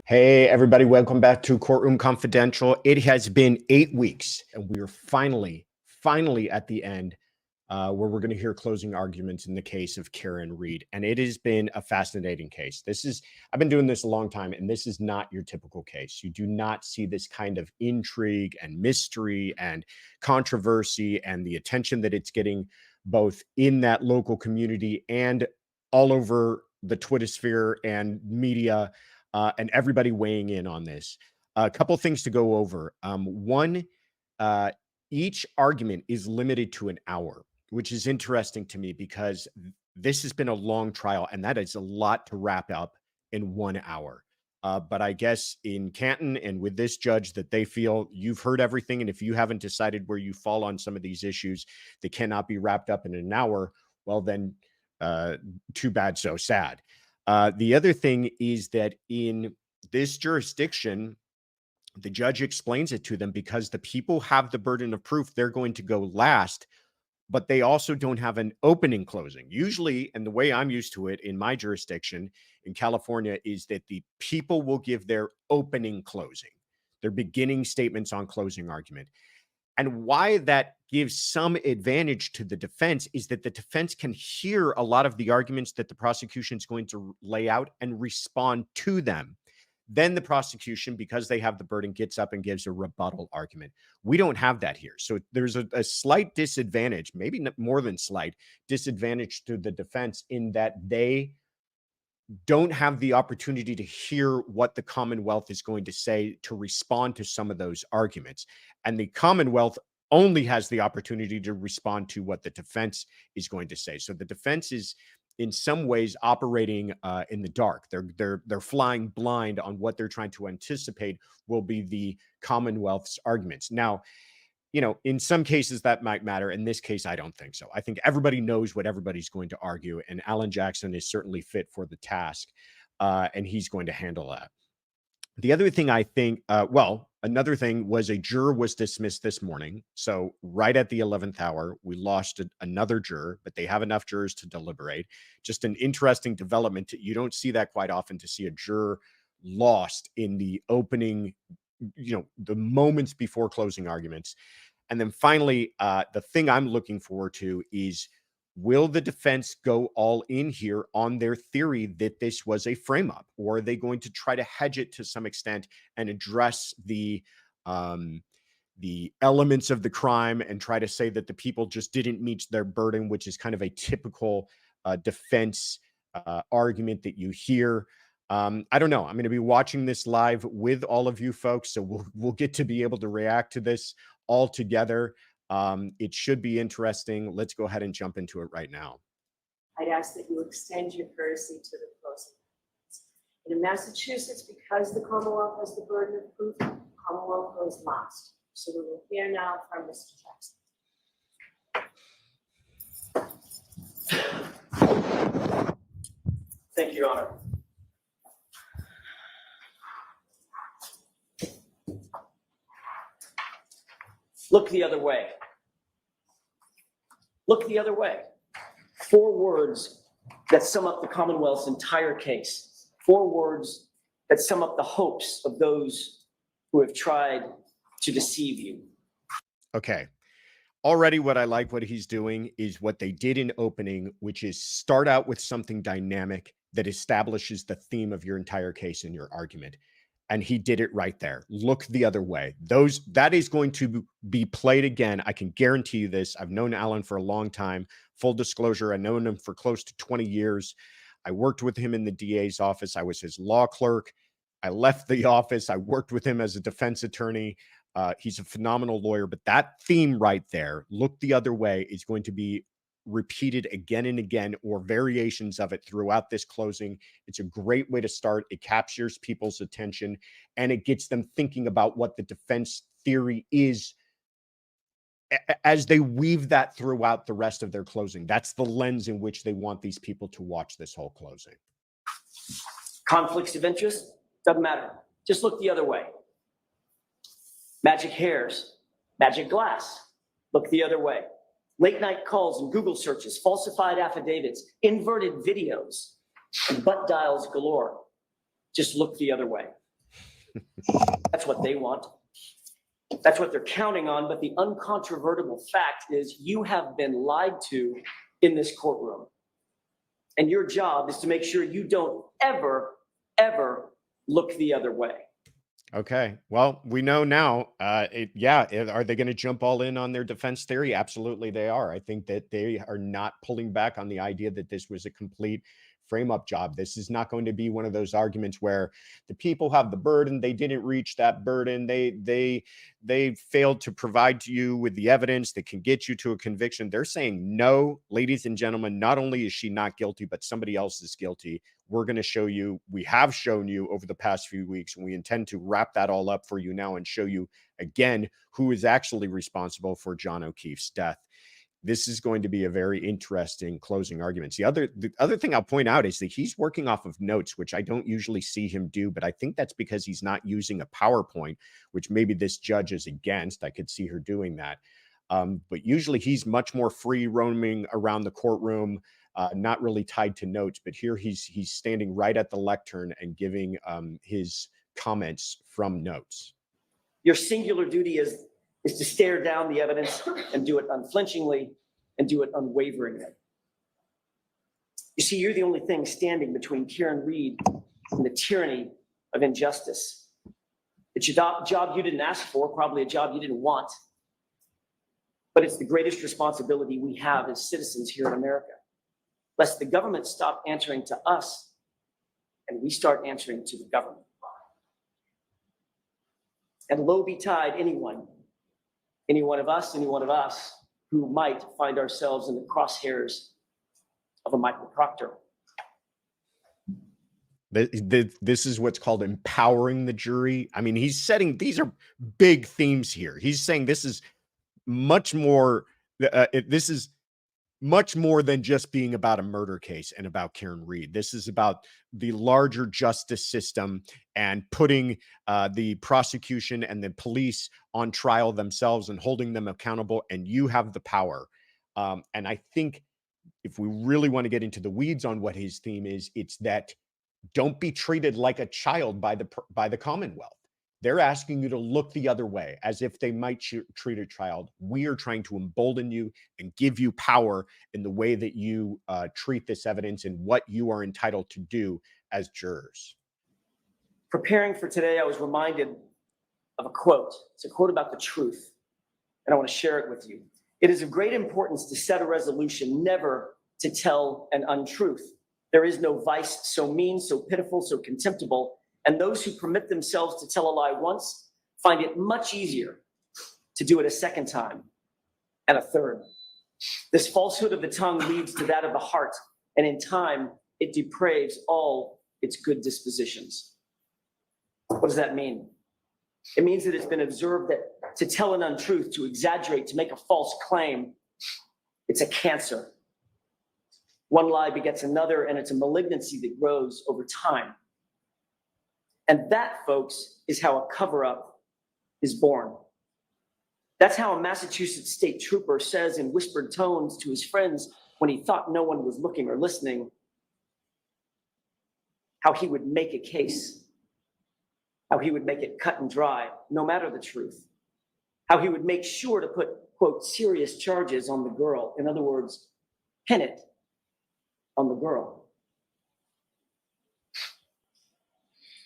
Hey, everybody, welcome back to Courtroom Confidential. It has been 8 weeks, and we are finally at the end where we're going to hear closing arguments in the case of Karen Read. And it has been a fascinating case. I've been doing this a long time, and this is not your typical case. You do not see this kind of intrigue and mystery and controversy and the attention that it's getting both in that local community and all over the Twitter sphere and media. And everybody weighing in on this. A couple things to go over. One, each argument is limited to an hour, which is interesting to me because this has been a long trial, and that is a lot to wrap up in 1 hour. But I guess in Canton and with this judge that they feel you've heard everything, and if you haven't decided where you fall on some of these issues that cannot be wrapped up in an hour, well then, too bad, so sad. The other thing is that in this jurisdiction, the judge explains it to them because the people have the burden of proof. They're going to go last, but they also don't have an opening closing. Usually, and the way I'm used to it in my jurisdiction in California is that the people will give their opening closing, their beginning statements on closing argument. And why that gives some advantage to the defense is that the defense can hear a lot of the arguments that the prosecution is going to lay out and respond to them. Then the prosecution, because they have the burden, gets up and gives a rebuttal argument. We don't have that here. So there's a slight disadvantage, maybe more than slight disadvantage to the defense in that they don't have the opportunity to hear what the Commonwealth is going to say to respond to some of those arguments. And the Commonwealth only has the opportunity to respond to what the defense is going to say. So the defense is in some ways operating in the dark. They're flying blind on what they're trying to anticipate will be the Commonwealth's arguments. Now, in some cases that might matter. In this case, I don't think so. I think everybody knows what everybody's going to argue, and Alan Jackson is certainly fit for the task, and he's going to handle that. The other thing I think, another thing was a juror was dismissed this morning. So right at the 11th hour, we lost another juror, but they have enough jurors to deliberate. Just an interesting development. You don't see that quite often, to see a juror lost in the opening, the moments before closing arguments. And then finally, the thing I'm looking forward to is, will the defense go all in here on their theory that this was a frame up, or are they going to try to hedge it to some extent and address the elements of the crime and try to say that the people just didn't meet their burden, which is kind of a typical defense argument that you hear. I don't know. I'm going to be watching this live with all of you folks, so we'll get to be able to react to this all together. It should be interesting. Let's go ahead and jump into it right now. I'd ask that you extend your courtesy to the closing. In Massachusetts, because the Commonwealth has the burden of proof, the Commonwealth goes last. So we will hear now from Mr. Jackson. Thank you, Your Honor. Look the other way. Look the other way. 4 words that sum up the Commonwealth's entire case. 4 words that sum up the hopes of those who have tried to deceive you. Okay. Already what I like what he's doing is what they did in opening, which is start out with something dynamic that establishes the theme of your entire case and your argument. And he did it right there. Look the other way. That is going to be played again. I can guarantee you this. I've known Alan for a long time. Full disclosure, I've known him for close to 20 years. I worked with him in the DA's office. I was his law clerk. I left the office. I worked with him as a defense attorney. He's a phenomenal lawyer. But that theme right there, look the other way, is going to be repeated again and again, or variations of it throughout this closing. It's a great way to start. It captures people's attention and it gets them thinking about what the defense theory is as they weave that throughout the rest of their closing. That's the lens in which they want these people to watch this whole closing. Conflicts of interest? Doesn't matter. Just look the other way. Magic hairs, magic glass. Look the other way. Late night calls and Google searches, falsified affidavits, inverted videos, and butt dials galore. Just look the other way. That's what they want. That's what they're counting on. But the uncontrovertible fact is you have been lied to in this courtroom. And your job is to make sure you don't ever, ever look the other way. Okay. Well, we know now. Are they going to jump all in on their defense theory? Absolutely, they are. I think that they are not pulling back on the idea that this was a complete frame-up job. This is not going to be one of those arguments where the people have the burden. They didn't reach that burden. They failed to provide to you with the evidence that can get you to a conviction. They're saying, no, ladies and gentlemen, not only is she not guilty, but somebody else is guilty. We're going to show you, we have shown you over the past few weeks, and we intend to wrap that all up for you now and show you again who is actually responsible for John O'Keefe's death. This is going to be a very interesting closing argument. The other thing I'll point out is that he's working off of notes, which I don't usually see him do, but I think that's because he's not using a PowerPoint, which maybe this judge is against. I could see her doing that. But usually he's much more free roaming around the courtroom, not really tied to notes. But here he's standing right at the lectern and giving his comments from notes. Your singular duty is to stare down the evidence and do it unflinchingly and do it unwaveringly. You see, you're the only thing standing between Karen Reed and the tyranny of injustice. It's a job you didn't ask for, probably a job you didn't want, but it's the greatest responsibility we have as citizens here in America, lest the government stop answering to us and we start answering to the government. And low betide any one of us who might find ourselves in the crosshairs of a Michael Proctor. This is what's called empowering the jury. I mean, he's setting, these are big themes here. He's saying this is much more, this is much more than just being about a murder case and about Karen Reed. This is about the larger justice system and putting the prosecution and the police on trial themselves and holding them accountable. And you have the power. And I think if we really want to get into the weeds on what his theme is, it's that don't be treated like a child by the Commonwealth. They're asking you to look the other way as if they might treat a child. We are trying to embolden you and give you power in the way that you treat this evidence and what you are entitled to do as jurors. Preparing for today, I was reminded of a quote. It's a quote about the truth, and I want to share it with you. It is of great importance to set a resolution never to tell an untruth. There is no vice so mean, so pitiful, so contemptible, and those who permit themselves to tell a lie once find it much easier to do it a second time and a third. This falsehood of the tongue leads to that of the heart, and in time, it depraves all its good dispositions. What does that mean? It means that it's been observed that to tell an untruth, to exaggerate, to make a false claim, it's a cancer. One lie begets another, and it's a malignancy that grows over time. And that, folks, is how a cover-up is born. That's how a Massachusetts state trooper says in whispered tones to his friends when he thought no one was looking or listening, how he would make a case, how he would make it cut and dry, no matter the truth, how he would make sure to put, quote, serious charges on the girl. In other words, pin it on the girl.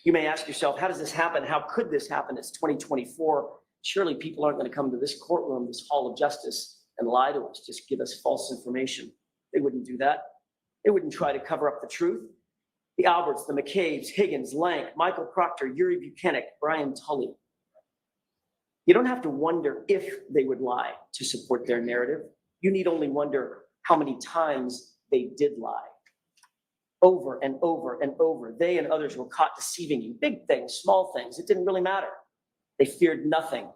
You may ask yourself, how does this happen? How could this happen? It's 2024. Surely people aren't going to come to this courtroom, this hall of justice, and lie to us, just give us false information. They wouldn't do that. They wouldn't try to cover up the truth. The Alberts, the McCabe's, Higgins, Lank, Michael Proctor, Yuri Buchanan, Brian Tully. You don't have to wonder if they would lie to support their narrative. You need only wonder how many times they did lie. Over and over and over, they and others were caught deceiving you. Big things, small things, it didn't really matter. They feared nothing.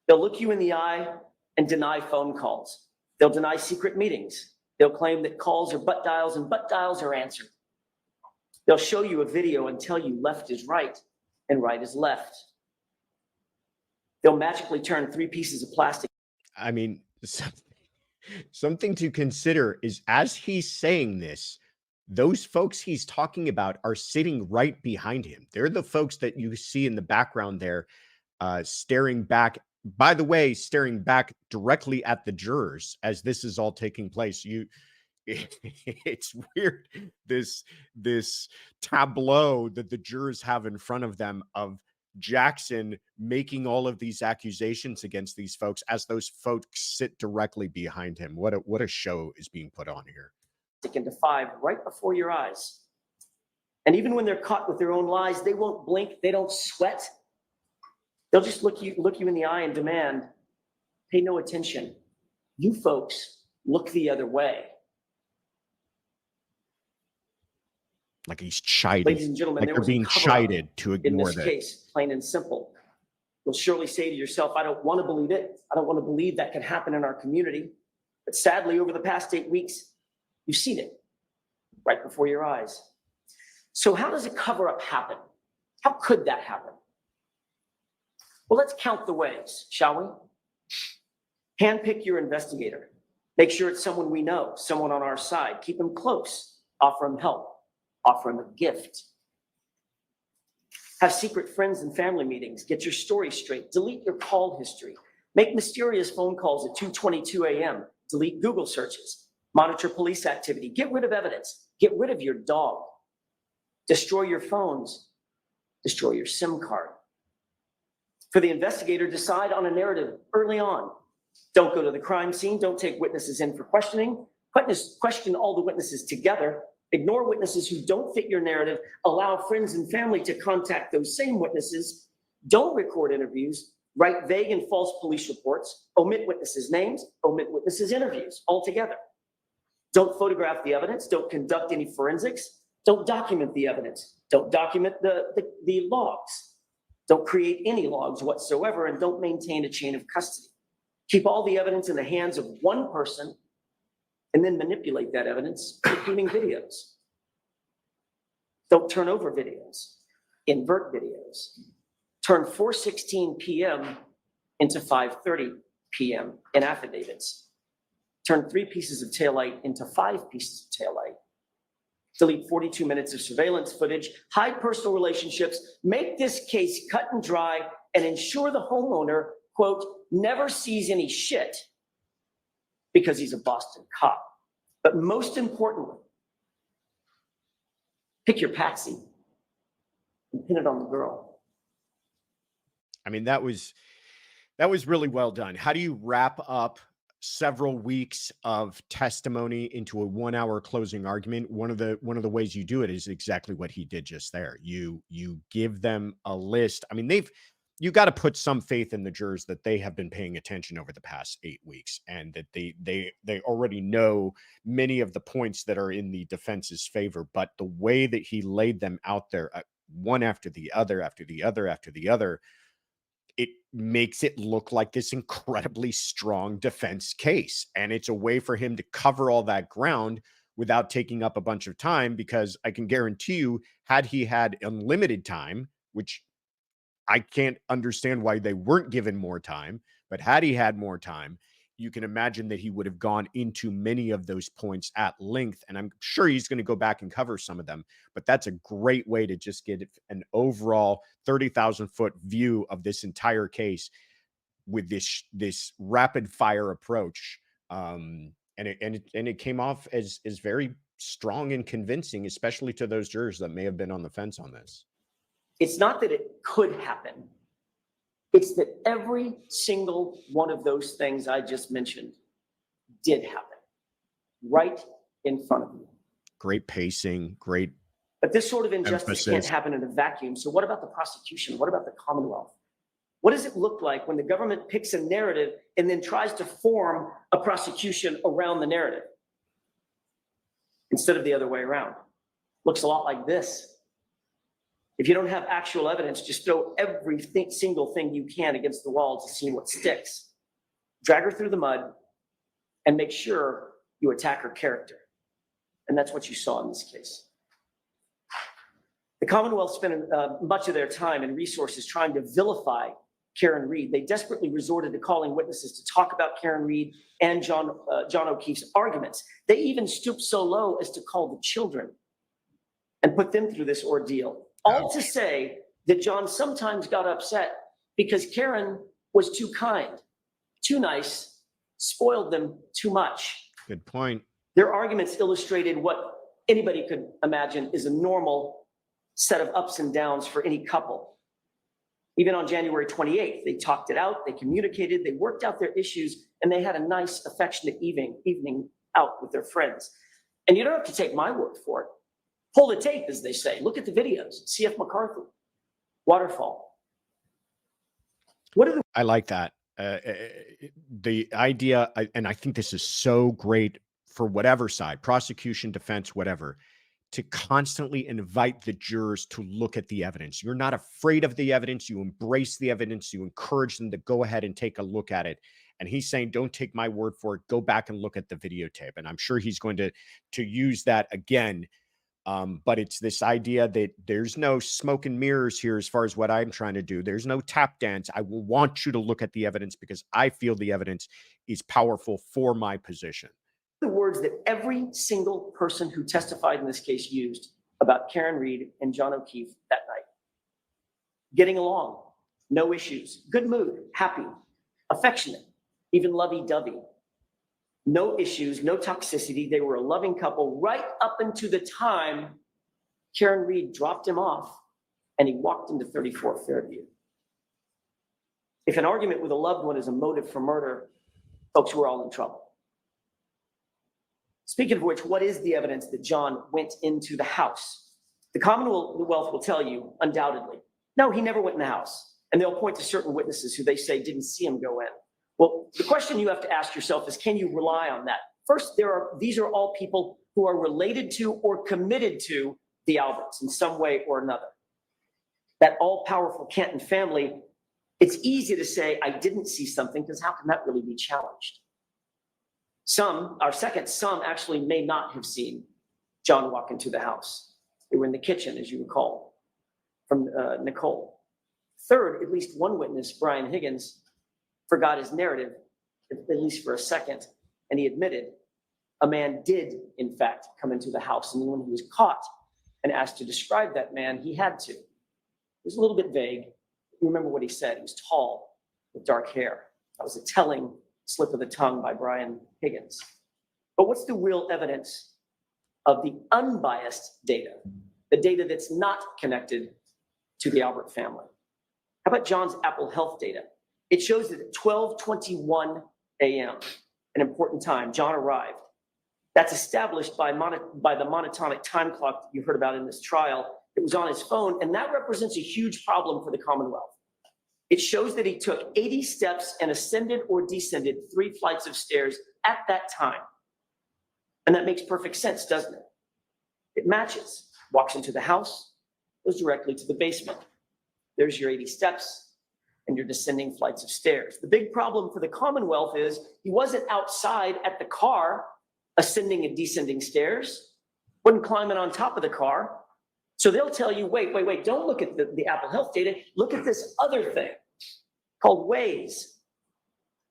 They'll look you in the eye and deny phone calls. They'll deny secret meetings. They'll claim that calls are butt dials and butt dials are answered. They'll show you a video and tell you left is right and right is left. They'll magically turn 3 pieces of plastic. I mean, something to consider is as he's saying this, those folks he's talking about are sitting right behind him. They're the folks that you see in the background there, staring back, by the way, staring back directly at the jurors as this is all taking place. It's weird, this tableau that the jurors have in front of them of Jackson making all of these accusations against these folks as those folks sit directly behind him. What a show is being put on here. Into 5 right before your eyes. And even when they're caught with their own lies, they won't blink, they don't sweat. They'll just look you in the eye and demand, pay no attention. You folks look the other way. Like he's chided. Ladies and gentlemen, like there they're was a being cover-up chided to in ignore this that. case, plain and simple. You'll surely say to yourself, I don't want to believe it. I don't want to believe that can happen in our community. But sadly, over the past 8 weeks, you've seen it right before your eyes. So how does a cover-up happen? How could that happen? Well, let's count the ways, shall we? Handpick your investigator. Make sure it's someone we know, someone on our side. Keep them close. Offer them help. Offer them a gift. Have secret friends and family meetings. Get your story straight. Delete your call history. Make mysterious phone calls at 2:22 a.m. Delete Google searches. Monitor police activity. Get rid of evidence. Get rid of your dog. Destroy your phones. Destroy your SIM card. For the investigator, decide on a narrative early on. Don't go to the crime scene. Don't take witnesses in for questioning. Question all the witnesses together. Ignore witnesses who don't fit your narrative. Allow friends and family to contact those same witnesses. Don't record interviews. Write vague and false police reports. Omit witnesses' names. Omit witnesses' interviews altogether. Don't photograph the evidence. Don't conduct any forensics. Don't document the evidence. Don't document the logs. Don't create any logs whatsoever, and don't maintain a chain of custody. Keep all the evidence in the hands of one person and then manipulate that evidence, including videos. Don't turn over videos. Invert videos. Turn 4:16 p.m. into 5:30 p.m. in affidavits. Turn 3 pieces of taillight into 5 pieces of taillight. Delete 42 minutes of surveillance footage. Hide personal relationships. Make this case cut and dry and ensure the homeowner, quote, never sees any shit because he's a Boston cop. But most importantly, pick your patsy and pin it on the girl. I mean, that was really well done. How do you wrap up several weeks of testimony into a 1-hour closing argument? One of the ways you do it is exactly what he did just there. You give them a list. I mean, you got to put some faith in the jurors that they have been paying attention over the past 8 weeks, and that they already know many of the points that are in the defense's favor. But the way that he laid them out there, one after the other, after the other, after the other, it makes it look like this incredibly strong defense case. And it's a way for him to cover all that ground without taking up a bunch of time, because I can guarantee you, had he had unlimited time, which I can't understand why they weren't given more time, but had he had more time, you can imagine that he would have gone into many of those points at length. And I'm sure he's going to go back and cover some of them, but that's a great way to just get an overall 30,000-foot view of this entire case with this rapid fire approach. And it came off as very strong and convincing, especially to those jurors that may have been on the fence on this. It's not that it could happen. It's that every single one of those things I just mentioned did happen right in front of you. Great pacing, great. But this sort of injustice emphasis. Can't happen in a vacuum. So what about the prosecution? What about the Commonwealth? What does it look like when the government picks a narrative and then tries to form a prosecution around the narrative instead of the other way around? Looks a lot like this. If you don't have actual evidence, just throw every single thing you can against the wall to see what sticks. Drag her through the mud and make sure you attack her character. And that's what you saw in this case. The Commonwealth spent much of their time and resources trying to vilify Karen Reed. They desperately resorted to calling witnesses to talk about Karen Reed and John O'Keefe's arguments. They even stooped so low as to call the children and put them through this ordeal. All to say that John sometimes got upset because Karen was too kind, too nice, spoiled them too much. Good point. Their arguments illustrated what anybody could imagine is a normal set of ups and downs for any couple. Even on January 28th, they talked it out, they communicated, they worked out their issues, and they had a nice, affectionate evening out with their friends. And you don't have to take my word for it. Pull the tape, as they say. Look at the videos. C.F. McCarthy, Waterfall. I like that. The idea, and I think this is so great for whatever side, prosecution, defense, whatever, to constantly invite the jurors to look at the evidence. You're not afraid of the evidence. You embrace the evidence. You encourage them to go ahead and take a look at it. And he's saying, don't take my word for it. Go back and look at the videotape. And I'm sure he's going to use that again. But it's this idea that there's no smoke and mirrors here as far as what I'm trying to do. There's no tap dance. I will want you to look at the evidence because I feel the evidence is powerful for my position. The words that every single person who testified in this case used about Karen Reed and John O'Keefe that night. Getting along, no issues, good mood, happy, affectionate, even lovey-dovey. No issues, no toxicity. They were a loving couple right up into the time Karen Reed dropped him off and he walked into 34 Fairview. If an argument with a loved one is a motive for murder, folks, we're all in trouble. Speaking of which, what is the evidence that John went into the house? The Commonwealth will tell you, undoubtedly, no, he never went in the house. And they'll point to certain witnesses who they say didn't see him go in. Well, the question you have to ask yourself is, can you rely on that? First, these are all people who are related to or committed to the Alberts in some way or another. That all-powerful Canton family, it's easy to say, I didn't see something, because how can that really be challenged? Some actually may not have seen John walk into the house. They were in the kitchen, as you recall, from Nicole. Third, at least one witness, Brian Higgins, forgot his narrative, at least for a second, and he admitted a man did, in fact, come into the house. And when he was caught and asked to describe that man, he had to. It was a little bit vague. You remember what he said. He was tall with dark hair. That was a telling slip of the tongue by Brian Higgins. But what's the real evidence of the unbiased data, the data that's not connected to the Albert family? How about John's Apple Health data? It shows that at 12:21 a.m., an important time, John arrived. That's established by the monotonic time clock that you heard about in this trial. It was on his phone, and that represents a huge problem for the Commonwealth. It shows that he took 80 steps and ascended or descended 3 flights of stairs at that time. And that makes perfect sense, doesn't it? It matches. Walks into the house, goes directly to the basement. There's your 80 steps and your descending flights of stairs. The big problem for the Commonwealth is he wasn't outside at the car ascending and descending stairs, wasn't climbing on top of the car. So they'll tell you, wait, don't look at the Apple Health data. Look at this other thing called Waze.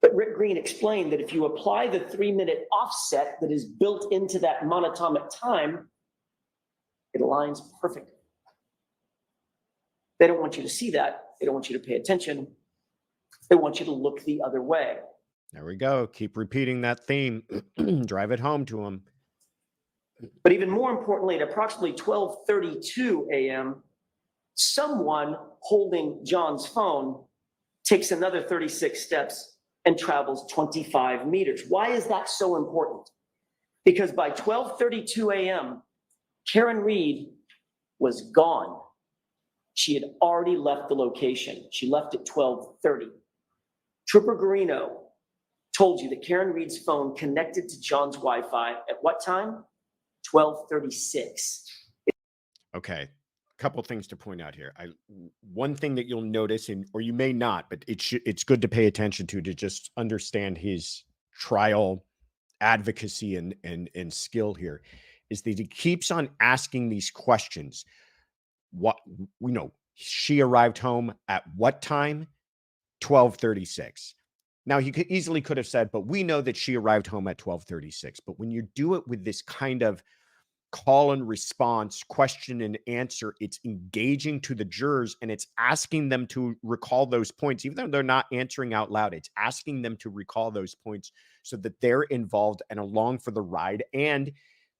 But Rick Green explained that if you apply the 3-minute offset that is built into that monotonic time, it aligns perfectly. They don't want you to see that. They don't want you to pay attention. They want you to look the other way. There we go. Keep repeating that theme. Drive it home to them. But even more importantly, at approximately 12:32 a.m., someone holding John's phone takes another 36 steps and travels 25 meters. Why is that so important? Because by 12:32 a.m., Karen Reed was gone. She had already left the location. She left at 12:30. Trooper Garino told you that Karen Reed's phone connected to John's Wi-Fi at what time? 12:36. Okay. A couple things to point out here. One thing that you'll notice, or you may not, but it's good to pay attention to just understand his trial advocacy and skill here, is that he keeps on asking these questions. What, she arrived home at what time? 12:36. Now, he could have said, but we know that she arrived home at 12:36. But when you do it with this kind of call and response, question and answer, it's engaging to the jurors and it's asking them to recall those points, even though they're not answering out loud. It's asking them to recall those points so that they're involved and along for the ride. And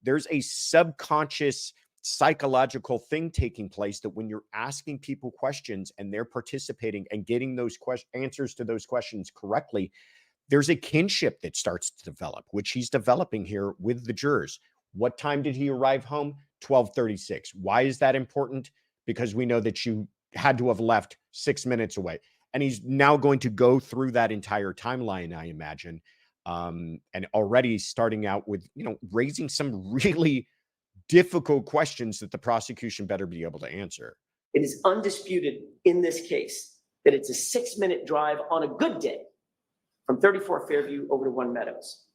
there's a subconscious psychological thing taking place that when you're asking people questions and they're participating and getting those answers to those questions correctly, there's a kinship that starts to develop, which he's developing here with the jurors. What time did he arrive home? 12:36. Why is that important? Because we know that you had to have left 6 minutes away. And he's now going to go through that entire timeline, I imagine. And already starting out with, raising some really difficult questions that the prosecution better be able to answer. It is undisputed in this case that it's a 6-minute drive on a good day from 34 Fairview over to One Meadows.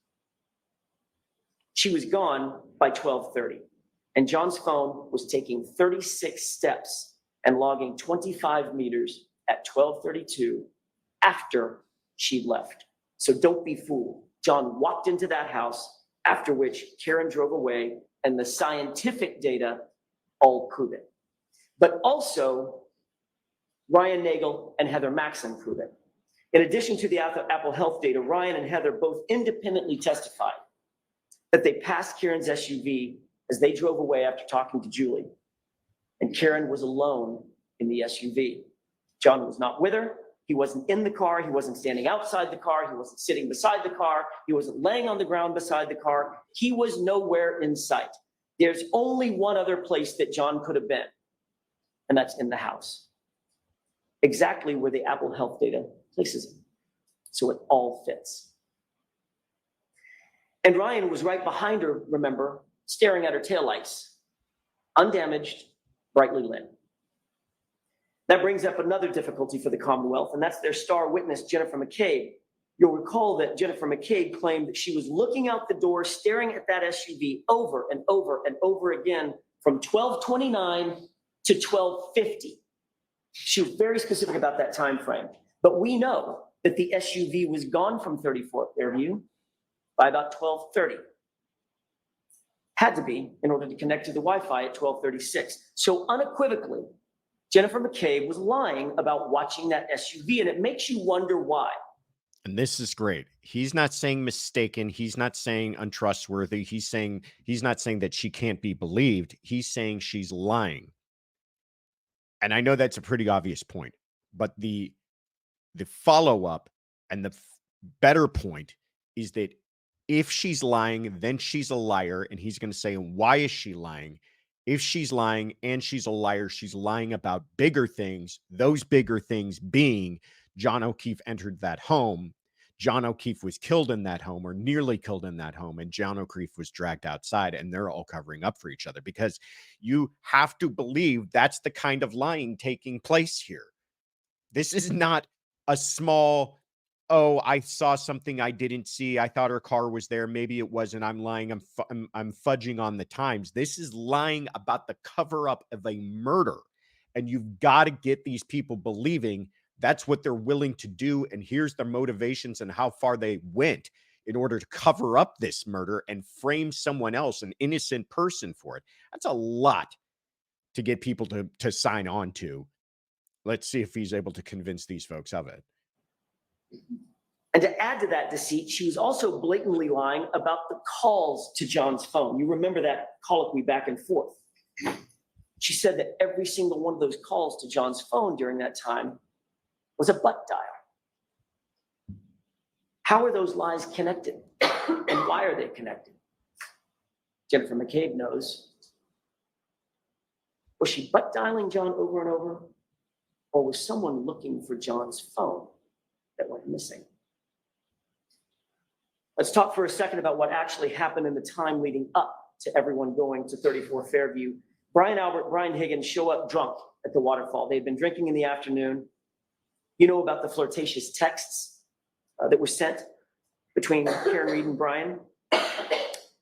She was gone by 12:30, and John's phone was taking 36 steps and logging 25 meters at 12:32 after she'd left. So don't be fooled. John walked into that house, after which Karen drove away, and the scientific data all prove it. But also, Ryan Nagel and Heather Maxson prove it. In addition to the Apple Health data, Ryan and Heather both independently testified that they passed Karen's SUV as they drove away after talking to Julie. And Karen was alone in the SUV. John was not with her. He wasn't in the car. He wasn't standing outside the car. He wasn't sitting beside the car. He wasn't laying on the ground beside the car. He was nowhere in sight. There's only one other place that John could have been, and that's in the house. Exactly where the Apple Health data places him. So it all fits. And Ryan was right behind her, remember, staring at her taillights, undamaged, brightly lit. That brings up another difficulty for the Commonwealth, and that's their star witness, Jennifer McCabe. You'll recall that Jennifer McCabe claimed that she was looking out the door, staring at that SUV over and over and over again from 12:29 to 12:50. She was very specific about that time frame. But we know that the SUV was gone from 34 Fairview by about 12:30. Had to be in order to connect to the Wi-Fi at 12:36. So unequivocally, Jennifer McCabe was lying about watching that SUV, and it makes you wonder why. And this is great. He's not saying mistaken. He's not saying untrustworthy. He's not saying that she can't be believed. He's saying she's lying. And I know that's a pretty obvious point, but the follow-up and the better point is that if she's lying, then she's a liar. And he's going to say, why is she lying? If she's lying and she's a liar, she's lying about bigger things, those bigger things being John O'Keefe entered that home, John O'Keefe was killed in that home or nearly killed in that home, and John O'Keefe was dragged outside, and they're all covering up for each other, because you have to believe that's the kind of lying taking place here. This is not a small, oh, I saw something I didn't see. I thought her car was there. Maybe it wasn't. I'm lying. I'm fudging on the times. This is lying about the cover up of a murder. And you've got to get these people believing that's what they're willing to do. And here's their motivations and how far they went in order to cover up this murder and frame someone else, an innocent person, for it. That's a lot to get people to sign on to. Let's see if he's able to convince these folks of it. And to add to that deceit, she was also blatantly lying about the calls to John's phone. You remember that colloquy back and forth. She said that every single one of those calls to John's phone during that time was a butt dial. How are those lies connected? And why are they connected? Jennifer McCabe knows. Was she butt dialing John over and over? Or was someone looking for John's phone that went missing? Let's talk for a second about what actually happened in the time leading up to everyone going to 34 Fairview. Brian Albert, Brian Higgins show up drunk at the waterfall. They'd been drinking in the afternoon. You know about the flirtatious texts that were sent between Karen Reed and Brian.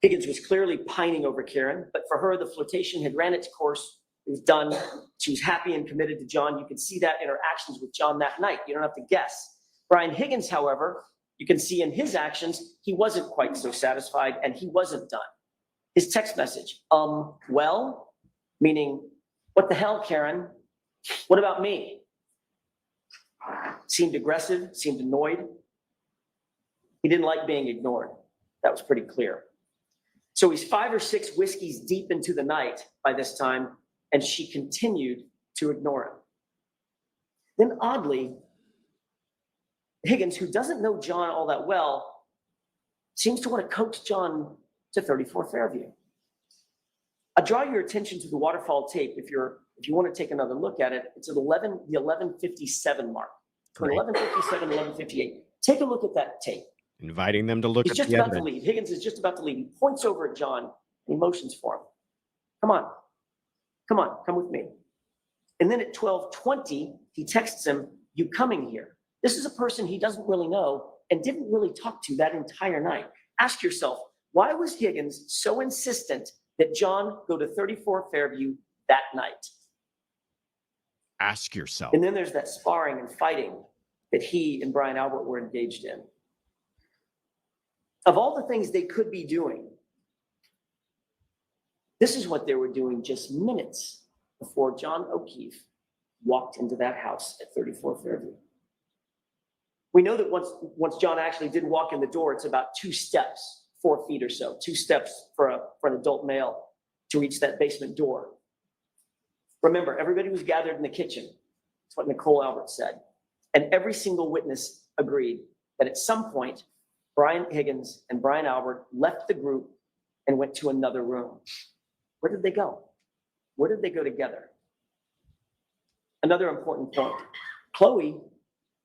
Higgins was clearly pining over Karen, but for her, the flirtation had ran its course It was done. She was happy and committed to John. You can see that in her actions with John that night. You don't have to guess. Brian Higgins, however, you can see in his actions, he wasn't quite so satisfied and he wasn't done. His text message, well, meaning, what the hell, Karen? What about me? Seemed aggressive, seemed annoyed. He didn't like being ignored. That was pretty clear. So he's 5 or 6 whiskeys deep into the night by this time, and she continued to ignore him. Then oddly, Higgins, who doesn't know John all that well, seems to want to coax John to 34 Fairview. I draw your attention to the waterfall tape if you want to take another look at it. It's at the 11:57 mark. Between 11:57 and 11:58. Take a look at that tape. Inviting them to look He's at just the about evidence. to leave. Higgins is just about to leave. He points over at John and he motions for him. Come on. Come on, come with me. And then at 12:20, he texts him, you coming here? This is a person he doesn't really know and didn't really talk to that entire night. Ask yourself, why was Higgins so insistent that John go to 34 Fairview that night? Ask yourself. And then there's that sparring and fighting that he and Brian Albert were engaged in. Of all the things they could be doing, this is what they were doing just minutes before John O'Keefe walked into that house at 34 Fairview. We know that once John actually did walk in the door, it's about 2 steps, 4 feet or so, 2 steps for an adult male to reach that basement door. Remember, everybody was gathered in the kitchen. That's what Nicole Albert said. And every single witness agreed that at some point, Brian Higgins and Brian Albert left the group and went to another room. Where did they go? Where did they go together? Another important point. Chloe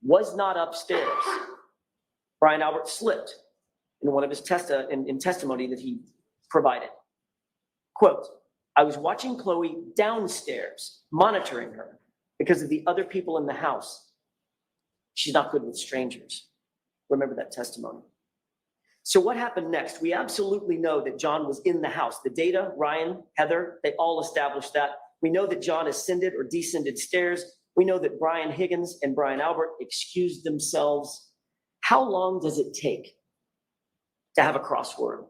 was not upstairs. Brian Albert slipped in one of his testimony that he provided. Quote, I was watching Chloe downstairs, monitoring her because of the other people in the house. She's not good with strangers. Remember that testimony. So what happened next? We absolutely know that John was in the house. The data, Ryan, Heather, they all established that. We know that John ascended or descended stairs. We know that Brian Higgins and Brian Albert excused themselves. How long does it take to have a crossword?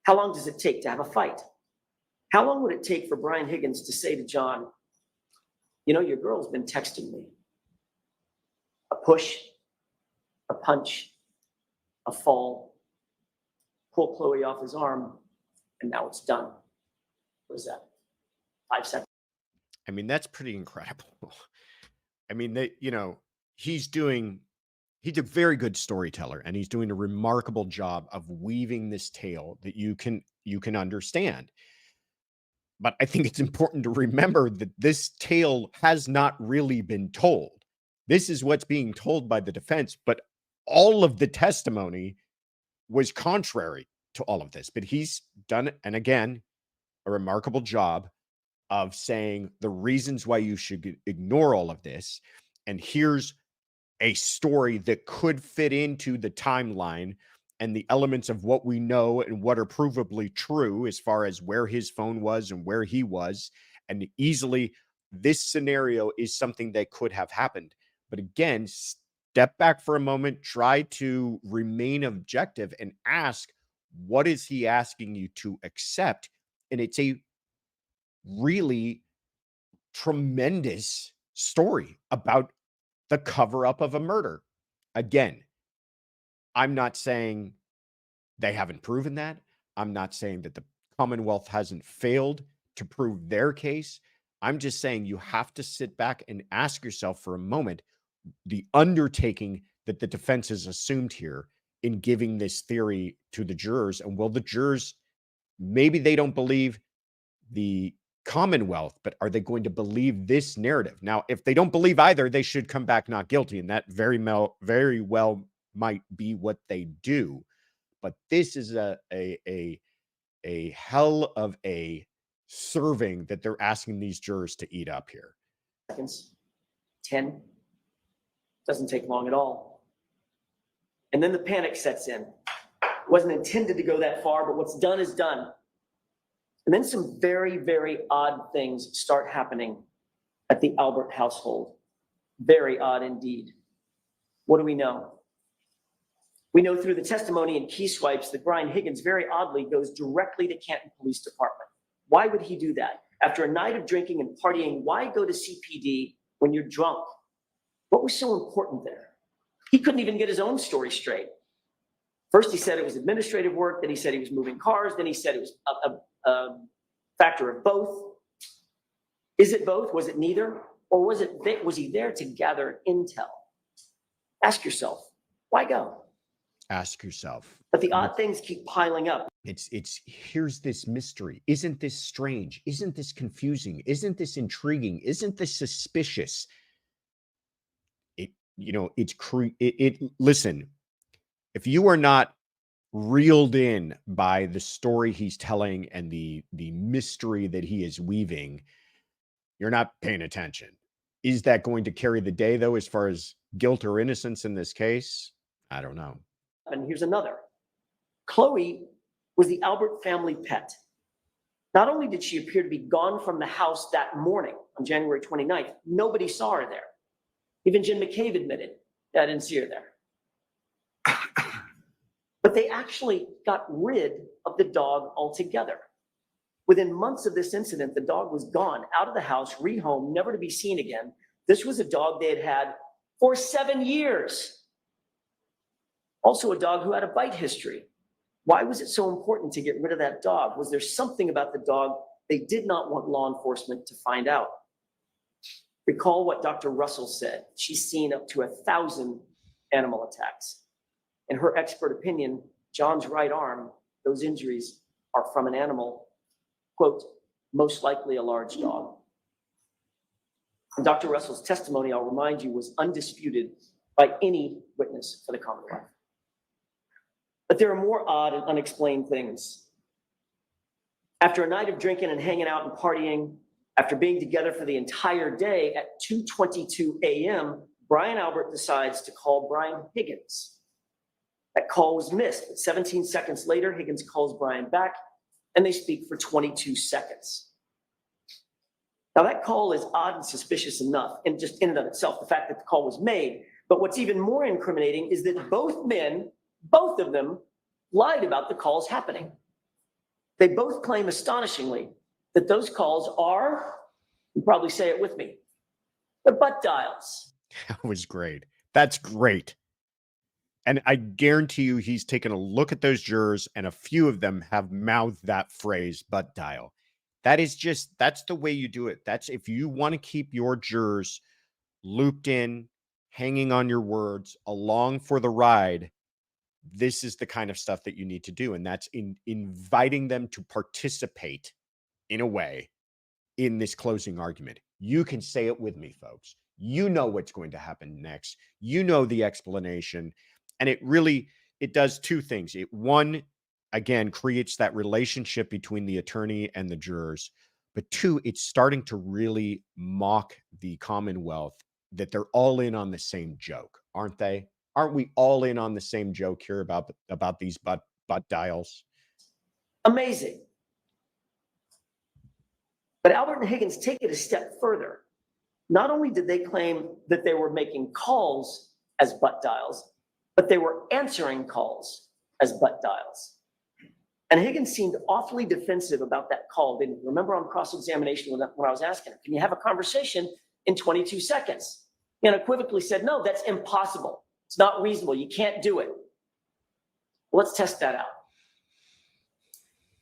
How long does it take to have a fight? How long would it take for Brian Higgins to say to John, you know, your girl's been texting me. A push, a punch, a fall, pull Chloe off his arm, and now it's done. What is that? 5 seconds. I mean, that's pretty incredible. I mean, he's a very good storyteller, and he's doing a remarkable job of weaving this tale that you can understand. But I think it's important to remember that this tale has not really been told. This is what's being told by the defense, but all of the testimony was contrary to all of this. But he's done, and again, a remarkable job of saying the reasons why you should ignore all of this. And here's a story that could fit into the timeline and the elements of what we know and what are provably true as far as where his phone was and where he was. And easily this scenario is something that could have happened. But again, step back for a moment, try to remain objective and ask, what is he asking you to accept? And it's a really tremendous story about the cover-up of a murder. Again, I'm not saying they haven't proven that. I'm not saying that the Commonwealth hasn't failed to prove their case. I'm just saying you have to sit back and ask yourself for a moment the undertaking that the defense has assumed here in giving this theory to the jurors. And will the jurors, maybe they don't believe the Commonwealth, but are they going to believe this narrative? Now, if they don't believe either, they should come back not guilty. And that very well might be what they do. But this is a hell of a serving that they're asking these jurors to eat up here. Seconds, 10, doesn't take long at all. And then the panic sets in. It wasn't intended to go that far, but what's done is done. And then some very, very odd things start happening at the Albert household. Very odd indeed. What do we know? We know through the testimony and key swipes that Brian Higgins very oddly goes directly to Canton Police Department. Why would he do that? After a night of drinking and partying, why go to CPD when you're drunk? What was so important there? He couldn't even get his own story straight. First, he said it was administrative work. Then he said he was moving cars. Then he said it was a factor of both. Is it both? Was it neither? Or was he there to gather intel? Ask yourself, why go? Ask yourself. But the odd things keep piling up. It's here's this mystery. Isn't this strange? Isn't this confusing? Isn't this intriguing? Isn't this suspicious? Listen, if you are not reeled in by the story he's telling and the mystery that he is weaving, you're not paying attention. Is that going to carry the day, though, as far as guilt or innocence in this case? I don't know. And here's another. Chloe was the Albert family pet. Not only did she appear to be gone from the house that morning on January 29th, nobody saw her there. Even Jim McCabe admitted that I didn't see her there. But they actually got rid of the dog altogether. Within months of this incident, the dog was gone, out of the house, rehomed, never to be seen again. This was a dog they had had for 7 years. Also a dog who had a bite history. Why was it so important to get rid of that dog? Was there something about the dog they did not want law enforcement to find out? Recall what Dr. Russell said. She's seen up to 1,000 animal attacks. In her expert opinion, John's right arm, those injuries are from an animal, quote, most likely a large dog. And Dr. Russell's testimony, I'll remind you, was undisputed by any witness for the Commonwealth. But there are more odd and unexplained things. After a night of drinking and hanging out and partying, after being together for the entire day at 2:22 a.m., Brian Albert decides to call Brian Higgins. That call was missed, but 17 seconds later, Higgins calls Brian back, and they speak for 22 seconds. Now, that call is odd and suspicious enough, and just in and of itself, the fact that the call was made. But what's even more incriminating is that both men, both of them, lied about the calls happening. They both claim astonishingly that those calls are, you probably say it with me, the butt dials. That was great. That's great. And I guarantee you he's taken a look at those jurors and a few of them have mouthed that phrase, butt dial. That's the way you do it. That's if you want to keep your jurors looped in, hanging on your words, along for the ride, this is the kind of stuff that you need to do. And that's inviting them to participate in a way in this closing argument. You can say it with me, folks. You know what's going to happen next. You know the explanation. And it does two things. One, again, creates that relationship between the attorney and the jurors. But two, it's starting to really mock the Commonwealth that they're all in on the same joke, aren't they? Aren't we all in on the same joke here about these butt dials? Amazing. But Albert and Higgins take it a step further. Not only did they claim that they were making calls as butt dials, but they were answering calls as butt dials. And Higgins seemed awfully defensive about that call, didn't you? Remember on cross-examination when I was asking him, can you have a conversation in 22 seconds? He unequivocally said, no, that's impossible. It's not reasonable. You can't do it. Let's test that out.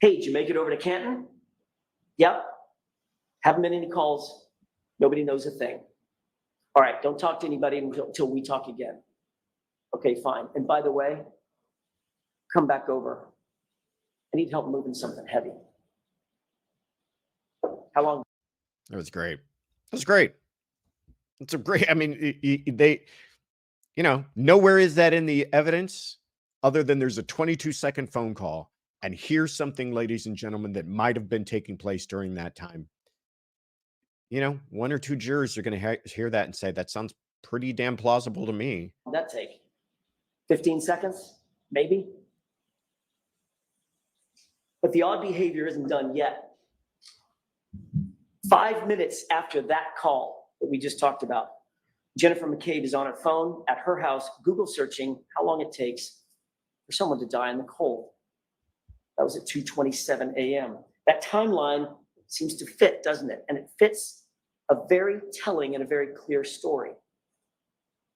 Hey, did you make it over to Canton? Yep. Haven't been any calls. Nobody knows a thing. All right, don't talk to anybody until we talk again. Okay, fine. And by the way, come back over. I need help moving something heavy. How long? That was great. That's great. It's a great, I mean, nowhere is that in the evidence other than there's a 22-second phone call. And here's something, ladies and gentlemen, that might have been taking place during that time. One or two jurors are going to hear that and say, that sounds pretty damn plausible to me. That take 15 seconds, maybe. But the odd behavior isn't done yet. 5 minutes after that call that we just talked about, Jennifer McCabe is on her phone at her house, Google searching how long it takes for someone to die in the cold. That was at 2:27 a.m. That timeline seems to fit, doesn't it? And it fits a very telling and a very clear story.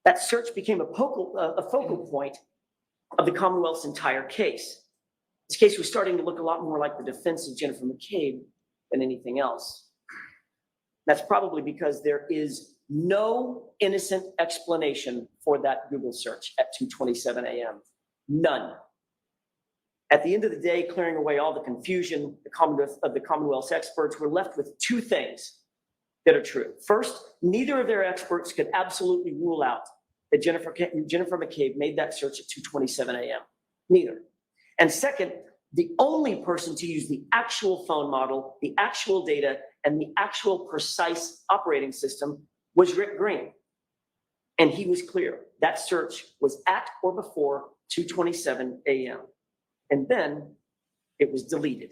That search became a focal point of the Commonwealth's entire case. This case was starting to look a lot more like the defense of Jennifer McCabe than anything else. That's probably because there is no innocent explanation for that Google search at 2:27 a.m. None. At the end of the day, clearing away all the confusion, the Commonwealth's experts were left with two things that are true. First, neither of their experts could absolutely rule out that Jennifer McCabe made that search at 2:27 a.m. Neither. And second, the only person to use the actual phone model, the actual data, and the actual precise operating system was Rick Green. And he was clear. That search was at or before 2:27 a.m. And then it was deleted.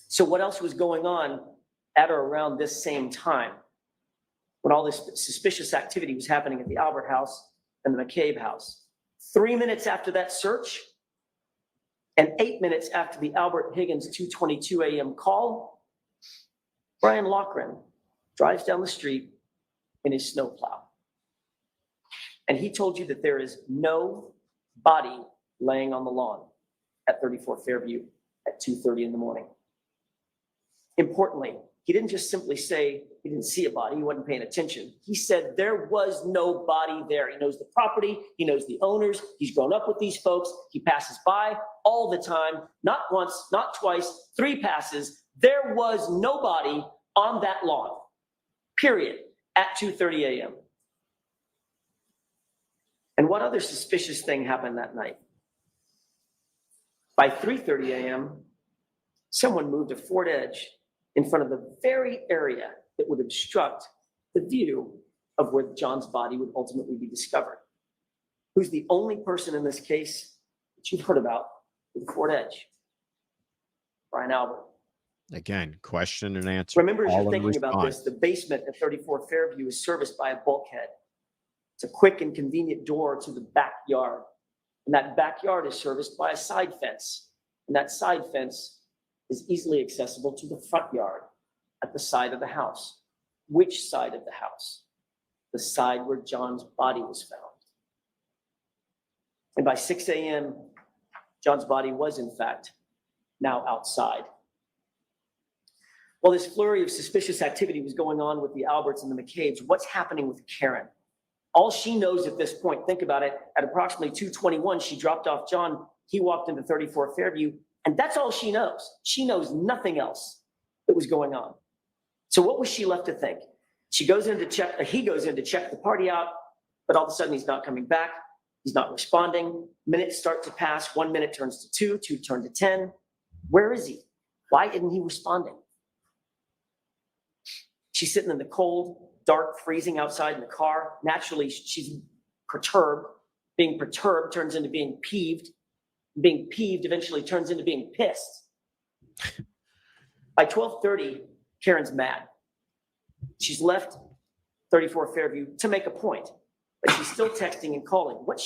So what else was going on at or around this same time when all this suspicious activity was happening at the Albert house and the McCabe house? 3 minutes after that search and 8 minutes after the Albert Higgins 2:22 a.m. call, Brian Loughran drives down the street in his snowplow. And he told you that there is no body laying on the lawn at 34 Fairview at 2:30 in the morning. Importantly, he didn't just simply say he didn't see a body, he wasn't paying attention. He said there was no body there. He knows the property, he knows the owners, he's grown up with these folks, he passes by all the time, not once, not twice, 3 passes. There was nobody on that lawn, period, at 2:30 a.m. And what other suspicious thing happened that night? By 3:30 a.m., someone moved a Ford Edge in front of the very area that would obstruct the view of where John's body would ultimately be discovered. Who's the only person in this case that you've heard about with a Ford Edge? Brian Albert. Again, question and answer. Remember, as you're thinking about this, the basement at 34 Fairview is serviced by a bulkhead. It's a quick and convenient door to the backyard. And that backyard is serviced by a side fence. And that side fence is easily accessible to the front yard at the side of the house. Which side of the house? The side where John's body was found. And by 6 a.m., John's body was, in fact, now outside. While this flurry of suspicious activity was going on with the Alberts and the McCabes, what's happening with Karen? All she knows at this point, think about it, at approximately 2:21, she dropped off John. He walked into 34 Fairview, and that's all she knows. She knows nothing else that was going on. So what was she left to think? He goes in to check the party out, but all of a sudden he's not coming back. He's not responding. Minutes start to pass. 1 minute turns to 2, 2 turn to 10. Where is he? Why isn't he responding? She's sitting in the cold, dark, freezing outside in the car. Naturally, she's perturbed. Being perturbed turns into being peeved. Being peeved eventually turns into being pissed. By 12:30, Karen's mad. She's left 34 Fairview to make a point, but she's still texting and calling. What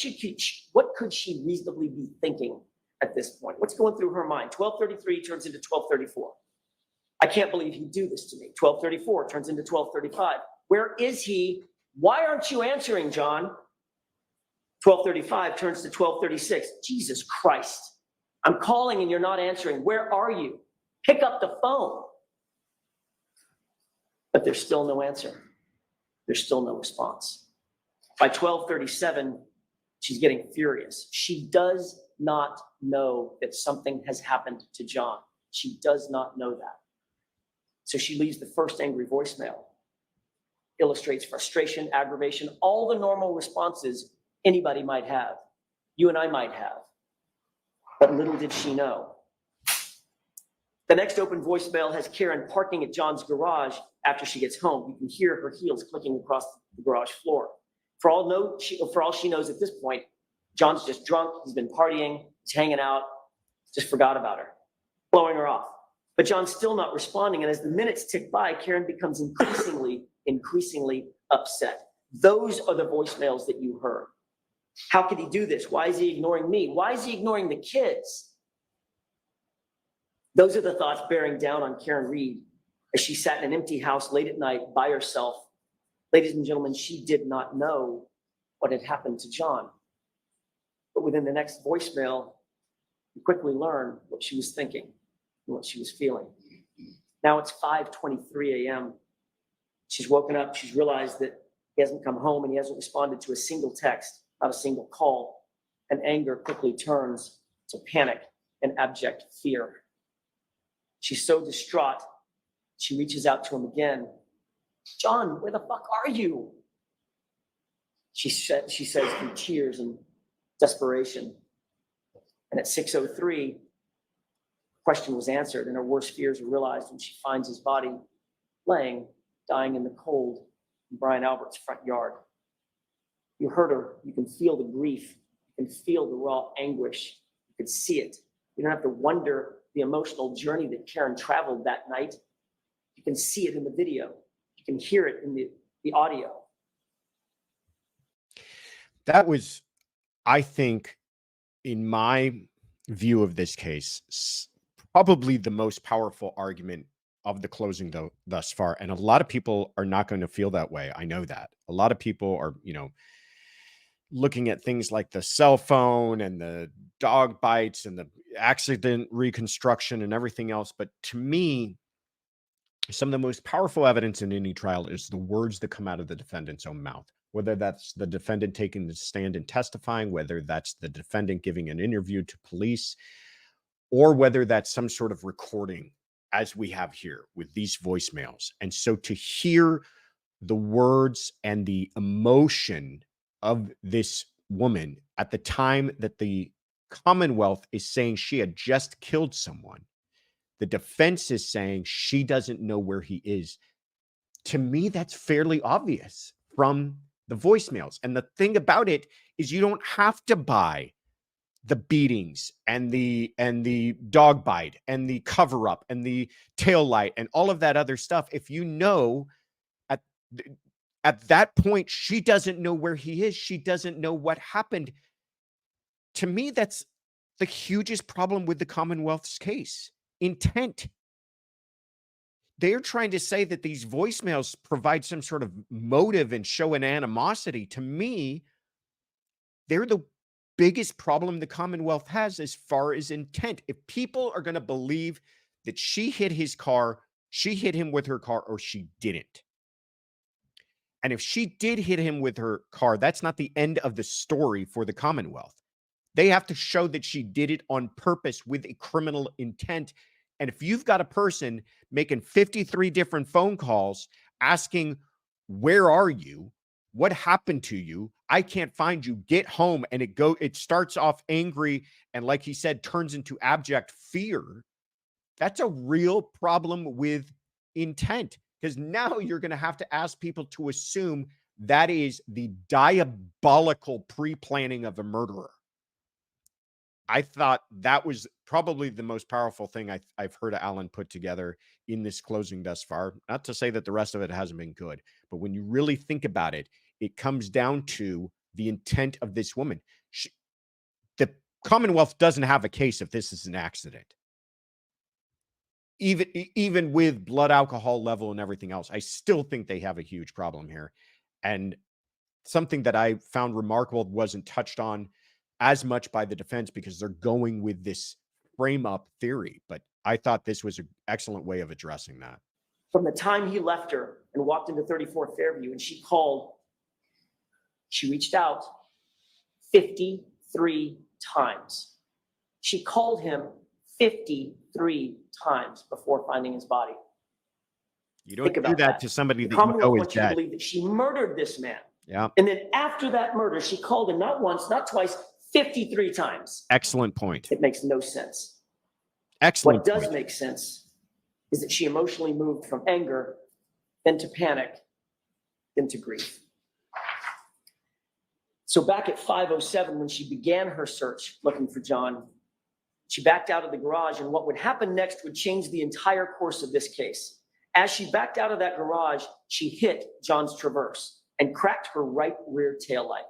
could she reasonably be thinking at this point? What's going through her mind? 12:33 turns into 12:34. I can't believe he'd do this to me. 12:34 turns into 12:35. Where is he? Why aren't you answering, John? 12:35 turns to 12:36. Jesus Christ. I'm calling and you're not answering. Where are you? Pick up the phone. But there's still no answer. There's still no response. By 12:37, she's getting furious. She does not know that something has happened to John. She does not know that. So she leaves the first angry voicemail. Illustrates frustration, aggravation, all the normal responses anybody might have, you and I might have. But little did she know. The next open voicemail has Karen parking at John's garage after she gets home. You can hear her heels clicking across the garage floor. For all she knows at this point, John's just drunk, he's been partying, he's hanging out, just forgot about her, blowing her off. But John's still not responding. And as the minutes tick by, Karen becomes increasingly upset. Those are the voicemails that you heard. How could he do this? Why is he ignoring me? Why is he ignoring the kids? Those are the thoughts bearing down on Karen Reed as she sat in an empty house late at night by herself. Ladies and gentlemen, she did not know what had happened to John. But within the next voicemail, you quickly learn what she was thinking and what she was feeling. Now it's 5:23 a.m. She's woken up. She's realized that he hasn't come home and he hasn't responded to a single text, not a single call. And anger quickly turns to panic and abject fear. She's so distraught, she reaches out to him again. John, where the fuck are you? She says through tears and desperation. And at 6:03, the question was answered and her worst fears were realized when she finds his body laying, dying in the cold in Brian Albert's front yard. You heard her. You can feel the grief. You can feel the raw anguish. You can see it. You don't have to wonder the emotional journey that Karen traveled that night. You can see it in the video. You can hear it in the audio. That was, I think, in my view of this case, probably the most powerful argument of the closing thus far. And a lot of people are not going to feel that way. I know that. A lot of people are, looking at things like the cell phone and the dog bites and the accident reconstruction and everything else. But to me, some of the most powerful evidence in any trial is the words that come out of the defendant's own mouth, whether that's the defendant taking the stand and testifying, whether that's the defendant giving an interview to police, or whether that's some sort of recording, as we have here with these voicemails. And so to hear the words and the emotion of this woman at the time that the Commonwealth is saying she had just killed someone, the defense is saying she doesn't know where he is. To me, that's fairly obvious from the voicemails. And the thing about it is you don't have to buy the beatings and the dog bite and the cover up and the tail light and all of that other stuff. If you know at that point, she doesn't know where he is. She doesn't know what happened. To me, that's the hugest problem with the Commonwealth's case. Intent. They're trying to say that these voicemails provide some sort of motive and show an animosity. To me, they're the biggest problem the Commonwealth has as far as intent. If people are going to believe that she hit his car, she hit him with her car, or she didn't. And if she did hit him with her car, that's not the end of the story for the Commonwealth. They have to show that she did it on purpose with a criminal intent. And if you've got a person making 53 different phone calls asking, where are you? What happened to you? I can't find you. Get home. And it starts off angry and, like he said, turns into abject fear. That's a real problem with intent, because now you're going to have to ask people to assume that is the diabolical pre-planning of a murderer. I thought that was probably the most powerful thing I've heard Alan put together in this closing thus far. Not to say that the rest of it hasn't been good, but when you really think about it, it comes down to the intent of this woman. The Commonwealth doesn't have a case if this is an accident. Even with blood alcohol level and everything else, I still think they have a huge problem here. And something that I found remarkable wasn't touched on as much by the defense because they're going with this frame up theory. But I thought this was an excellent way of addressing that. From the time he left her and walked into 34 Fairview and she called, she reached out 53 times. She called him 53 times before finding his body. You don't do that to somebody that you know is dead. To believe that she murdered this man. Yeah. And then after that murder, she called him not once, not twice, 53 times. Excellent point. It makes no sense. Excellent. What does make sense is that she emotionally moved from anger, then to panic, then to grief. So back at 5:07, when she began her search looking for John, She backed out of the garage, and what would happen next would change the entire course of this case. As she backed out of that garage, she hit John's Traverse and cracked her right rear taillight.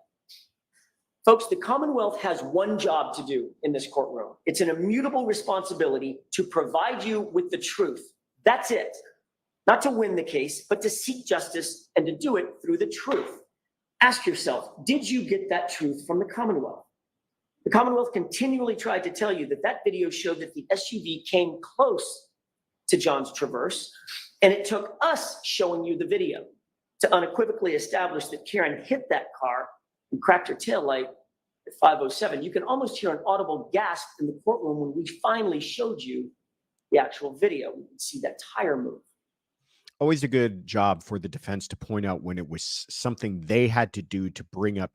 Folks, the Commonwealth has one job to do in this courtroom. It's an immutable responsibility to provide you with the truth. That's it. Not to win the case, but to seek justice and to do it through the truth. Ask yourself, did you get that truth from the Commonwealth? The Commonwealth continually tried to tell you that that video showed that the SUV came close to John's Traverse, and it took us showing you the video to unequivocally establish that Karen hit that car and cracked her taillight at 5:07. You can almost hear an audible gasp in the courtroom when we finally showed you the actual video. You can see that tire move. Always a good job for the defense to point out when it was something they had to do to bring up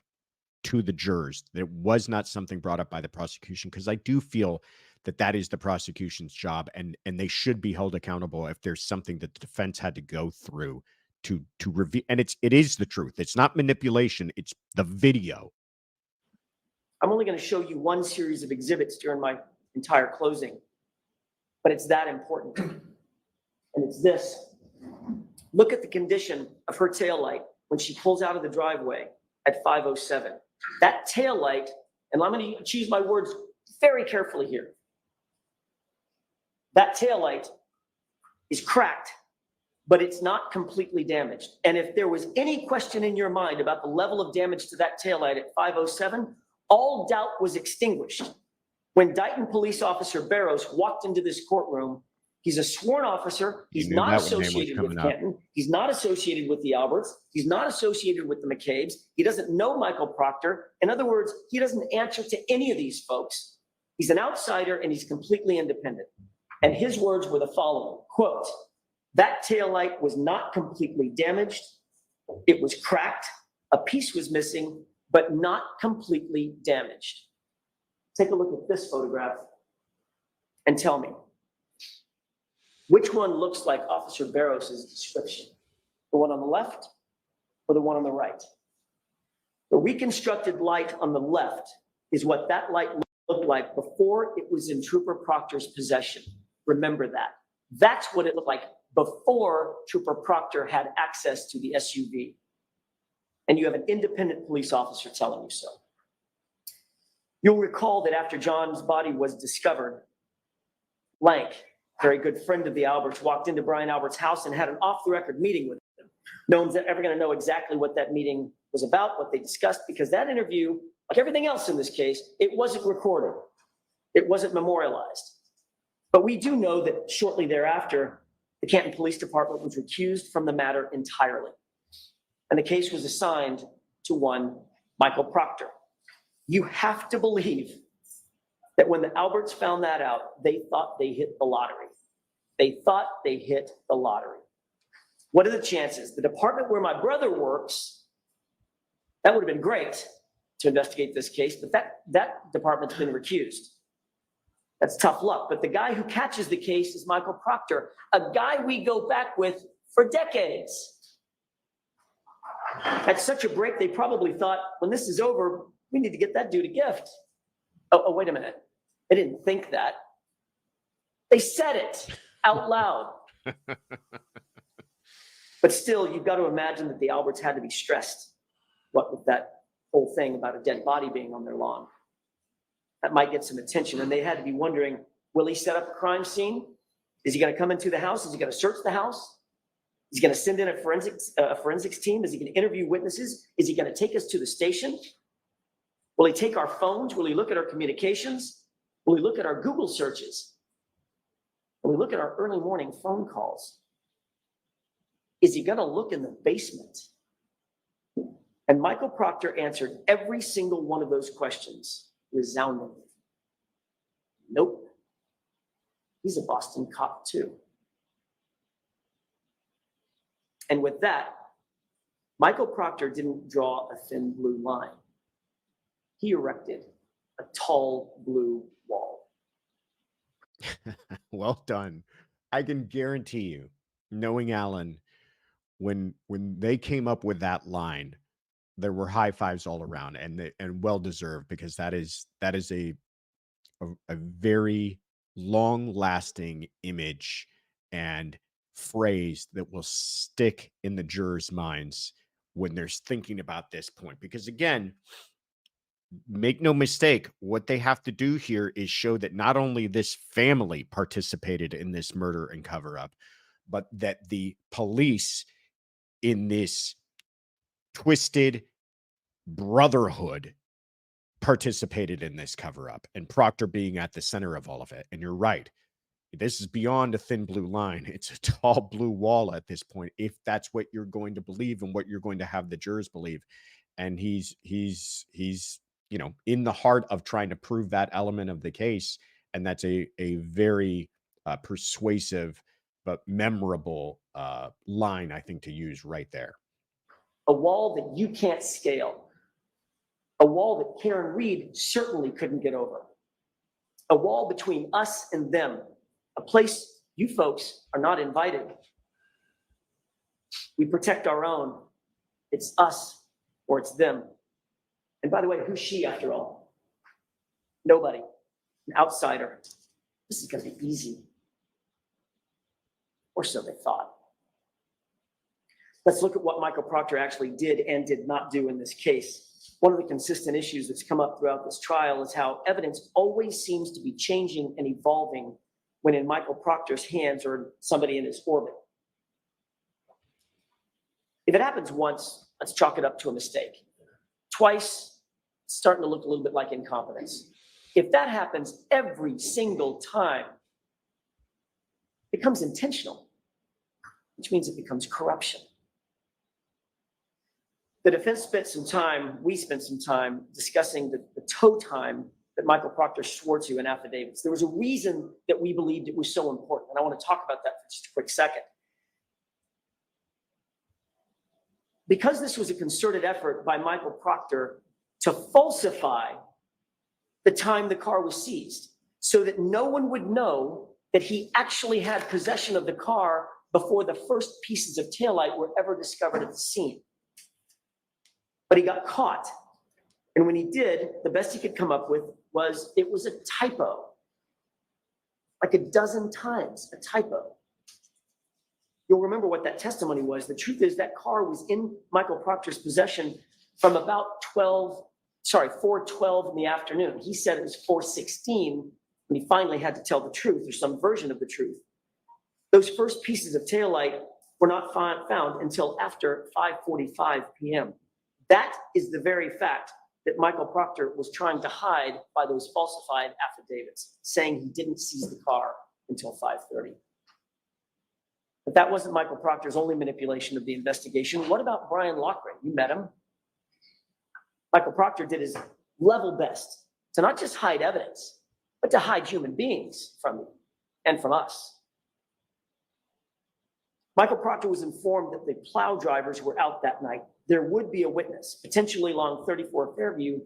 to the jurors, that it was not something brought up by the prosecution, because I do feel that that is the prosecution's job, and they should be held accountable if there's something that the defense had to go through to reveal. And it is the truth. It's not manipulation. It's the video. I'm only going to show you one series of exhibits during my entire closing, but it's that important. And it's this. Look at the condition of her taillight when she pulls out of the driveway at 5:07. That taillight, and I'm going to choose my words very carefully here. That taillight is cracked, but it's not completely damaged. And if there was any question in your mind about the level of damage to that taillight at 5:07, all doubt was extinguished when Dighton Police Officer Barrows walked into this courtroom. He's a sworn officer. He's not associated with Kenton. He's not associated with the Alberts. He's not associated with the McCabe's. He doesn't know Michael Proctor. In other words, he doesn't answer to any of these folks. He's an outsider and he's completely independent. And his words were the following, quote, "That taillight was not completely damaged. It was cracked. A piece was missing, but not completely damaged." Take a look at this photograph and tell me, which one looks like Officer Barrows' description? The one on the left or the one on the right? The reconstructed light on the left is what that light looked like before it was in Trooper Proctor's possession. Remember that. That's what it looked like before Trooper Proctor had access to the SUV. And you have an independent police officer telling you so. You'll recall that after John's body was discovered, Lank, very good friend of the Alberts, walked into Brian Albert's house and had an off-the-record meeting with him. No one's ever going to know exactly what that meeting was about, what they discussed, because that interview, like everything else in this case, it wasn't recorded. It wasn't memorialized. But we do know that shortly thereafter, the Canton Police Department was recused from the matter entirely. And the case was assigned to one Michael Proctor. You have to believe that when the Alberts found that out, they thought they hit the lottery. They thought they hit the lottery. What are the chances? The department where my brother works, that would have been great to investigate this case, but that department's been recused. That's tough luck. But the guy who catches the case is Michael Proctor, a guy we go back with for decades. At such a break, they probably thought, when this is over, we need to get that dude a gift. Oh, wait a minute. They didn't think that. They said it out loud. But still, you've got to imagine that the Alberts had to be stressed, what with that whole thing about a dead body being on their lawn. That might get some attention. And they had to be wondering, will he set up a crime scene? Is he going to come into the house? Is he going to search the house? Is he going to send in a forensics team? Is he going to interview witnesses? Is he going to take us to the station? Will he take our phones? Will he look at our communications? Will he look at our Google searches? Will he look at our early morning phone calls? Is he going to look in the basement? And Michael Proctor answered every single one of those questions resoundingly. Nope. He's a Boston cop too. And with that, Michael Proctor didn't draw a thin blue line. He erected a tall blue wall. Well done. I can guarantee you, knowing Alan, when they came up with that line, there were high fives all around, and well deserved, because that is a a very long-lasting image and phrase that will stick in the jurors' minds when they're thinking about this point. Because again, make no mistake, what they have to do here is show that not only this family participated in this murder and cover-up, but that the police in this twisted brotherhood participated in this cover-up, and Proctor being at the center of all of it. And you're right. This is beyond a thin blue line. It's a tall blue wall at this point, if that's what you're going to believe and what you're going to have the jurors believe. And he's in the heart of trying to prove that element of the case. And that's a very persuasive but memorable line, I think, to use right there. A wall that you can't scale. A wall that Karen Reed certainly couldn't get over. A wall between us and them. A place you folks are not invited. We protect our own. It's us or it's them. And by the way, who's she after all? Nobody. An outsider. This is going to be easy. Or so they thought. Let's look at what Michael Proctor actually did and did not do in this case. One of the consistent issues that's come up throughout this trial is how evidence always seems to be changing and evolving when in Michael Proctor's hands or somebody in his orbit. If it happens once, let's chalk it up to a mistake. Twice, it's starting to look a little bit like incompetence. If that happens every single time, it becomes intentional, which means it becomes corruption. The defense we spent some time discussing the tow time that Michael Proctor swore to in affidavits. There was a reason that we believed it was so important, and I want to talk about that for just a quick second. Because this was a concerted effort by Michael Proctor to falsify the time the car was seized, so that no one would know that he actually had possession of the car before the first pieces of taillight were ever discovered at the scene. But he got caught. And when he did, the best he could come up with was it was a typo. Like a dozen times, a typo. You'll remember what that testimony was. The truth is that car was in Michael Proctor's possession from about 4:12 in the afternoon. He said it was 4:16 when he finally had to tell the truth or some version of the truth. Those first pieces of taillight were not found until after 5:45 p.m. That is the very fact that Michael Proctor was trying to hide by those falsified affidavits, saying he didn't seize the car until 5:30. But that wasn't Michael Proctor's only manipulation of the investigation. What about Brian Loughran? You met him. Michael Proctor did his level best to not just hide evidence, but to hide human beings from you and from us. Michael Proctor was informed that the plow drivers were out that night. There would be a witness, potentially along 34 Fairview,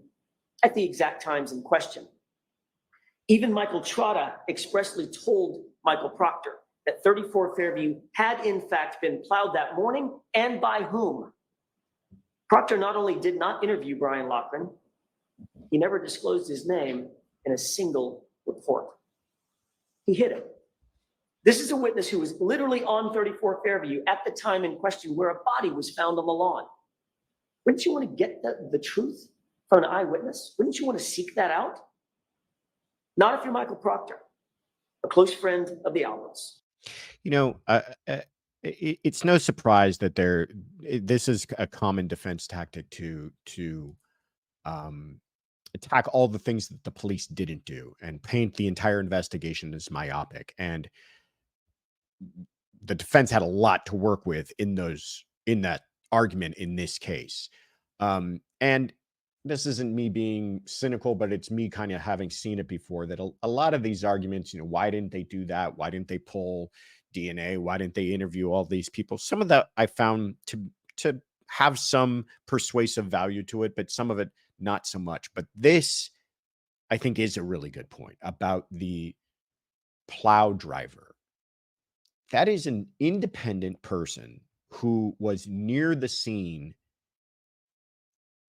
at the exact times in question. Even Michael Trotta expressly told Michael Proctor that 34 Fairview had in fact been plowed that morning, and by whom. Proctor not only did not interview Brian Loughran, he never disclosed his name in a single report. He hid him. This is a witness who was literally on 34 Fairview at the time in question where a body was found on the lawn. Wouldn't you want to get the truth from an eyewitness? Wouldn't you want to seek that out? Not if you're Michael Proctor, a close friend of the Alberts. It's no surprise that this is a common defense tactic to attack all the things that the police didn't do and paint the entire investigation as myopic. And the defense had a lot to work with in that argument in this case. And this isn't me being cynical, but it's me kind of having seen it before, that a lot of these arguments, why didn't they do that? Why didn't they pull DNA? Why didn't they interview all these people? Some of that I found to have some persuasive value to it, but some of it not so much. But this, I think, is a really good point about the plow driver. That is an independent person who was near the scene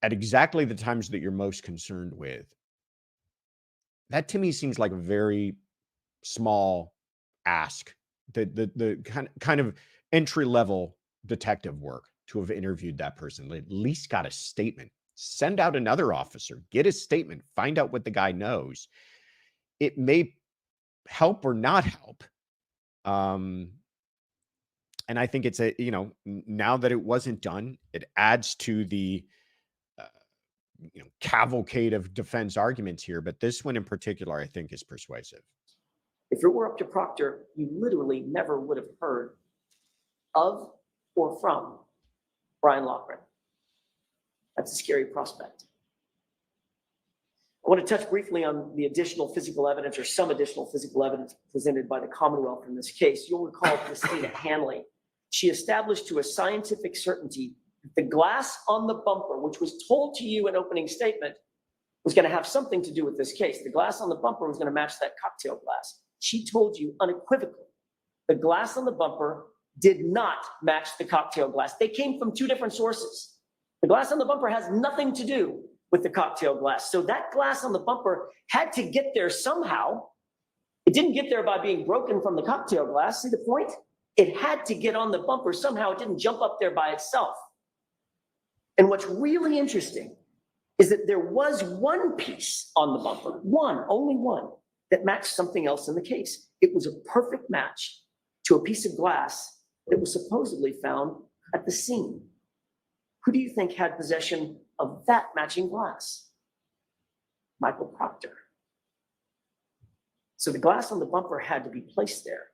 at exactly the times that you're most concerned with, That to me seems like a very small ask. The kind of entry level detective work to have interviewed that person. At least got a statement. Send out another officer, get a statement, find out what the guy knows. It may help or not help. And I think it's now that it wasn't done, it adds to the cavalcade of defense arguments here. But this one in particular, I think, is persuasive. If it were up to Proctor, you literally never would have heard of or from Brian Loughran. That's a scary prospect. I want to touch briefly on the additional physical evidence, or some additional physical evidence presented by the Commonwealth in this case. You'll recall Christina Hanley. She established to a scientific certainty that the glass on the bumper, which was told to you in opening statement, was going to have something to do with this case. The glass on the bumper was going to match that cocktail glass. She told you unequivocally the glass on the bumper did not match the cocktail glass. They came from two different sources. The glass on the bumper has nothing to do with the cocktail glass. So that glass on the bumper had to get there somehow. It didn't get there by being broken from the cocktail glass. See the point? It had to get on the bumper somehow. It didn't jump up there by itself. And what's really interesting is that there was one piece on the bumper, only one, that matched something else in the case. It was a perfect match to a piece of glass that was supposedly found at the scene. Who do you think had possession of that matching glass? Michael Proctor. So the glass on the bumper had to be placed there.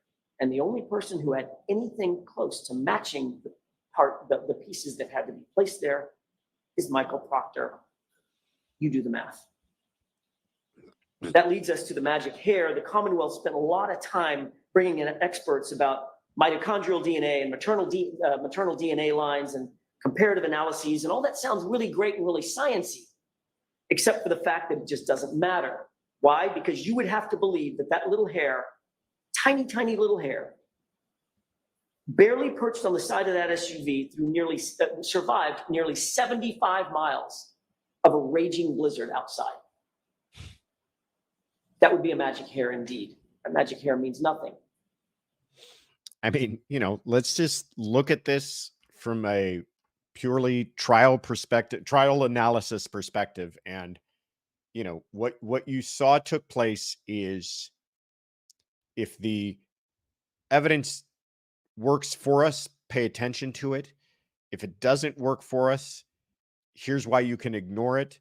And the only person who had anything close to matching the pieces that had to be placed there is Michael Proctor. You do the math. That leads us to the magic hair. The Commonwealth spent a lot of time bringing in experts about mitochondrial DNA and maternal DNA lines and comparative analyses, and all that sounds really great and really sciencey, except for the fact that it just doesn't matter. Why? Because you would have to believe that that little hair, tiny, tiny little hair, barely perched on the side of that SUV survived nearly 75 miles of a raging blizzard outside. That would be a magic hair indeed. A magic hair means nothing. I mean, let's just look at this from a purely trial analysis perspective. And, what you saw took place is, if the evidence works for us, pay attention to it. If it doesn't work for us, here's why you can ignore it.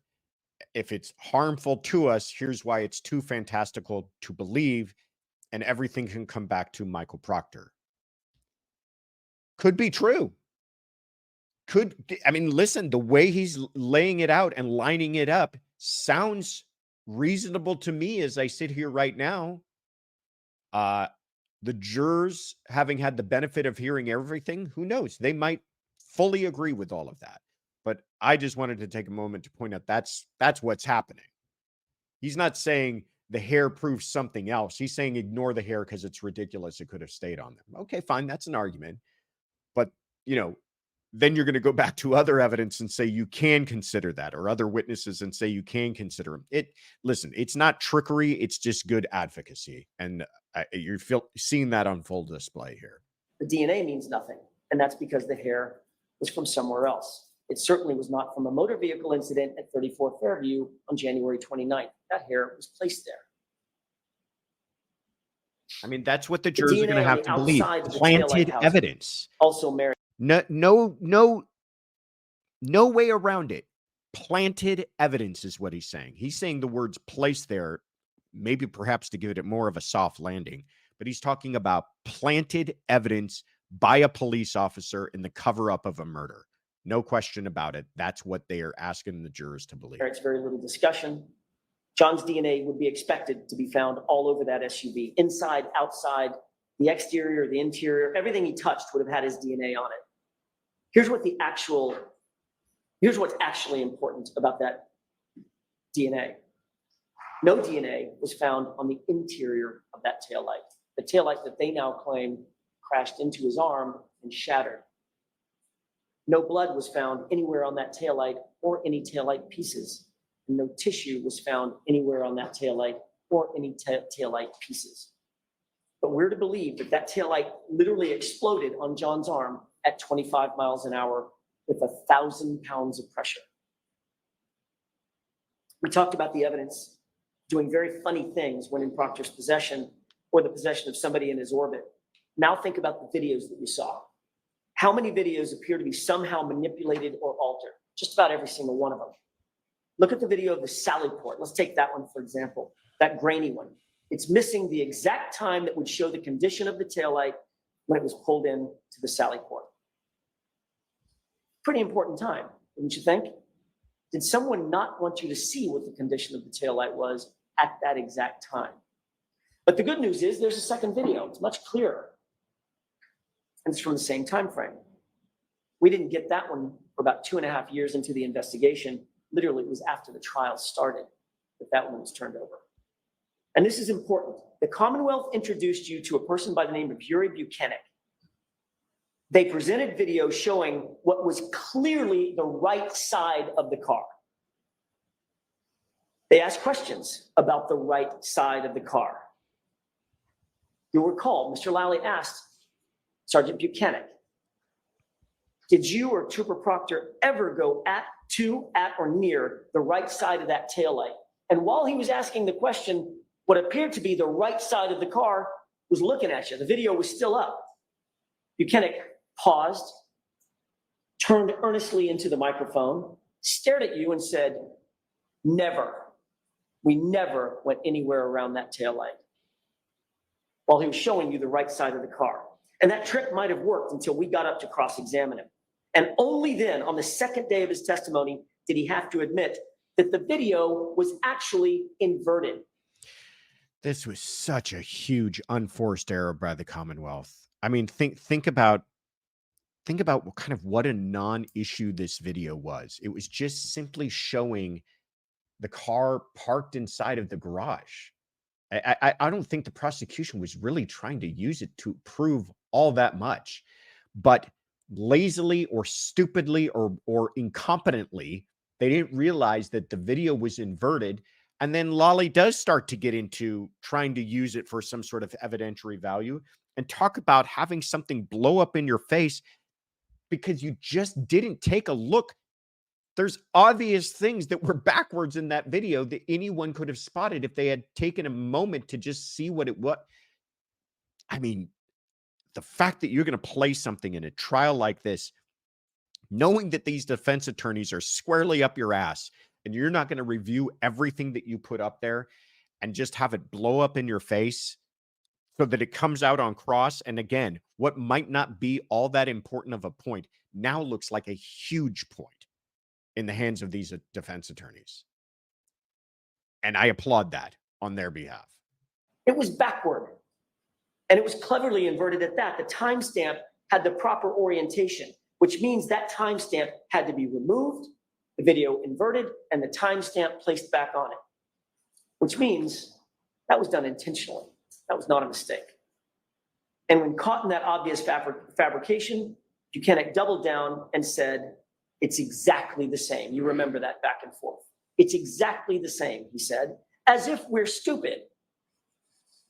If it's harmful to us, here's why it's too fantastical to believe, and everything can come back to Michael Proctor. Could be true. Listen, the way he's laying it out and lining it up sounds reasonable to me as I sit here right now. The jurors, having had the benefit of hearing everything, who knows? They might fully agree with all of that. But I just wanted to take a moment to point out that's what's happening. He's not saying the hair proves something else. He's saying ignore the hair because it's ridiculous. It could have stayed on them. Okay, fine. That's an argument. But, then you're going to go back to other evidence and say you can consider that, or other witnesses and say you can consider them. Listen, it's not trickery. It's just good advocacy. And you're seeing that on full display here. The DNA means nothing. And that's because the hair was from somewhere else. It certainly was not from a motor vehicle incident at 34 Fairview on January 29th. That hair was placed there. I mean, that's what the jurors are going to have to believe. Planted evidence. Also married. No way around it. Planted evidence is what he's saying. He's saying the words placed there, maybe perhaps to give it more of a soft landing, but he's talking about planted evidence by a police officer in the cover-up of a murder. No question about it. That's what they are asking the jurors to believe. There's very little discussion. John's DNA would be expected to be found all over that SUV, inside, outside, the exterior, the interior, everything he touched would have had his DNA on it. Here's what's actually important about that DNA. No DNA was found on the interior of that taillight. The taillight that they now claim crashed into his arm and shattered. No blood was found anywhere on that taillight or any taillight pieces. And no tissue was found anywhere on that taillight or any taillight pieces. But we're to believe that that taillight literally exploded on John's arm at 25 miles an hour with 1,000 pounds of pressure. We talked about the evidence doing very funny things when in Proctor's possession or the possession of somebody in his orbit. Now think about the videos that you saw. How many videos appear to be somehow manipulated or altered? Just about every single one of them. Look at the video of the Sally port. Let's take that one, for example, that grainy one. It's missing the exact time that would show the condition of the taillight when it was pulled in to the Sally port. Pretty important time, wouldn't you think? Did someone not want you to see what the condition of the taillight was at that exact time? But the good news is there's a second video. It's much clearer. And it's from the same time frame. We didn't get that one for about 2.5 years into the investigation. Literally, it was after the trial started that one was turned over. And this is important. The Commonwealth introduced you to a person by the name of Yuri Buchanan. They presented video showing what was clearly the right side of the car. They asked questions about the right side of the car. You'll recall, Mr. Lally asked Sergeant Buchanan, did you or Trooper Proctor ever go at, or near the right side of that taillight? And while he was asking the question, what appeared to be the right side of the car was looking at you. The video was still up. Buchanan paused, turned earnestly into the microphone, stared at you and said, never. We never went anywhere around that taillight. While he was showing you the right side of the car. And that trick might have worked until we got up to cross-examine him. And only then, on the second day of his testimony, did he have to admit that the video was actually inverted. This was such a huge unforced error by the Commonwealth. I mean, think about what a non-issue this video was. It was just simply showing the car parked inside of the garage. I don't think the prosecution was really trying to use it to prove all that much, but lazily or stupidly or incompetently, they didn't realize that the video was inverted. And then Lally does start to get into trying to use it for some sort of evidentiary value and talk about having something blow up in your face because you just didn't take a look. There's obvious things that were backwards in that video that anyone could have spotted if they had taken a moment to just see what it was. I mean, the fact that you're going to play something in a trial like this, knowing that these defense attorneys are squarely up your ass and you're not going to review everything that you put up there and just have it blow up in your face so that it comes out on cross. And again, what might not be all that important of a point now looks like a huge point in the hands of these defense attorneys. And I applaud that on their behalf. It was backward. And it was cleverly inverted at that. The timestamp had the proper orientation, which means that timestamp had to be removed, the video inverted, and the timestamp placed back on it, which means that was done intentionally. That was not a mistake. And when caught in that obvious fabrication, Buchanan doubled down and said, it's exactly the same. You remember that back and forth. It's exactly the same, he said, as if we're stupid.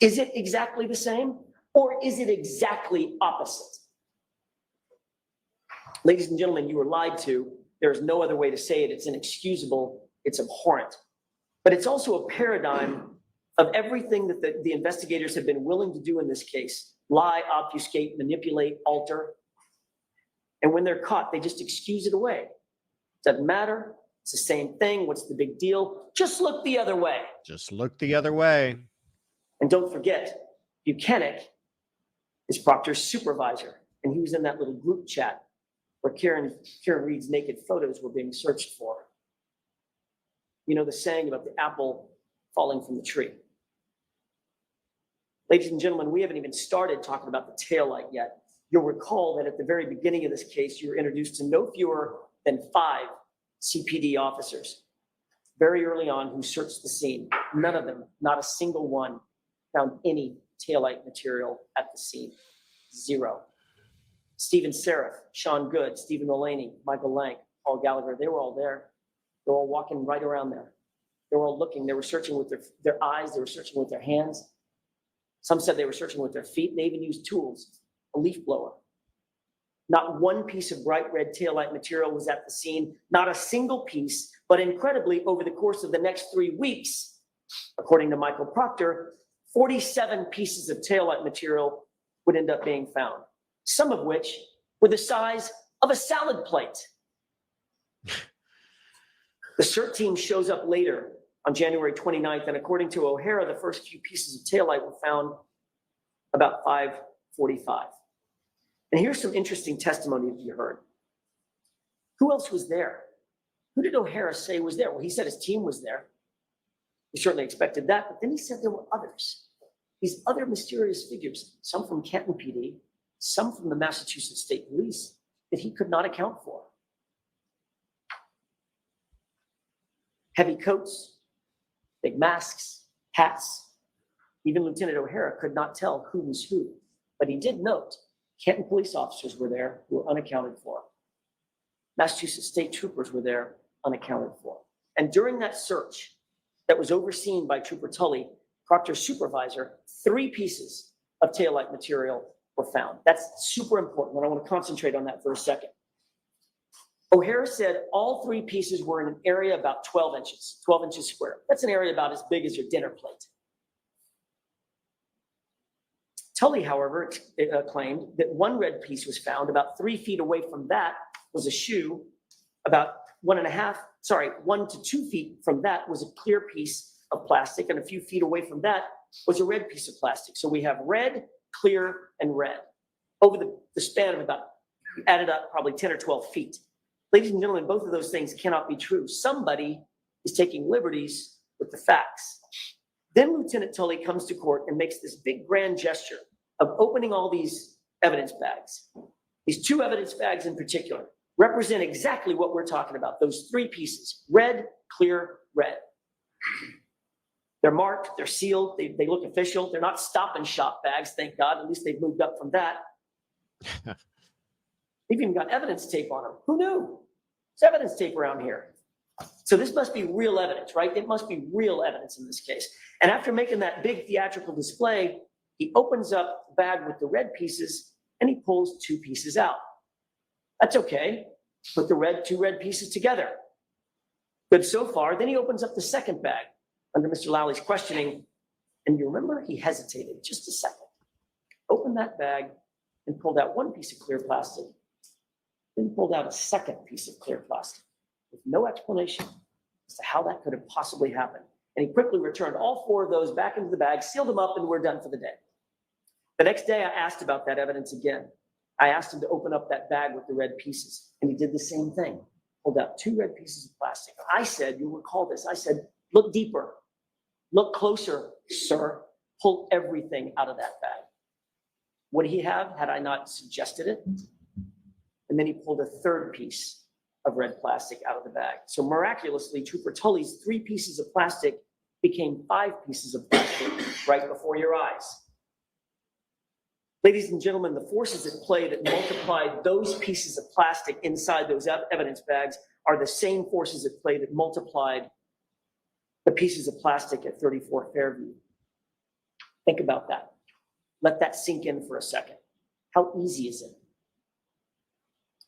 Is it exactly the same? Or is it exactly opposite? Ladies and gentlemen, you were lied to. There's no other way to say it. It's inexcusable. It's abhorrent. But it's also a paradigm of everything that the investigators have been willing to do in this case. Lie, obfuscate, manipulate, alter. And when they're caught, they just excuse it away. Doesn't matter. It's the same thing. What's the big deal? Just look the other way. Just look the other way. And don't forget, Buchanan is Proctor's supervisor. And he was in that little group chat where Karen Reed's naked photos were being searched for. You know the saying about the apple falling from the tree. Ladies and gentlemen, we haven't even started talking about the taillight yet. You'll recall that at the very beginning of this case, you were introduced to no fewer than 5 CPD officers very early on who searched the scene. None of them, not a single one, found any taillight material at the scene. 0. Stephen Seraph, Sean Good, Stephen Mullaney, Michael Lank, Paul Gallagher, they were all there. They were all walking right around there. They were all looking. They were searching with their eyes. They were searching with their hands. Some said they were searching with their feet. They even used tools, a leaf blower. Not one piece of bright red taillight material was at the scene, not a single piece, but incredibly, over the course of the next 3 weeks, according to Michael Proctor, 47 pieces of taillight material would end up being found, some of which were the size of a salad plate. The CERT team shows up later on January 29th, and according to O'Hara, the first few pieces of taillight were found about 5:45. And here's some interesting testimony that you heard. Who else was there? Who did O'Hara say was there? Well, he said his team was there. We certainly expected that, but then he said there were others. These other mysterious figures, some from Canton PD, some from the Massachusetts State Police, that he could not account for. Heavy coats, big masks, hats. Even Lieutenant O'Hara could not tell who was who, but he did note Canton police officers were there who were unaccounted for. Massachusetts state troopers were there unaccounted for. And during that search that was overseen by Trooper Tully, Proctor's supervisor, 3 pieces of taillight material were found. That's super important, and I want to concentrate on that for a second. O'Hara said all 3 pieces were in an area about 12 inches square. That's an area about as big as your dinner plate. Tully, however, claimed that one red piece was found about 3 feet away from that was a shoe. About 1 to 2 feet from that was a clear piece of plastic, and a few feet away from that was a red piece of plastic. So we have red, clear, and red over the span of about, added up, probably 10 or 12 feet. Ladies and gentlemen, both of those things cannot be true. Somebody is taking liberties with the facts. Then Lieutenant Tully comes to court and makes this big grand gesture of opening all these evidence bags. These 2 evidence bags in particular represent exactly what we're talking about, those 3 pieces, red, clear, red. They're marked, they're sealed, they look official. They're not stop and shop bags, thank God. At least they've moved up from that. They've even got evidence tape on them. Who knew? There's evidence tape around here. So this must be real evidence, right? It must be real evidence in this case. And after making that big theatrical display, he opens up the bag with the red pieces and he pulls 2 pieces out. That's okay. Put the 2 red pieces together. Good so far. Then he opens up the second bag under Mr. Lowley's questioning. And you remember he hesitated just a second. Opened that bag and pulled out 1 piece of clear plastic. Then pulled out a second piece of clear plastic with no explanation as to how that could have possibly happened. And he quickly returned all 4 of those back into the bag, sealed them up, and we're done for the day. The next day, I asked about that evidence again. I asked him to open up that bag with the red pieces, and he did the same thing. Pulled out 2 red pieces of plastic. I said, you'll recall this, I said, look deeper, look closer, sir. Pull everything out of that bag. Would he have, had I not suggested it? And then he pulled a 3rd piece of red plastic out of the bag. So miraculously, Trooper Tully's 3 pieces of plastic became 5 pieces of plastic right before your eyes. Ladies and gentlemen, the forces at play that multiplied those pieces of plastic inside those evidence bags are the same forces at play that multiplied the pieces of plastic at 34 Fairview. Think about that. Let that sink in for a second. How easy is it?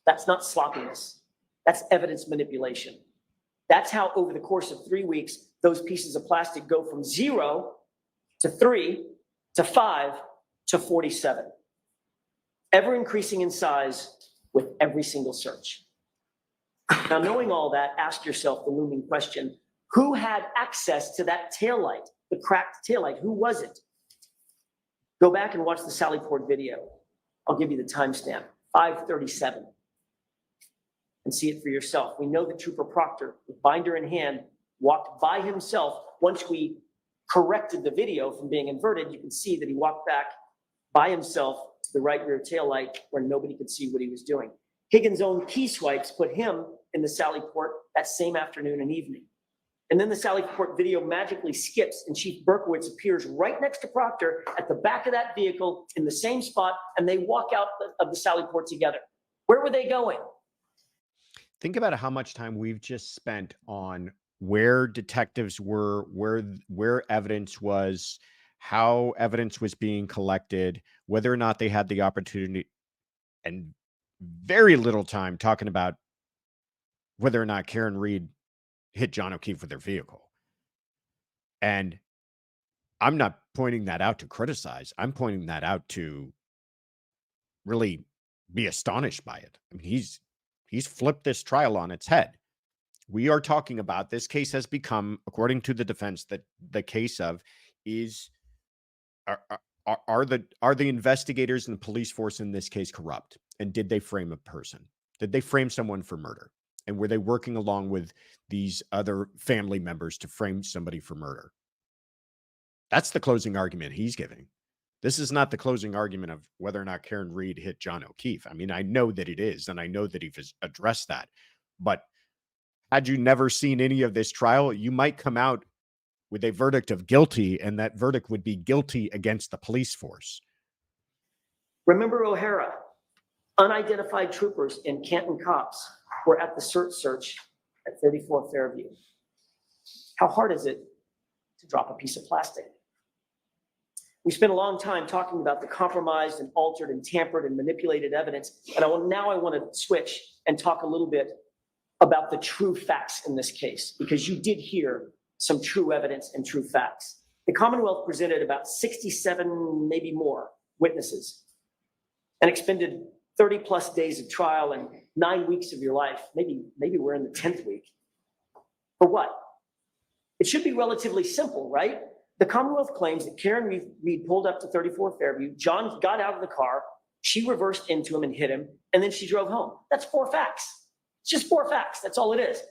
That's not sloppiness. That's evidence manipulation. That's how over the course of 3 weeks, those pieces of plastic go from 0 to 3 to 5 to 47. Ever increasing in size with every single search. Now, knowing all that, ask yourself the looming question, who had access to that taillight, the cracked taillight? Who was it? Go back and watch the Sallyport video. I'll give you the timestamp, 5:37. And see it for yourself. We know that Trooper Proctor, with binder in hand, walked by himself. Once we corrected the video from being inverted, you can see that he walked back by himself to the right rear taillight where nobody could see what he was doing. Higgins' own key swipes put him in the Sallyport that same afternoon and evening. And then the Sallyport video magically skips and Chief Berkowitz appears right next to Proctor at the back of that vehicle in the same spot, and they walk out of the Sallyport together. Where were they going? Think about how much time we've just spent on where detectives were, where evidence was, how evidence was being collected, whether or not they had the opportunity, and very little time talking about whether or not Karen Reed hit John O'Keefe with their vehicle. And I'm not pointing that out to criticize. I'm pointing that out to really be astonished by it. I mean, he's flipped this trial on its head. We are talking about, this case has become, according to the defense, that the case of is are the investigators and the police force in this case corrupt? And did they frame a person? Did they frame someone for murder? And were they working along with these other family members to frame somebody for murder? That's the closing argument he's giving. This is not the closing argument of whether or not Karen Reed hit John O'Keefe. I mean, I know that it is, and I know that he's addressed that. But had you never seen any of this trial, you might come out with a verdict of guilty, and that verdict would be guilty against the police force. Remember O'Hara? Unidentified troopers and Canton cops were at the search at 34 Fairview. How hard is it to drop a piece of plastic? We spent a long time talking about the compromised and altered and tampered and manipulated evidence, and now I want to switch and talk a little bit about the true facts in this case, because you did hear some true evidence and true facts. The Commonwealth presented about 67, maybe more, witnesses and expended 30 plus days of trial and 9 weeks of your life. Maybe we're in the 10th week. For what? It should be relatively simple, right? The Commonwealth claims that Karen Reed pulled up to 34 Fairview, John got out of the car, she reversed into him and hit him, and then she drove home. That's 4 facts. It's just 4 facts. That's all it is.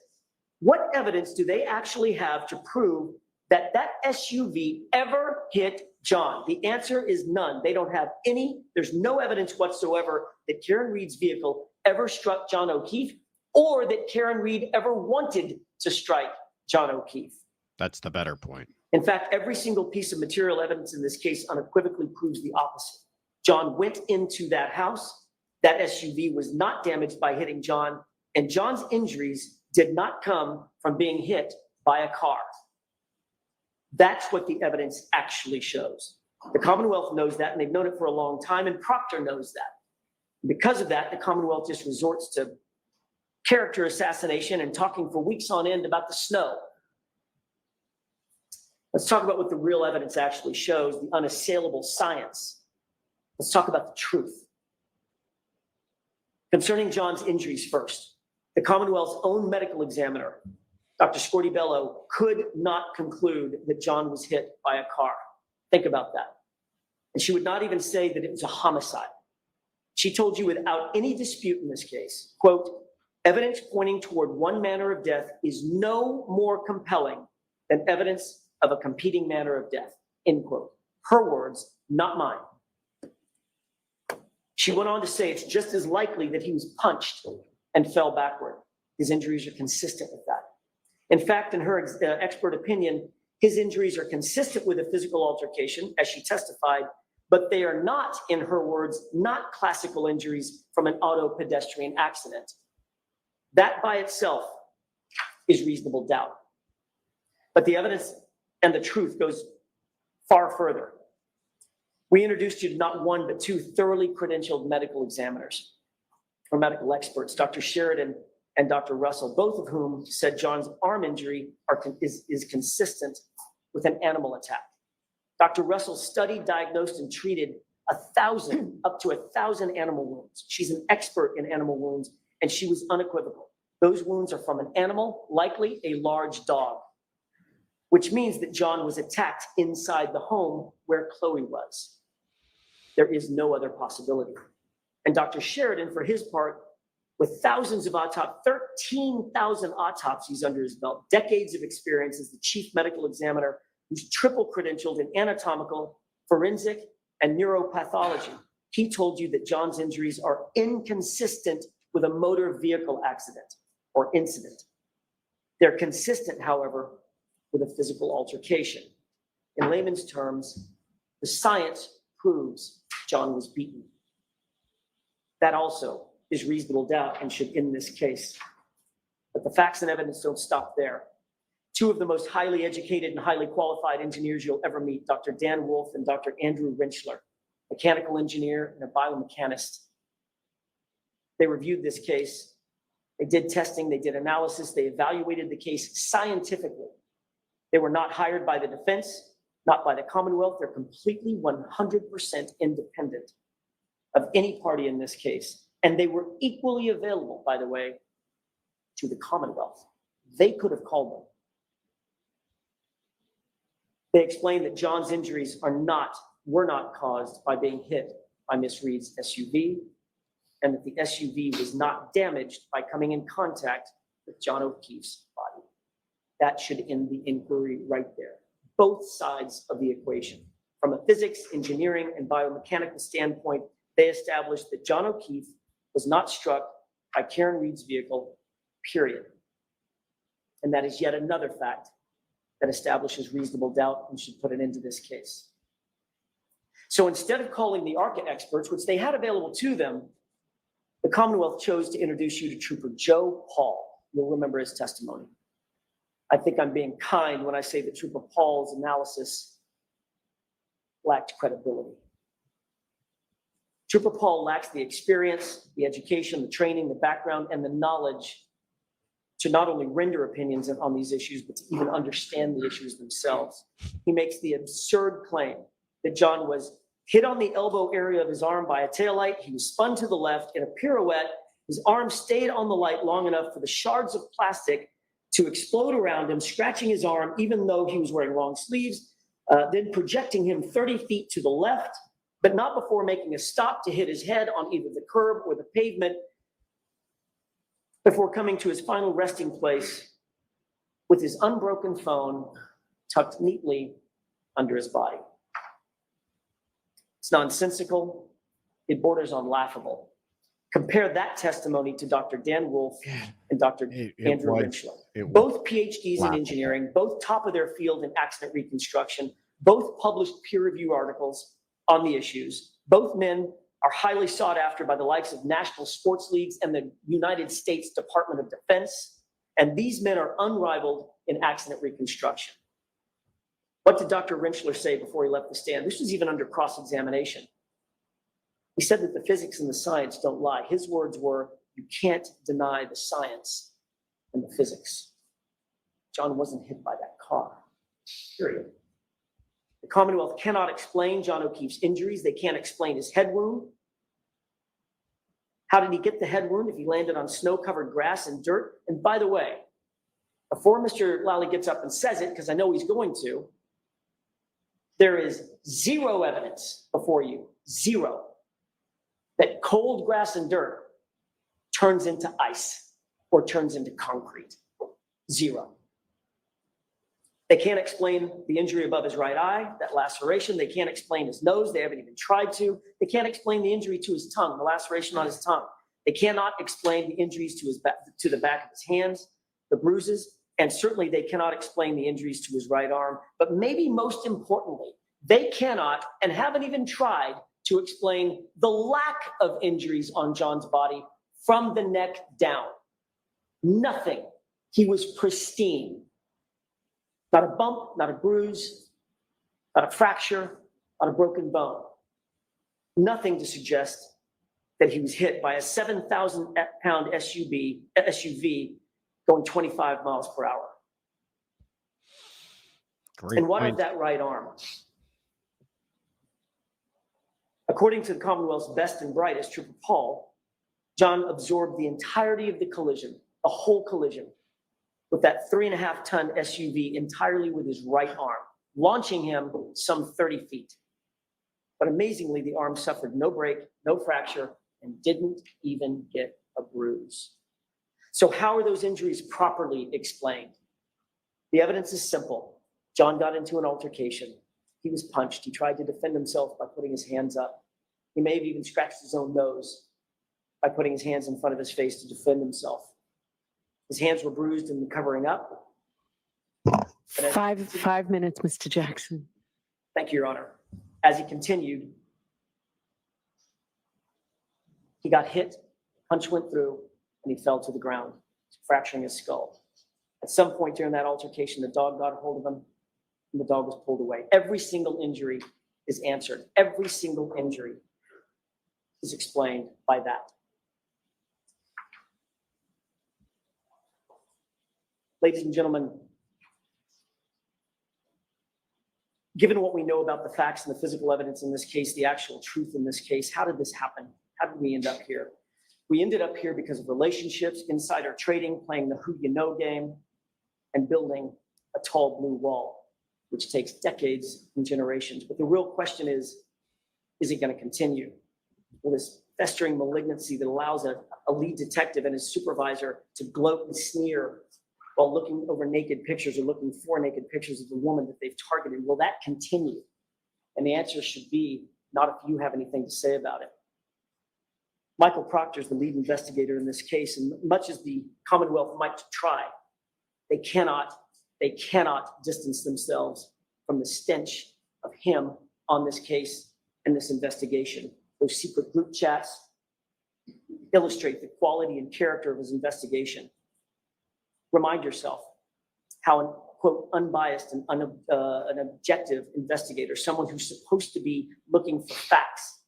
What evidence do they actually have to prove that that SUV ever hit John? The answer is none. They don't have any. There's no evidence whatsoever that Karen Reed's vehicle ever struck John O'Keefe, or that Karen Reed ever wanted to strike John O'Keefe. That's the better point. In fact, every single piece of material evidence in this case unequivocally proves the opposite. John went into that house. That SUV was not damaged by hitting John, and John's injuries did not come from being hit by a car. That's what the evidence actually shows. The Commonwealth knows that, and they've known it for a long time, and Proctor knows that. Because of that, the Commonwealth just resorts to character assassination and talking for weeks on end about the snow. Let's talk about what the real evidence actually shows, the unassailable science. Let's talk about the truth. Concerning John's injuries first, the Commonwealth's own medical examiner, Dr. Scortibello, could not conclude that John was hit by a car. Think about that. And she would not even say that it was a homicide. She told you without any dispute in this case, quote, evidence pointing toward one manner of death is no more compelling than evidence of a competing manner of death, end quote. Her words, not mine. She went on to say it's just as likely that he was punched and fell backward. His injuries are consistent with that. In fact, in her expert opinion, his injuries are consistent with a physical altercation, as she testified, but they are not, in her words, not classical injuries from an auto pedestrian accident. That by itself is reasonable doubt. But the evidence and the truth goes far further. We introduced you to not one, but 2 thoroughly credentialed medical examiners or medical experts, Dr. Sheridan and Dr. Russell, both of whom said John's arm injury is consistent with an animal attack. Dr. Russell studied, diagnosed, and treated up to 1,000 animal wounds. She's an expert in animal wounds, and she was unequivocal. Those wounds are from an animal, likely a large dog, which means that John was attacked inside the home where Chloe was. There is no other possibility. And Dr. Sheridan, for his part, with thousands of 13,000 autopsies under his belt, decades of experience as the chief medical examiner, who's triple credentialed in anatomical, forensic, and neuropathology, he told you that John's injuries are inconsistent with a motor vehicle accident or incident. They're consistent, however, with a physical altercation. In layman's terms, the science proves John was beaten. That also is reasonable doubt and should end this case. But the facts and evidence don't stop there. two of the most highly educated and highly qualified engineers you'll ever meet, Dr. Dan Wolf and Dr. Andrew Rinchler, mechanical engineer and a biomechanist. They reviewed this case. They did testing, they did analysis, they evaluated the case scientifically. They were not hired by the defense, not by the Commonwealth. They're completely 100% independent of any party in this case. And they were equally available, by the way, to the Commonwealth. They could have called them. They explained that John's injuries were not caused by being hit by Miss Reed's SUV, and that the SUV was not damaged by coming in contact with John O'Keefe's body. That should end the inquiry right there. Both sides of the equation. From a physics, engineering, and biomechanical standpoint, they established that John O'Keefe was not struck by Karen Reed's vehicle, period. And that is yet another fact that establishes reasonable doubt and should put an end to this case. So instead of calling the ARCA experts, which they had available to them, the Commonwealth chose to introduce you to Trooper Joe Paul. You'll remember his testimony. I think I'm being kind when I say that Trooper Paul's analysis lacked credibility. Trooper Paul lacks the experience, the education, the training, the background, and the knowledge to not only render opinions on these issues, but to even understand the issues themselves. He makes the absurd claim that John was hit on the elbow area of his arm by a taillight. He was spun to the left in a pirouette. His arm stayed on the light long enough for the shards of plastic to explode around him, scratching his arm, even though he was wearing long sleeves, then projecting him 30 feet to the left, but not before making a stop to hit his head on either the curb or the pavement, before coming to his final resting place with his unbroken phone tucked neatly under his body. It's nonsensical. It borders on laughable. Compare that testimony to Dr. Dan Wolf and Dr. Andrew Rinchler. Both PhDs in engineering, both top of their field in accident reconstruction, both published peer-review articles on the issues. Both men are highly sought after by the likes of national sports leagues and the United States Department of Defense. And these men are unrivaled in accident reconstruction. What did Dr. Rinchler say before he left the stand? This was even under cross-examination. He said that the physics and the science don't lie. His words were, you can't deny the science and the physics. John wasn't hit by that car, period. The Commonwealth cannot explain John O'Keefe's injuries. They can't explain his head wound. How did he get the head wound if he landed on snow-covered grass and dirt? And by the way, before Mr. Lally gets up and says it, because I know he's going to, there is zero evidence before you, zero, that cold grass and dirt turns into ice or turns into concrete. Zero. They can't explain the injury above his right eye, that laceration. They can't explain his nose. They haven't even tried to. They can't explain the injury to his tongue, the laceration on his tongue. They cannot explain the injuries to his back, to the back of his hands, the bruises, and certainly they cannot explain the injuries to his right arm. But maybe most importantly, they cannot and haven't even tried to explain the lack of injuries on John's body from the neck down. Nothing. He was pristine. Not a bump, not a bruise, not a fracture, not a broken bone. Nothing to suggest that he was hit by a 7,000-pound SUV going 25 miles per hour. Great and what point. of that right arm? According to the Commonwealth's best and brightest, Trooper Paul, John absorbed the entirety of the collision, the whole collision, with that 3.5-ton SUV entirely with his right arm, launching him some 30 feet. But amazingly, the arm suffered no break, no fracture, and didn't even get a bruise. So how are those injuries properly explained? The evidence is simple. John got into an altercation. He was punched. He tried to defend himself by putting his hands up. He may have even scratched his own nose by putting his hands in front of his face to defend himself. His hands were bruised and covering up. 5 minutes, Mr. Jackson. Thank you, Your Honor. As he continued, he got hit, punch went through, and he fell to the ground, fracturing his skull. At some point during that altercation, the dog got a hold of him and the dog was pulled away. Every single injury is answered. Every single injury is explained by that. Ladies and gentlemen, given what we know about the facts and the physical evidence in this case, the actual truth in this case, how did this happen? How did we end up here? We ended up here because of relationships, insider trading, playing the who you know game, and building a tall blue wall, which takes decades and generations. But the real question is it going to continue? Well, this festering malignancy that allows a lead detective and his supervisor to gloat and sneer while looking over naked pictures or looking for naked pictures of the woman that they've targeted, will that continue? And the answer should be, not if you have anything to say about it. Michael Proctor is the lead investigator in this case, and much as the Commonwealth might try, they cannot distance themselves from the stench of him on this case and this investigation. Those secret group chats illustrate the quality and character of his investigation. Remind yourself how an, quote, unbiased and an objective investigator, someone who's supposed to be looking for facts.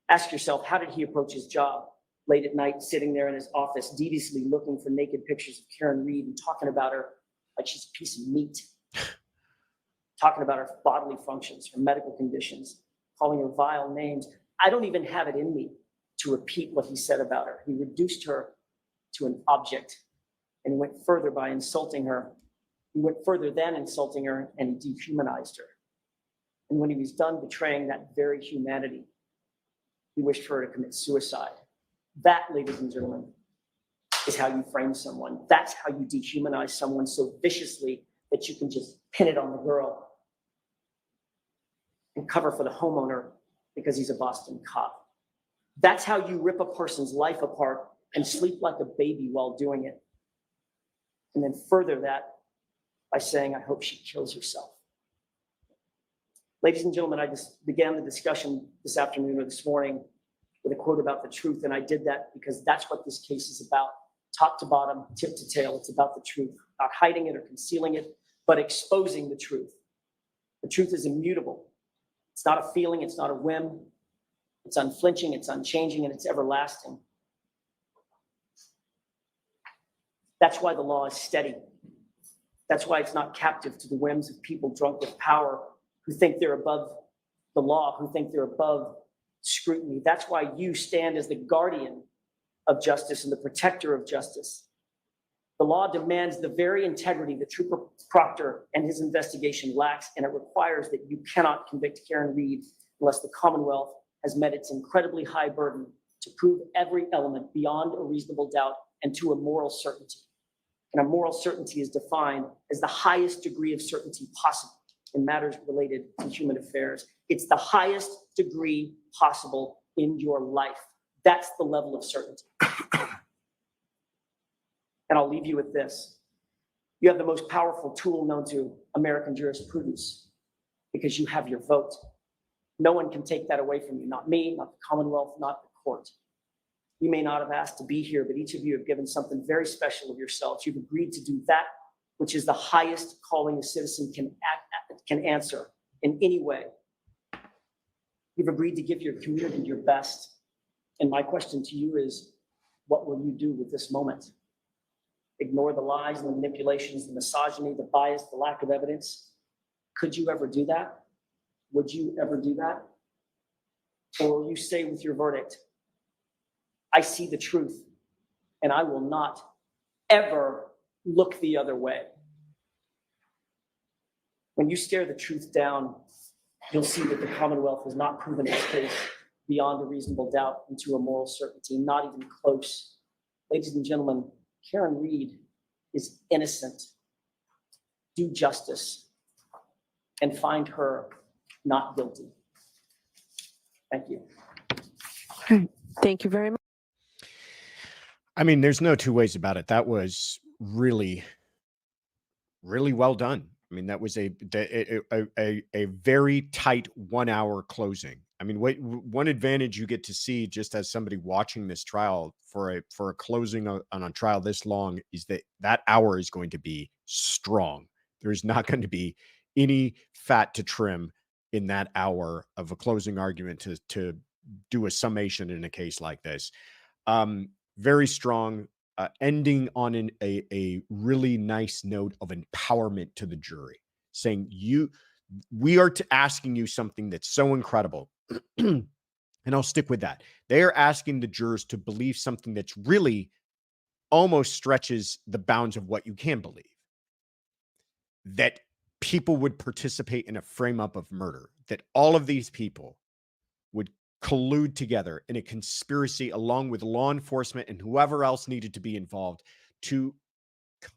Ask yourself, how did he approach his job? Late at night, sitting there in his office, deviously looking for naked pictures of Karen Reed and talking about her like she's a piece of meat. Talking about her bodily functions, her medical conditions, calling her vile names. I don't even have it in me to repeat what he said about her. He reduced her to an object. And he went further by insulting her. He went further than insulting her and dehumanized her. And when he was done betraying that very humanity, he wished for her to commit suicide. That, ladies and gentlemen, is how you frame someone. That's how you dehumanize someone so viciously that you can just pin it on the girl and cover for the homeowner because he's a Boston cop. That's how you rip a person's life apart and sleep like a baby while doing it. And then further that by saying, I hope she kills herself. Ladies and gentlemen, I just began the discussion this afternoon or this morning with a quote about the truth. And I did that because that's what this case is about. Top to bottom, tip to tail, it's about the truth, not hiding it or concealing it, but exposing the truth. The truth is immutable. It's not a feeling, it's not a whim. It's unflinching, it's unchanging, and it's everlasting. That's why the law is steady. That's why it's not captive to the whims of people drunk with power who think they're above the law, who think they're above scrutiny. That's why you stand as the guardian of justice and the protector of justice. The law demands the very integrity that Trooper Proctor and his investigation lacks, and it requires that you cannot convict Karen Reed unless the Commonwealth has met its incredibly high burden to prove every element beyond a reasonable doubt and to a moral certainty. And a moral certainty is defined as the highest degree of certainty possible in matters related to human affairs. It's the highest degree possible in your life. That's the level of certainty. And I'll leave you with this. You have the most powerful tool known to American jurisprudence because you have your vote. No one can take that away from you. Not me, not the Commonwealth, not the court. You may not have asked to be here, but each of you have given something very special of yourselves. You've agreed to do that, which is the highest calling a citizen can answer in any way. You've agreed to give your community your best. And my question to you is, what will you do with this moment? Ignore the lies and the manipulations, the misogyny, the bias, the lack of evidence? Could you ever do that? Would you ever do that? Or will you say with your verdict, I see the truth, and I will not ever look the other way? When you stare the truth down, you'll see that the Commonwealth has not proven its case beyond a reasonable doubt into a moral certainty, not even close. Ladies and gentlemen, Karen Reed is innocent. Do justice and find her not guilty. Thank you. Thank you very much. I mean, there's no two ways about it. That was really, really well done. I mean, that was a very tight 1 hour closing. I mean, one advantage you get to see just as somebody watching this trial for a closing on a trial this long is that hour is going to be strong. There's not going to be any fat to trim in that hour of a closing argument to do a summation in a case like this. Very strong, ending on a really nice note of empowerment to the jury, saying we are asking you something that's so incredible. And I'll stick with that. They are asking the jurors to believe something that's really almost stretches the bounds of what you can believe. That people would participate in a frame up of murder, that all of these people would collude together in a conspiracy along with law enforcement and whoever else needed to be involved to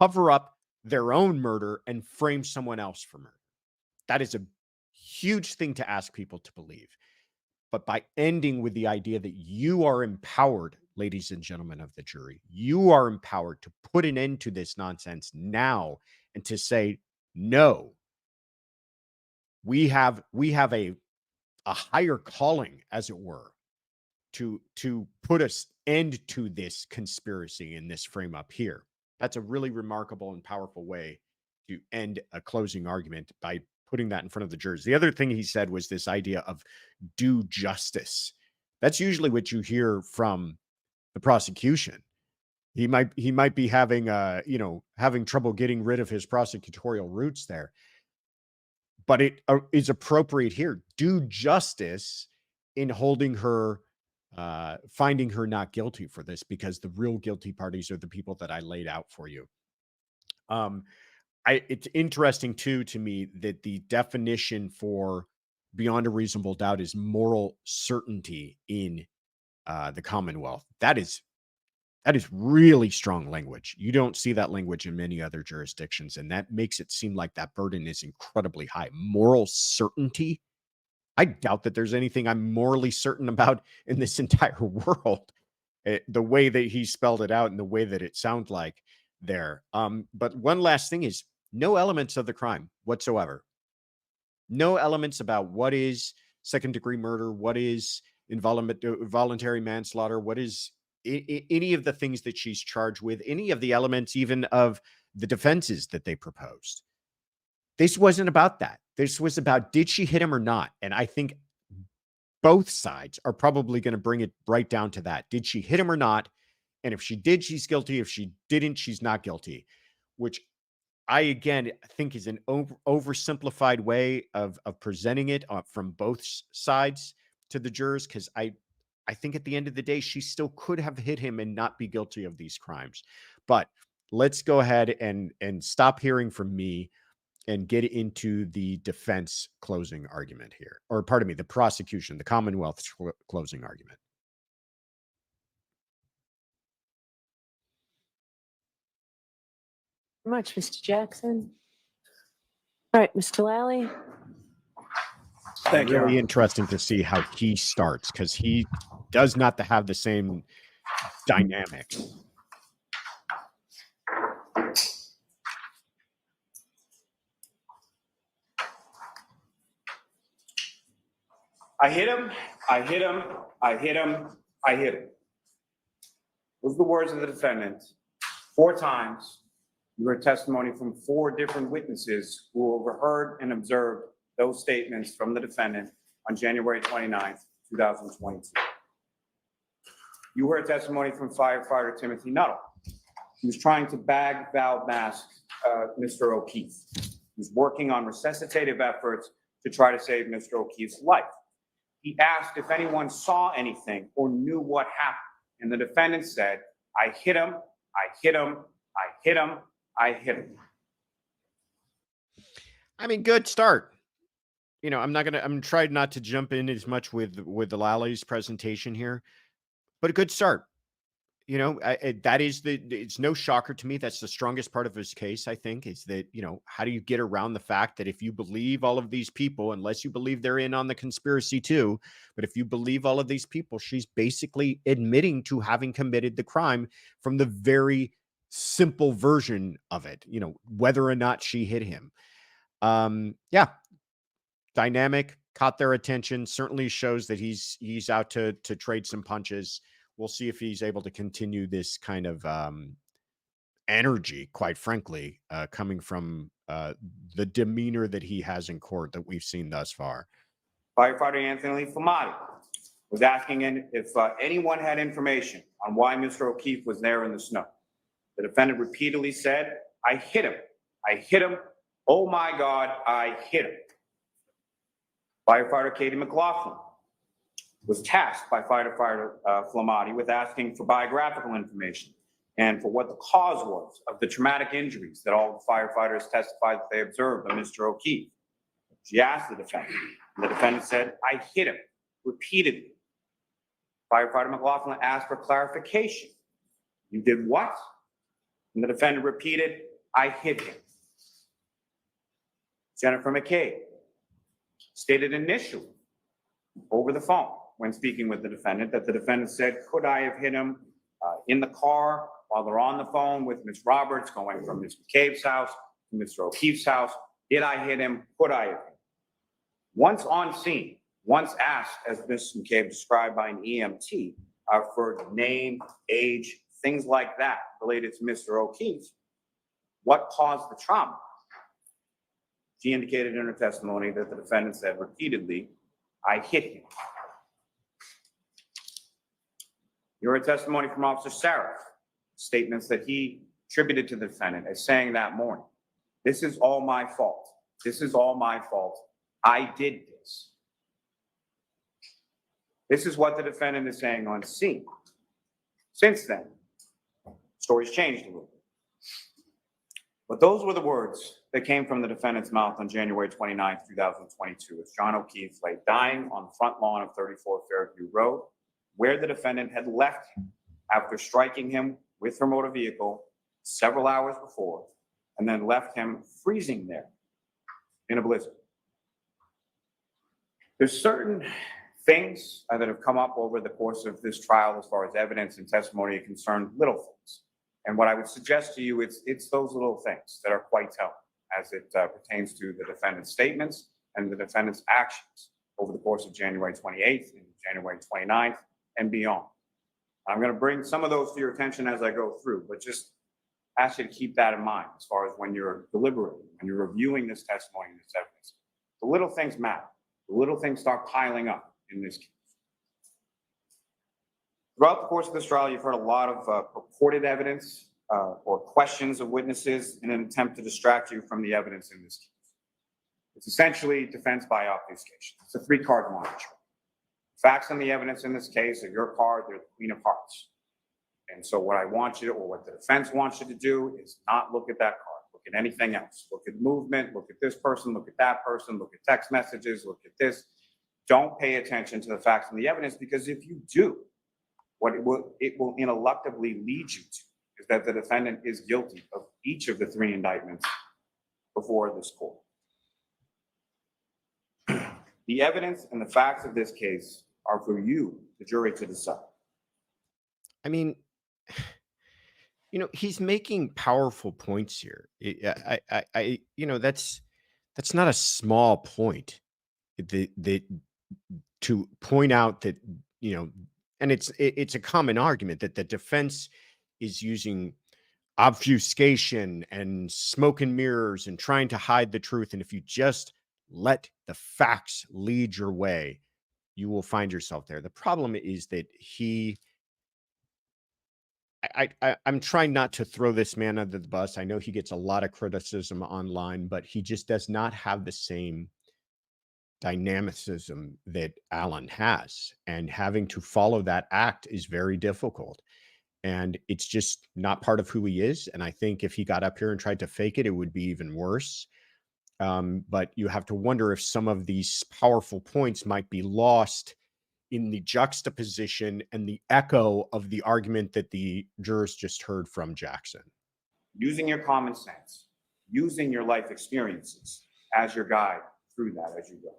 cover up their own murder and frame someone else for murder. That is a huge thing to ask people to believe. But by ending with the idea that you are empowered, ladies and gentlemen of the jury, you are empowered to put an end to this nonsense now and to say, no, we have a higher calling, as it were, to put us end to this conspiracy in this frame up here. That's a really remarkable and powerful way to end a closing argument by putting that in front of the jurors. The other thing he said was this idea of due justice. That's usually what you hear from the prosecution. He might be having having trouble getting rid of his prosecutorial roots there. But it is appropriate here. Due justice in holding her, finding her not guilty for this, because the real guilty parties are the people that I laid out for you. It's interesting too to me that the definition for beyond a reasonable doubt is moral certainty in the Commonwealth. That is really strong language. You don't see that language in many other jurisdictions, and that makes it seem like that burden is incredibly high. Moral certainty. I doubt that there's anything I'm morally certain about in this entire world. The way that he spelled it out and the way that it sounds like there. But one last thing is no elements of the crime whatsoever. No elements about what is second-degree murder, what is involuntary manslaughter, what is any of the things that she's charged with, any of the elements even of the defenses that they proposed. This wasn't about that. This was about, did she hit him or not? And I think both sides are probably going to bring it right down to that. Did she hit him or not? And if she did, she's guilty. If she didn't, she's not guilty, which I, again, think is an oversimplified way of presenting it from both sides to the jurors. Because I think at the end of the day, she still could have hit him and not be guilty of these crimes. But let's go ahead and stop hearing from me and get into the defense closing argument here. Or pardon me, the prosecution, the Commonwealth's closing argument. Much, Mr. Jackson. All right, Mr. Lally. Thank you. Really interesting to see how he starts, because he does not have the same dynamic. I hit him, I hit him, I hit him, I hit him. Those are the words of the defendant. 4 times. You heard testimony from 4 different witnesses who overheard and observed those statements from the defendant on January 29th, 2022. You heard testimony from firefighter Timothy Nuttall. He was trying to bag valve mask Mr. O'Keefe. He was working on resuscitative efforts to try to save Mr. O'Keefe's life. He asked if anyone saw anything or knew what happened. And the defendant said, I hit him, I hit him, I hit him, I hit him. I mean, good start. I'm trying not to jump in as much with the Lally's presentation here, but a good start. It's no shocker to me. That's the strongest part of his case, I think, is that, how do you get around the fact that if you believe all of these people, unless you believe they're in on the conspiracy too, but if you believe all of these people, she's basically admitting to having committed the crime from the very simple version of it, whether or not she hit him. Yeah, dynamic, caught their attention, certainly shows that he's out to trade some punches. We'll see if he's able to continue this kind of energy, quite frankly, coming from the demeanor that he has in court that we've seen thus far. Firefighter Anthony Flamati was asking if anyone had information on why Mr. O'Keefe was there in the snow. The defendant repeatedly said, "I hit him. I hit him. Oh my God, I hit him." Firefighter Katie McLaughlin was tasked by Firefighter Flamati with asking for biographical information and for what the cause was of the traumatic injuries that all the firefighters testified that they observed on Mr. O'Keefe. She asked the defendant, and the defendant said, "I hit him," repeatedly. Firefighter McLaughlin asked for clarification. "You did what?" And the defendant repeated, "I hit him." Jennifer McCabe stated initially over the phone when speaking with the defendant that the defendant said, "Could I have hit him in the car while they're on the phone with Ms. Roberts going from Ms. McCabe's house to Mr. O'Keefe's house? Did I hit him? Could I have hit him?" Once on scene, once asked, as Ms. McCabe described by an EMT, for name, age, things like that related to Mr. O'Keefe, what caused the trauma? She indicated in her testimony that the defendant said repeatedly, "I hit him." You heard testimony from Officer Saraf, statements that he attributed to the defendant as saying that morning, "This is all my fault. This is all my fault. I did this." This is what the defendant is saying on scene. Since then, stories changed a little bit. But those were the words that came from the defendant's mouth on January 29th, 2022, as John O'Keefe lay dying on the front lawn of 34 Fairview Road, where the defendant had left him after striking him with her motor vehicle several hours before, and then left him freezing there in a blizzard. There's certain things that have come up over the course of this trial as far as evidence and testimony are concerned, little things. And what I would suggest to you, it's those little things that are quite telling as it pertains to the defendant's statements and the defendant's actions over the course of January 28th and January 29th and beyond. I'm going to bring some of those to your attention as I go through, but just ask you to keep that in mind as far as when you're deliberating, when you're reviewing this testimony and this evidence. The little things matter. The little things start piling up in this case. Throughout the course of this trial, you've heard a lot of purported evidence or questions of witnesses in an attempt to distract you from the evidence in this case. It's essentially defense by obfuscation. It's a three-card monitoring. Facts and the evidence in this case are your card, they're the Queen of Hearts. And so what I want you to, or what the defense wants you to do is not look at that card. Look at anything else. Look at movement, look at this person, look at that person, look at text messages, look at this. Don't pay attention to the facts and the evidence, because if you do, what it will ineluctably lead you to is that the defendant is guilty of each of the three indictments before this court. The evidence and the facts of this case are for you, the jury, to decide. I mean, he's making powerful points here. That's not a small point. To point out that, and it's a common argument that the defense is using obfuscation and smoke and mirrors and trying to hide the truth. And if you just let the facts lead your way, you will find yourself there. The problem is that I'm trying not to throw this man under the bus. I know he gets a lot of criticism online, but he just does not have the same dynamicism that Alan has. And having to follow that act is very difficult. And it's just not part of who he is. And I think if he got up here and tried to fake it, it would be even worse. But you have to wonder if some of these powerful points might be lost in the juxtaposition and the echo of the argument that the jurors just heard from Jackson. Using your common sense, using your life experiences as your guide through that as you go.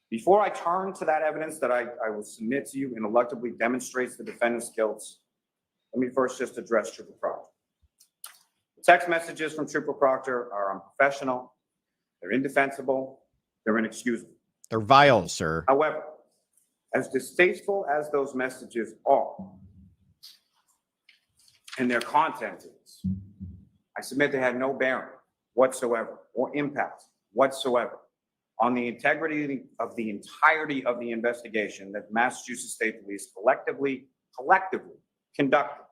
Before I turn to that evidence that I will submit to you and eluctably demonstrates the defendant's guilt, let me first just address Trooper Proctor. The text messages from Trooper Proctor are unprofessional. They're indefensible. They're inexcusable. They're vile, sir. However, as distasteful as those messages are, and their content is, I submit they had no bearing whatsoever or impact whatsoever on the integrity of the entirety of the investigation that Massachusetts State Police collectively conducted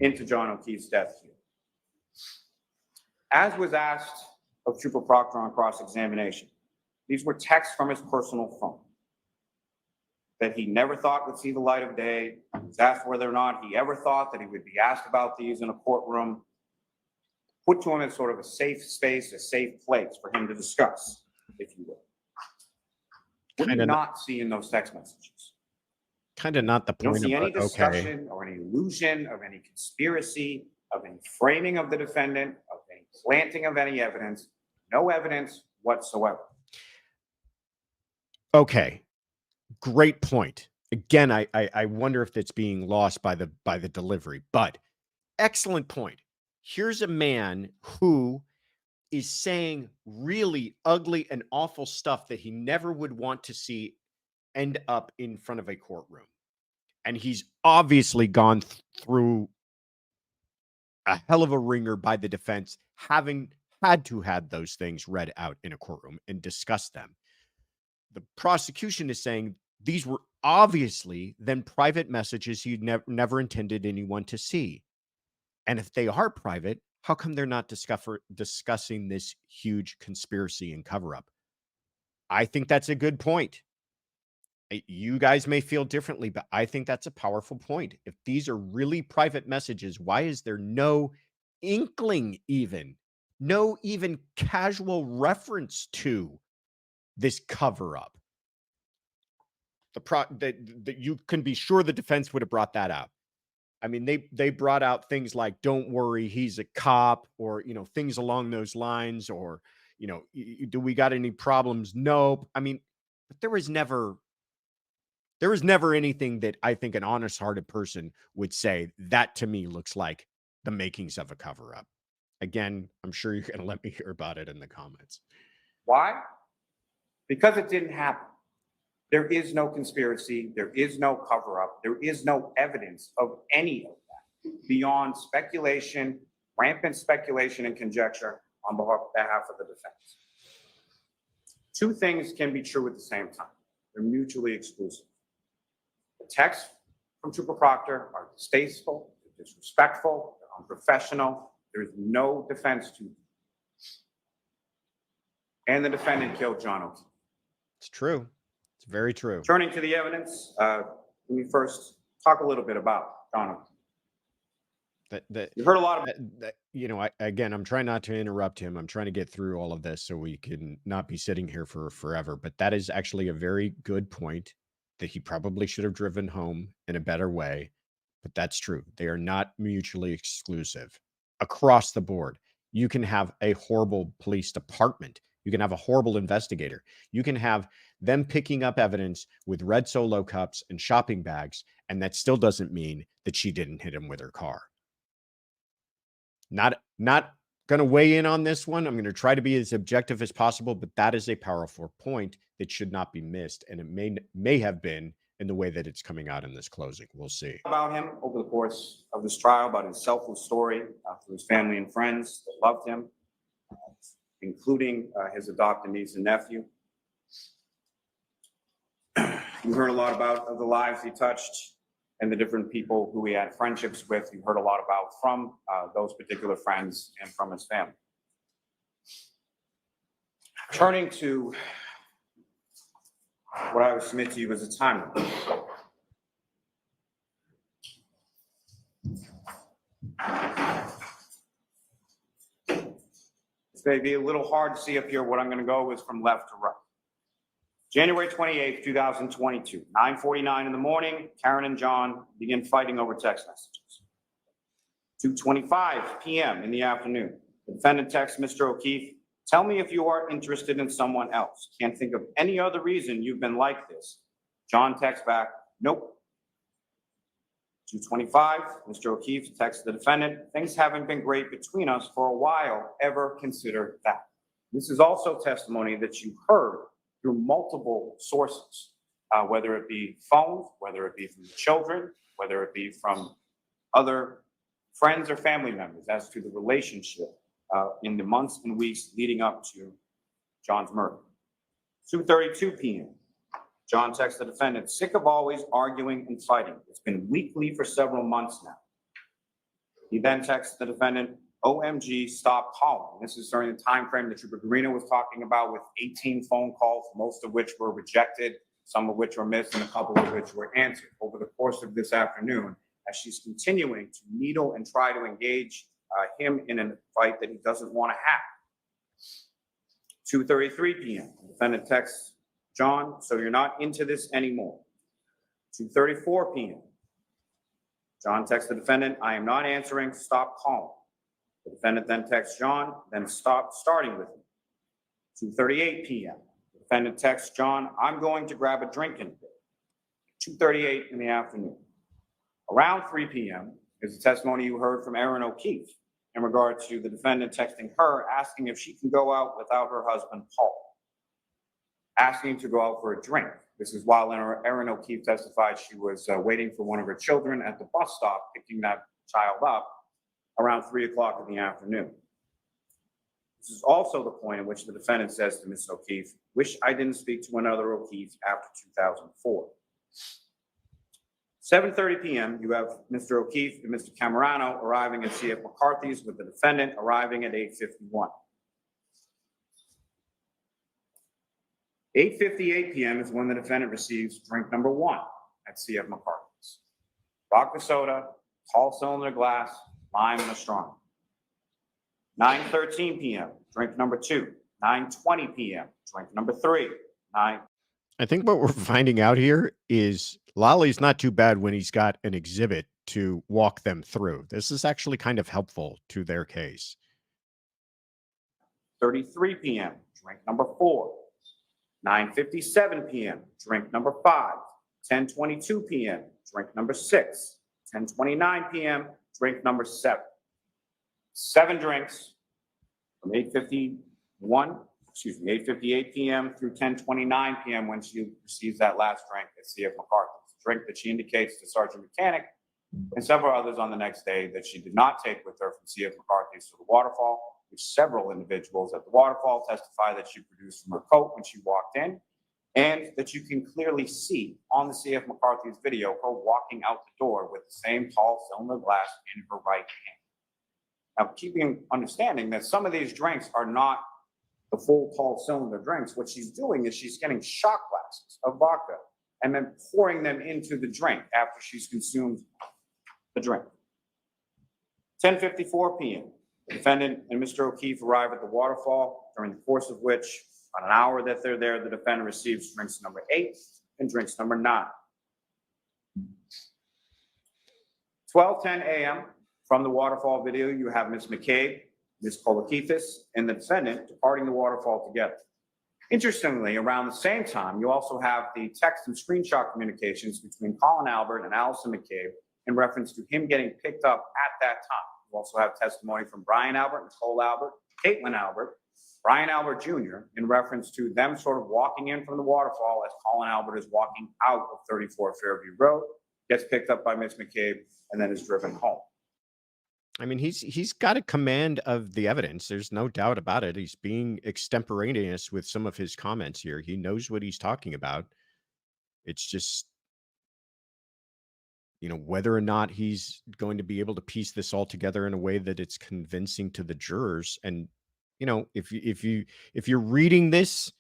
into John O'Keefe's death here. As was asked of Trooper Proctor on cross-examination, these were texts from his personal phone that he never thought would see the light of day. He was asked whether or not he ever thought that he would be asked about these in a courtroom, put to him in sort of a safe space, a safe place for him to discuss, if you will. What do you not see in those text messages? Kind of not the You don't point see of any okay. discussion or any illusion of any conspiracy, of any framing of the defendant, of any planting of any evidence. No evidence whatsoever. Okay. Great point. Again, I wonder if it's being lost by the delivery, but excellent point. Here's a man who is saying really ugly and awful stuff that he never would want to see end up in front of a courtroom. And he's obviously gone through a hell of a ringer by the defense, having had to have those things read out in a courtroom and discuss them. The prosecution is saying these were obviously then private messages he never intended anyone to see. And if they are private, how come they're not discussing this huge conspiracy and cover-up? I think that's a good point. You guys may feel differently, but I think that's a powerful point. If these are really private messages, why is there no inkling no even casual reference to this cover-up? That you can be sure the defense would have brought that out. I mean, they brought out things like, don't worry, he's a cop, or, things along those lines, or, do we got any problems? Nope. I mean, but there was never anything that I think an honest-hearted person would say, that to me looks like the makings of a cover-up. Again, I'm sure you're going to let me hear about it in the comments. Why? Because it didn't happen. There is no conspiracy. There is no cover-up. There is no evidence of any of that beyond speculation, rampant speculation and conjecture on behalf of the defense. Two things can be true at the same time. They're mutually exclusive. The texts from Trooper Proctor are distasteful, they're disrespectful, they're unprofessional. There is no defense to them. And the defendant killed John O'Keefe. It's true. It's very true. Turning to the evidence, let me first talk a little bit about John O'Keefe. You've heard a lot of again, I'm trying not to interrupt him. I'm trying to get through all of this so we can not be sitting here for forever. But that is actually a very good point that he probably should have driven home in a better way. But that's true. They are not mutually exclusive across the board. You can have a horrible police department. You can have a horrible investigator. You can have them picking up evidence with red Solo cups and shopping bags, and that still doesn't mean that she didn't hit him with her car. Not going to weigh in on this one. I'm going to try to be as objective as possible, but that is a powerful point that should not be missed, and it may have been in the way that it's coming out in this closing. We'll see. About him over the course of this trial, about his selfless story to his family and friends that loved him, including his adopted niece and nephew. You heard a lot about the lives he touched and the different people who he had friendships with. You heard a lot about from those particular friends and from his family. Turning to what I would submit to you as a timeline. This may be a little hard to see up here. What I'm going to go is from left to right. January 28th, 2022, 9:49 in the morning, Karen and John begin fighting over text messages. 2:25 p.m. in the afternoon, the defendant texts Mr. O'Keefe, "Tell me if you are interested in someone else. Can't think of any other reason you've been like this." John texts back, "Nope." 2:25, Mr. O'Keefe texts the defendant, "Things haven't been great between us for a while. Ever consider that?" This is also testimony that you heard through multiple sources, whether it be phones, whether it be from the children, whether it be from other friends or family members as to the relationship in the months and weeks leading up to John's murder. 2:32 p.m. John texts the defendant, sick of always arguing and fighting. It's been weekly for several months now. He then texts the defendant, OMG, stop calling. This is during the time frame that Trooper Garino was talking about, with 18 phone calls, most of which were rejected, some of which were missed, and a couple of which were answered over the course of this afternoon, as she's continuing to needle and try to engage him in a fight that he doesn't want to have. 2:33 p.m. The defendant texts John, so you're not into this anymore. 2:34 p.m. John texts the defendant, I am not answering, stop calling. The defendant then texts John, then stop starting with him. 2:38 p.m. The defendant texts John, I'm going to grab a drink in a bit. 2:38 in the afternoon. Around 3 p.m. is the testimony you heard from Erin O'Keefe in regard to the defendant texting her, asking if she can go out without her husband, Paul, asking to go out for a drink. This is while Erin O'Keefe testified she was waiting for one of her children at the bus stop, picking that child up around 3 o'clock in the afternoon. This is also the point at which the defendant says to Ms. O'Keefe, wish I didn't speak to another O'Keefe after 2004. 7:30 p.m., you have Mr. O'Keefe and Mr. Camerano arriving at C.F. McCarthy's, with the defendant arriving at 8:51. 8:58 p.m. is when the defendant receives drink number 1 at C.F. McCarthy's. Vodka soda, tall cylinder glass, lime, and a strong. 9:13 p.m., drink number 2. 9:20 p.m., drink number 3. I think what we're finding out here is Lolly's not too bad when he's got an exhibit to walk them through. This is actually kind of helpful to their case. 9:33 p.m., drink number 4. 9:57 p.m., drink number 5. 10:22 p.m., drink number 6. 10:29 p.m., drink number 7. 7 drinks from 8:58 p.m. through 10:29 p.m. when she receives that last drink at C.F. McCarthy's. Drink that she indicates to Sergeant Mechanic and several others on the next day that she did not take with her from C.F. McCarthy's to the waterfall, which several individuals at the waterfall testify that she produced from her coat when she walked in, and that you can clearly see on the C.F. McCarthy's video her walking out the door with the same tall cylinder glass in her right hand. Now, keeping understanding that some of these drinks are not the full tall cylinder drinks, what she's doing is she's getting shot glasses of vodka and then pouring them into the drink after she's consumed the drink. 10:54 p.m. The defendant and Mr. O'Keefe arrive at the waterfall, during the course of which, on an hour that they're there, the defendant receives drinks number 8 and drinks number 9. 12:10 a.m. From the waterfall video, you have Ms. McCabe, Ms. Polakithis, and the defendant departing the waterfall together. Interestingly, around the same time, you also have the text and screenshot communications between Colin Albert and Allison McCabe in reference to him getting picked up at that time. You also have testimony from Brian Albert, Nicole Albert, Caitlin Albert, Brian Albert Jr. in reference to them sort of walking in from the waterfall as Colin Albert is walking out of 34 Fairview Road, gets picked up by Ms. McCabe, and then is driven home. I mean, he's got a command of the evidence. There's no doubt about it. He's being extemporaneous with some of his comments here. He knows what he's talking about. It's just, whether or not he's going to be able to piece this all together in a way that it's convincing to the jurors. And, if you're reading this,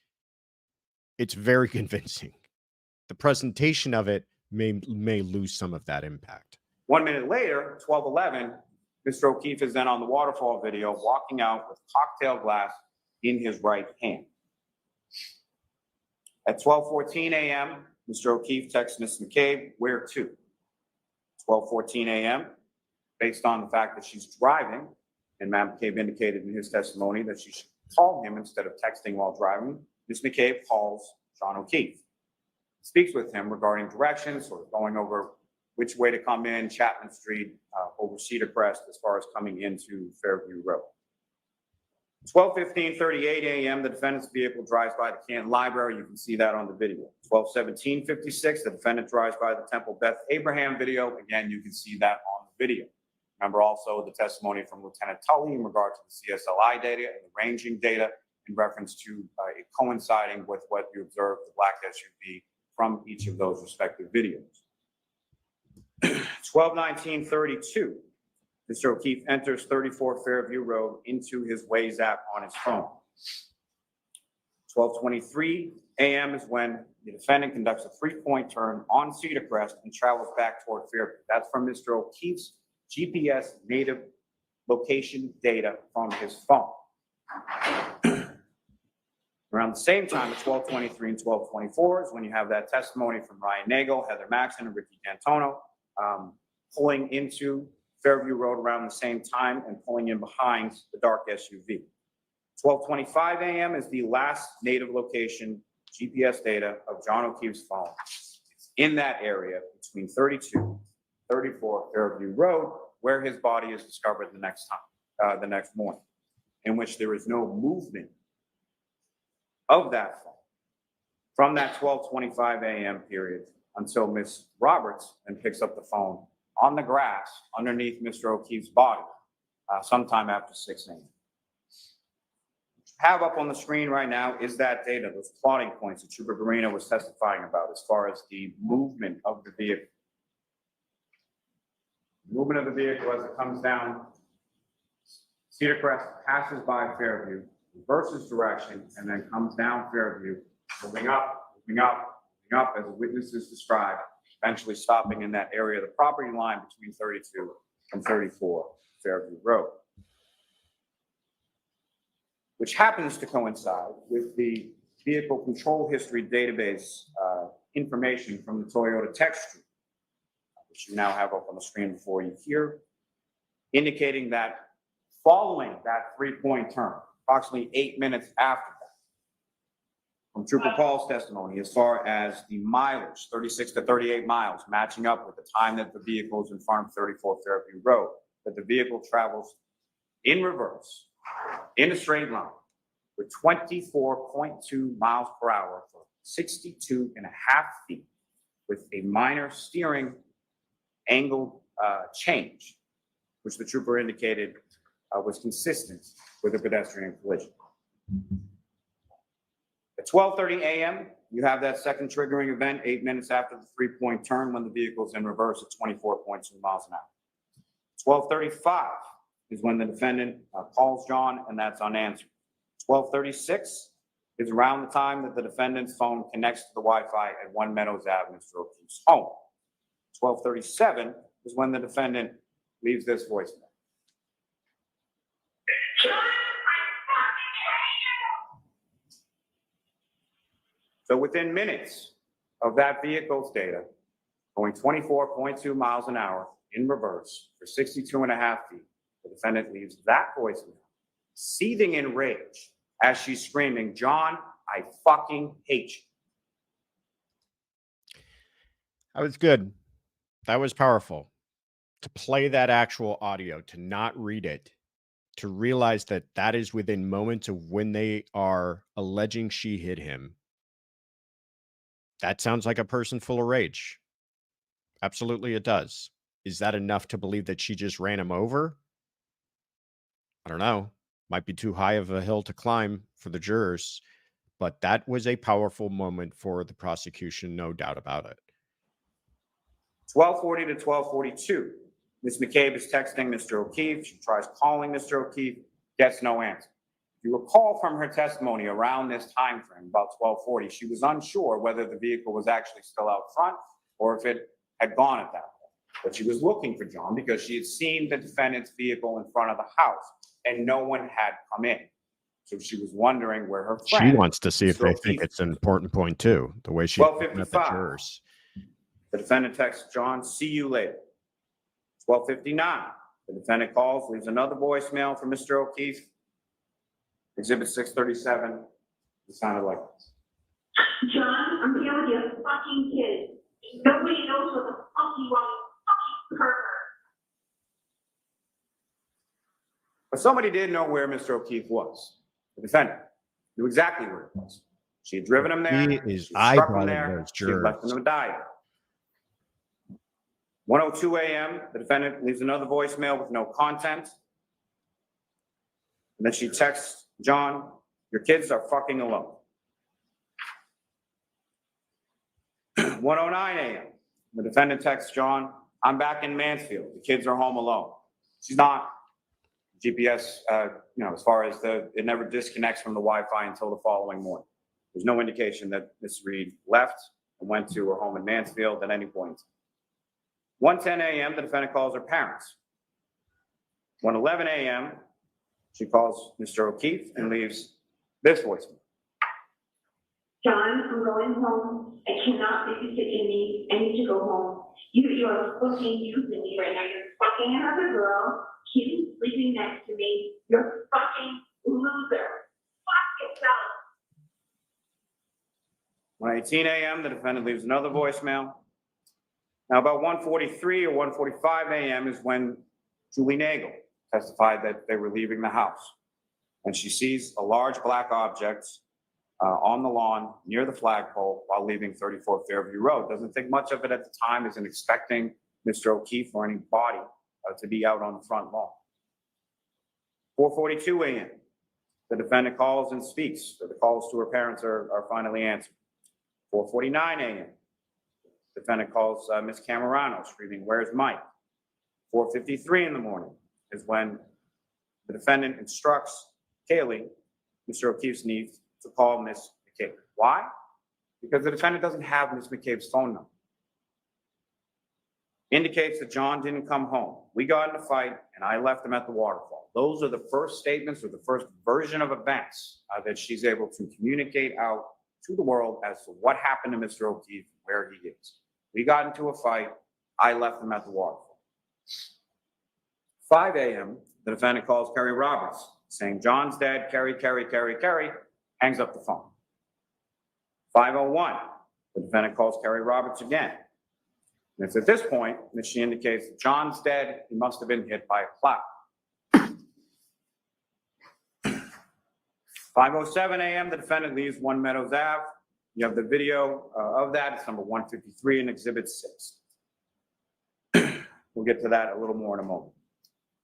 it's very convincing. The presentation of it may lose some of that impact. 1 minute later, 12:11, Mr. O'Keefe is then on the waterfall video walking out with cocktail glass in his right hand. At 12:14 a.m., Mr. O'Keefe texts Ms. McCabe, where to? 12:14 a.m., based on the fact that she's driving, and Mme. McCabe indicated in his testimony that she should call him instead of texting while driving, Ms. McCabe calls John O'Keefe, speaks with him regarding directions, sort of going over which way to come in, Chapman Street, over Cedar Crest, as far as coming into Fairview Road. 12:15:38 a.m., the defendant's vehicle drives by the Canton Library. You can see that on the video. 12:17:56, the defendant drives by the Temple Beth Abraham video. Again, you can see that on the video. Remember also the testimony from Lieutenant Tully in regard to the CSLI data and the ranging data in reference to it coinciding with what you observed, the black SUV from each of those respective videos. 12:19:32. Mr. O'Keefe enters 34 Fairview Road into his Waze app on his phone. 12:23 a.m. is when the defendant conducts a three-point turn on Cedar Crest and travels back toward Fairview. That's from Mr. O'Keefe's GPS native location data from his phone. Around the same time at 12:23 and 12:24 is when you have that testimony from Ryan Nagel, Heather Maxson, and Ricky D'Antono pulling into Fairview Road around the same time and pulling in behind the dark SUV. 12:25 a.m. is the last native location GPS data of John O'Keefe's phone. It's in that area between 32, 34 Fairview Road, where his body is discovered the next morning, in which there is no movement of that phone from that 12:25 a.m. period until Miss Roberts then picks up the phone on the grass underneath Mr. O'Keefe's body sometime after 6 a.m. Have up on the screen right now is that data, those plotting points that Trooper Garino was testifying about as far as the movement of the vehicle. Movement of the vehicle as it comes down Cedar Crest, passes by Fairview, reverses direction, and then comes down Fairview, moving up, as witnesses described, eventually stopping in that area of the property line between 32 and 34 Fairview Road, which happens to coincide with the vehicle control history database information from the Toyota tech stream, which you now have up on the screen before you here, indicating that following that three-point turn, approximately 8 minutes after that, from Trooper Paul's testimony, as far as the mileage, 36 to 38 miles, matching up with the time that the vehicle is in front of 34 Fairview Road, that the vehicle travels in reverse, in a straight line, with 24.2 miles per hour for 62 and a half feet, with a minor steering angle change, which the trooper indicated was consistent with a pedestrian collision. At 12:30 a.m., you have that second triggering event 8 minutes after the three-point turn when the vehicle is in reverse at 24.2 miles an hour. 12:35 is when the defendant calls John, and that's unanswered. 12:36 is around the time that the defendant's phone connects to the Wi-Fi at 1 Meadows Avenue, Mr. O'Keefe's home. 12:37 is when the defendant leaves this voicemail. So within minutes of that vehicle's data, going 24.2 miles an hour in reverse for 62 and a half feet, the defendant leaves that voicemail, seething in rage as she's screaming, "John, I fucking hate you." That was good. That was powerful. To play that actual audio, to not read it, to realize that that is within moments of when they are alleging she hit him. That sounds like a person full of rage. Absolutely, it does. Is that enough to believe that she just ran him over? I don't know. Might be too high of a hill to climb for the jurors, but that was a powerful moment for the prosecution, no doubt about it. 12:40 to 12:42. Ms. McCabe is texting Mr. O'Keefe. She tries calling Mr. O'Keefe, gets no answer. If you recall from her testimony around this time frame, about 12:40, she was unsure whether the vehicle was actually still out front or if it had gone at that point. But she was looking for John because she had seen the defendant's vehicle in front of the house and no one had come in. So she was wondering where her friend. She wants to see if they think it's an important point too, the way she's looking at the jurors. The defendant texts John, "See you later." 12:59. The defendant calls, leaves another voicemail for Mr. O'Keefe. Exhibit 637. It sounded like this. "John, I'm telling you, fucking kid. Nobody knows what the fuck you want, fucking pervert." But somebody did know where Mr. O'Keefe was. The defendant knew exactly where he was. She had driven him there. He is She had struck him eyeballing there. those She had left jurors. him to die. 1:02 a.m., the defendant leaves another voicemail with no content. And then she texts John, "Your kids are fucking alone." 1:09 a.m., the defendant texts John, "I'm back in Mansfield. The kids are home alone." She's not. GPS, as far as it never disconnects from the Wi-Fi until the following morning. There's no indication that Ms. Reed left and went to her home in Mansfield at any point. 1:10 a.m., the defendant calls her parents. 1:11 a.m., she calls Mr. O'Keefe and leaves this voicemail. John, I'm going home. I cannot babysit Amy. I need to go home. You are fucking using me right now. You're fucking another girl. He's sleeping next to me. You're a fucking loser. Fuck yourself. 1:18 a.m., the defendant leaves another voicemail. Now, about 1:43 or 1:45 a.m. is when Julie Nagel testified that they were leaving the house. And she sees a large black object on the lawn near the flagpole while leaving 34 Fairview Road. Doesn't think much of it at the time, isn't expecting Mr. O'Keefe or any body to be out on the front lawn. 4:42 a.m., the defendant calls and speaks. So the calls to her parents are finally answered. 4:49 a.m., the defendant calls Ms. Camerano, screaming, "Where's Mike?" 4:53 in the morning is when the defendant instructs Kaylee, Mr. O'Keefe's niece, to call Ms. McCabe. Why? Because the defendant doesn't have Ms. McCabe's phone number. Indicates that John didn't come home. We got in a fight and I left him at the waterfall. Those are the first statements or the first version of events that she's able to communicate out to the world as to what happened to Mr. O'Keefe, where he is. We got into a fight. I left him at the waterfall. 5 a.m., the defendant calls Kerry Roberts, saying, "John's dead, Kerry, hangs up the phone. 5:01, the defendant calls Kerry Roberts again. And it's at this point that she indicates that John's dead, he must have been hit by a plow. 5:07 a.m., the defendant leaves One Meadows Ave. You have the video of that. It's number 153 in Exhibit 6. We'll get to that a little more in a moment.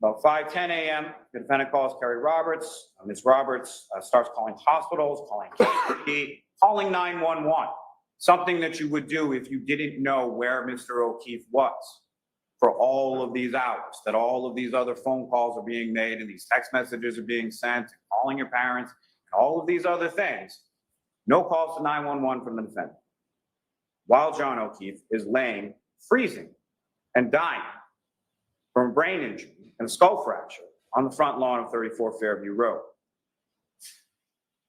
About 5:10 a.m., the defendant calls Kerry Roberts. Ms. Roberts starts calling hospitals, calling KPD, calling 911. Something that you would do if you didn't know where Mr. O'Keefe was for all of these hours, that all of these other phone calls are being made and these text messages are being sent, and calling your parents, and all of these other things. No calls to 911 from the defendant. While John O'Keefe is laying, freezing, and dying from brain injury and a skull fracture on the front lawn of 34 Fairview Road.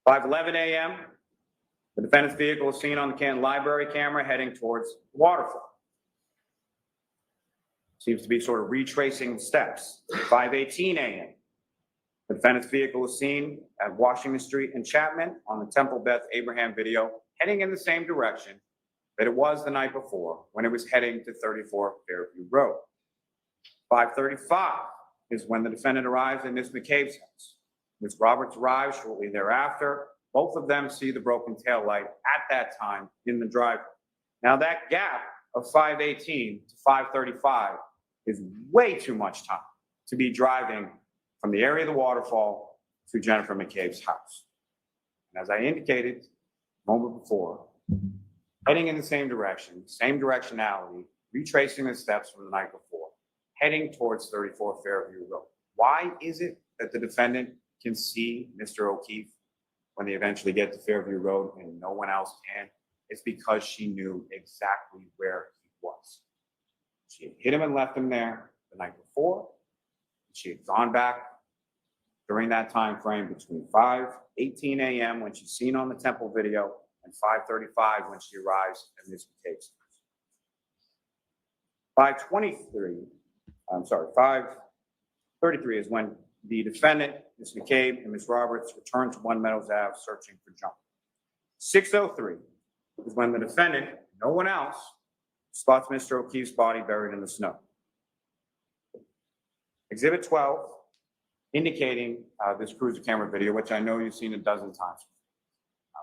5:11 a.m., the defendant's vehicle is seen on the Canton Library camera heading towards the waterfall. Seems to be sort of retracing steps. 5:18 a.m., the defendant's vehicle is seen at Washington Street in Chapman on the Temple Beth Abraham video, heading in the same direction that it was the night before when it was heading to 34 Fairview Road. 5:35 is when the defendant arrives at Ms. McCabe's house. Ms. Roberts arrives shortly thereafter. Both of them see the broken taillight at that time in the driveway. Now that gap of 5:18 to 5:35 is way too much time to be driving from the area of the waterfall to Jennifer McCabe's house. And as I indicated a moment before, heading in the same direction, same directionality, retracing the steps from the night before, heading towards 34 Fairview Road. Why is it that the defendant can see Mr. O'Keefe when they eventually get to Fairview Road and no one else can? It's because she knew exactly where he was. She had hit him and left him there the night before. She had gone back during that time frame between 5:18 a.m. when she's seen on the Temple video and 5:35 when she arrives at Ms. McCabe's house. 5:33 is when the defendant, Ms. McCabe and Ms. Roberts, return to One Meadows Ave searching for John. 6:03 is when the defendant, no one else, spots Mr. O'Keefe's body buried in the snow. Exhibit 12 indicating this cruiser camera video, which I know you've seen a dozen times.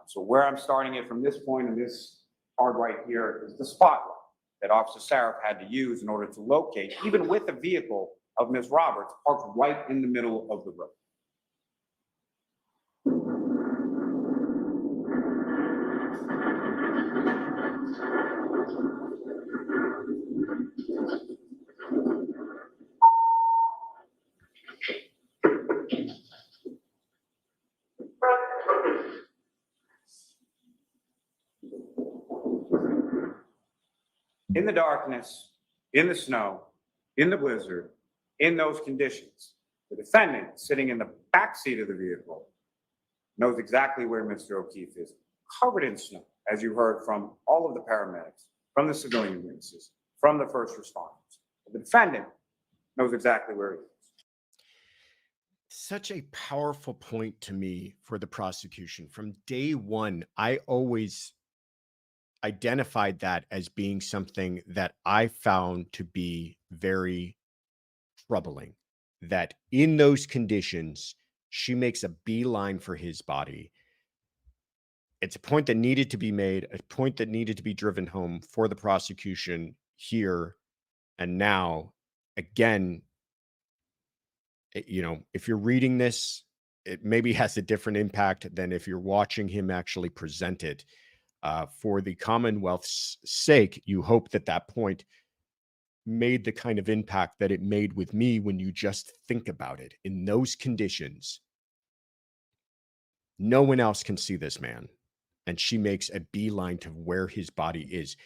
So where I'm starting it from this point in this card right here is the spotlight that Officer Saraf had to use in order to locate, even with the vehicle of Ms. Roberts parked right in the middle of the road. In the darkness, in the snow, in the blizzard, in those conditions, the defendant sitting in the back seat of the vehicle knows exactly where Mr. O'Keefe is, covered in snow, as you heard from all of the paramedics, from the civilian witnesses, from the first responders. The defendant knows exactly where he is. Such a powerful point to me for the prosecution. From day one, I always identified that as being something that I found to be very troubling. That in those conditions, she makes a beeline for his body. It's a point that needed to be made, a point that needed to be driven home for the prosecution here and now. Again, if you're reading this, it maybe has a different impact than if you're watching him actually present it. For the Commonwealth's sake, you hope that that point made the kind of impact that it made with me when you just think about it. In those conditions, no one else can see this man. And she makes a beeline to where his body is.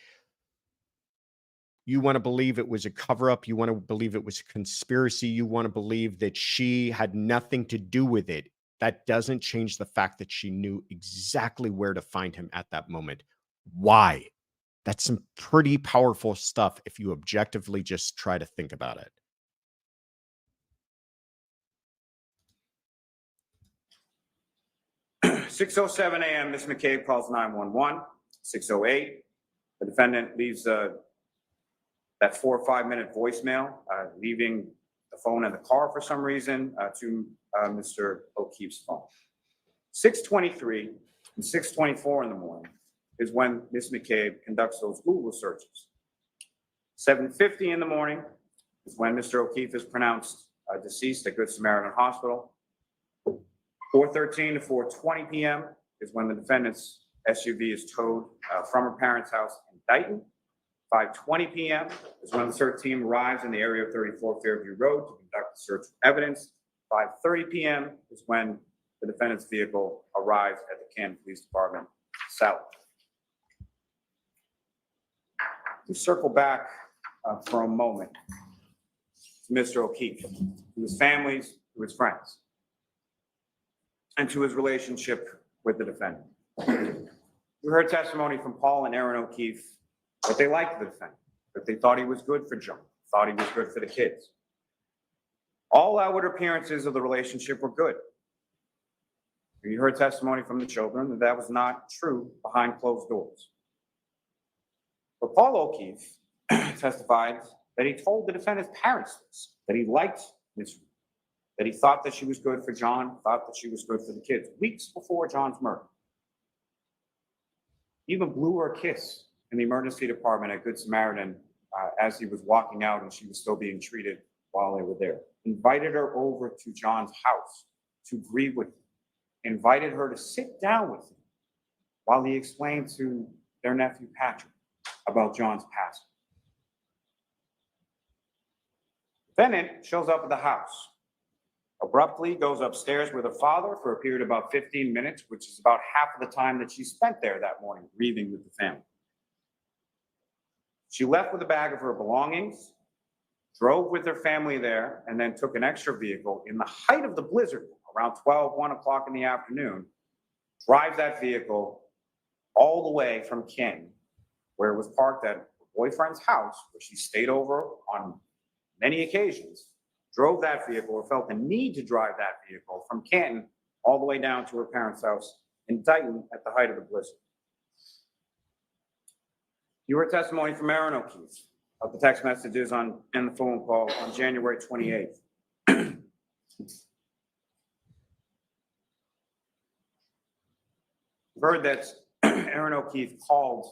You want to believe it was a cover-up. You want to believe it was a conspiracy. You want to believe that she had nothing to do with it. That doesn't change the fact that she knew exactly where to find him at that moment. Why? That's some pretty powerful stuff if you objectively just try to think about it. At 6:07 a.m., Ms. McCabe calls 911. 6:08, the defendant leaves that 4 or 5 minute voicemail, leaving the phone in the car for some reason to Mr. O'Keefe's phone. 6:23 and 6:24 in the morning is when Ms. McCabe conducts those Google searches. 7:50 in the morning is when Mr. O'Keefe is pronounced deceased at Good Samaritan Hospital. 4:13 to 4:20 p.m. is when the defendant's SUV is towed from her parents' house in Dighton. 5:20 p.m. is when the search team arrives in the area of 34 Fairview Road to conduct the search of evidence. 5:30 p.m. is when the defendant's vehicle arrives at the Canton Police Department south. We circle back for a moment to Mr. O'Keefe, to his families, to his friends, and to his relationship with the defendant. We heard testimony from Paul and Aaron O'Keefe that they liked the defendant, that they thought he was good for John, thought he was good for the kids. All outward appearances of the relationship were good. You heard testimony from the children that that was not true behind closed doors. But Paul O'Keefe testified that he told the defendant's parents this, that he liked Ms. Reed, that he thought that she was good for John, thought that she was good for the kids, weeks before John's murder. He even blew her a kiss in the emergency department at Good Samaritan as he was walking out and she was still being treated while they were there. Invited her over to John's house to grieve with him. Invited her to sit down with him while he explained to their nephew Patrick about John's passing. Defendant shows up at the house. Abruptly goes upstairs with her father for a period of about 15 minutes, which is about half of the time that she spent there that morning grieving with the family. She left with a bag of her belongings, drove with her family there, and then took an extra vehicle in the height of the blizzard, around 1 o'clock in the afternoon, drives that vehicle all the way from King, where it was parked at her boyfriend's house, where she stayed over on many occasions, drove that vehicle or felt the need to drive that vehicle from Canton all the way down to her parents' house in Dighton at the height of the blizzard. You heard testimony from Aaron O'Keefe of the text messages and the phone call on January 28th. heard that Erin O'Keefe called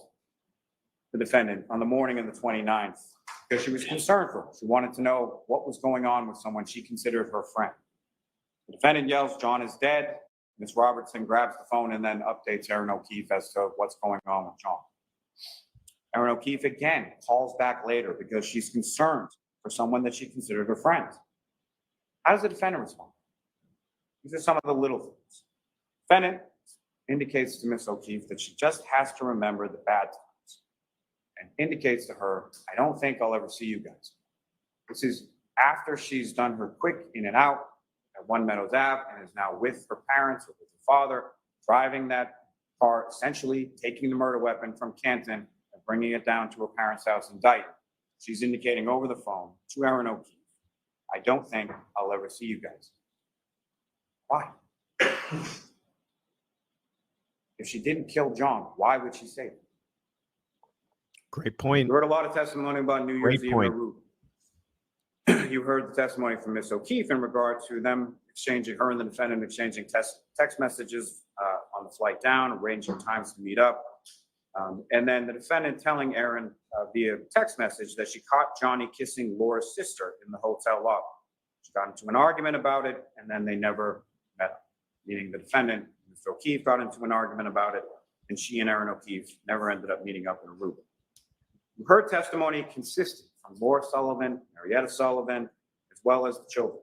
the defendant on the morning of the 29th because she was concerned for her. She wanted to know what was going on with someone she considered her friend. The defendant yells, "John is dead." Ms. Robertson grabs the phone and then updates Erin O'Keefe as to what's going on with John. Erin O'Keefe again calls back later because she's concerned for someone that she considered her friend. How does the defendant respond? These are some of the little things. Defendant indicates to Ms. O'Keefe that she just has to remember the bad times and indicates to her, "I don't think I'll ever see you guys." This is after she's done her quick in and out at One Meadows Ave and is now with her parents or with her father, driving that car, essentially taking the murder weapon from Canton and bringing it down to her parents' house in Dayton. She's indicating over the phone to Erin O'Keefe, "I don't think I'll ever see you guys." Why? If she didn't kill John, why would she say it? Great point. You heard a lot of testimony about New Year's Great Eve. point. You heard the testimony from Ms. O'Keefe in regard to them exchanging, her and the defendant exchanging text messages on the flight down, arranging times to meet up. And then the defendant telling Erin via text message that she caught Johnny kissing Laura's sister in the hotel lobby. She got into an argument about it, and then they never met up. Meaning the defendant, Mr. O'Keefe, got into an argument about it, and she and Erin O'Keefe never ended up meeting up in Aruba. Her testimony consisted from Laura Sullivan, Marietta Sullivan, as well as the children.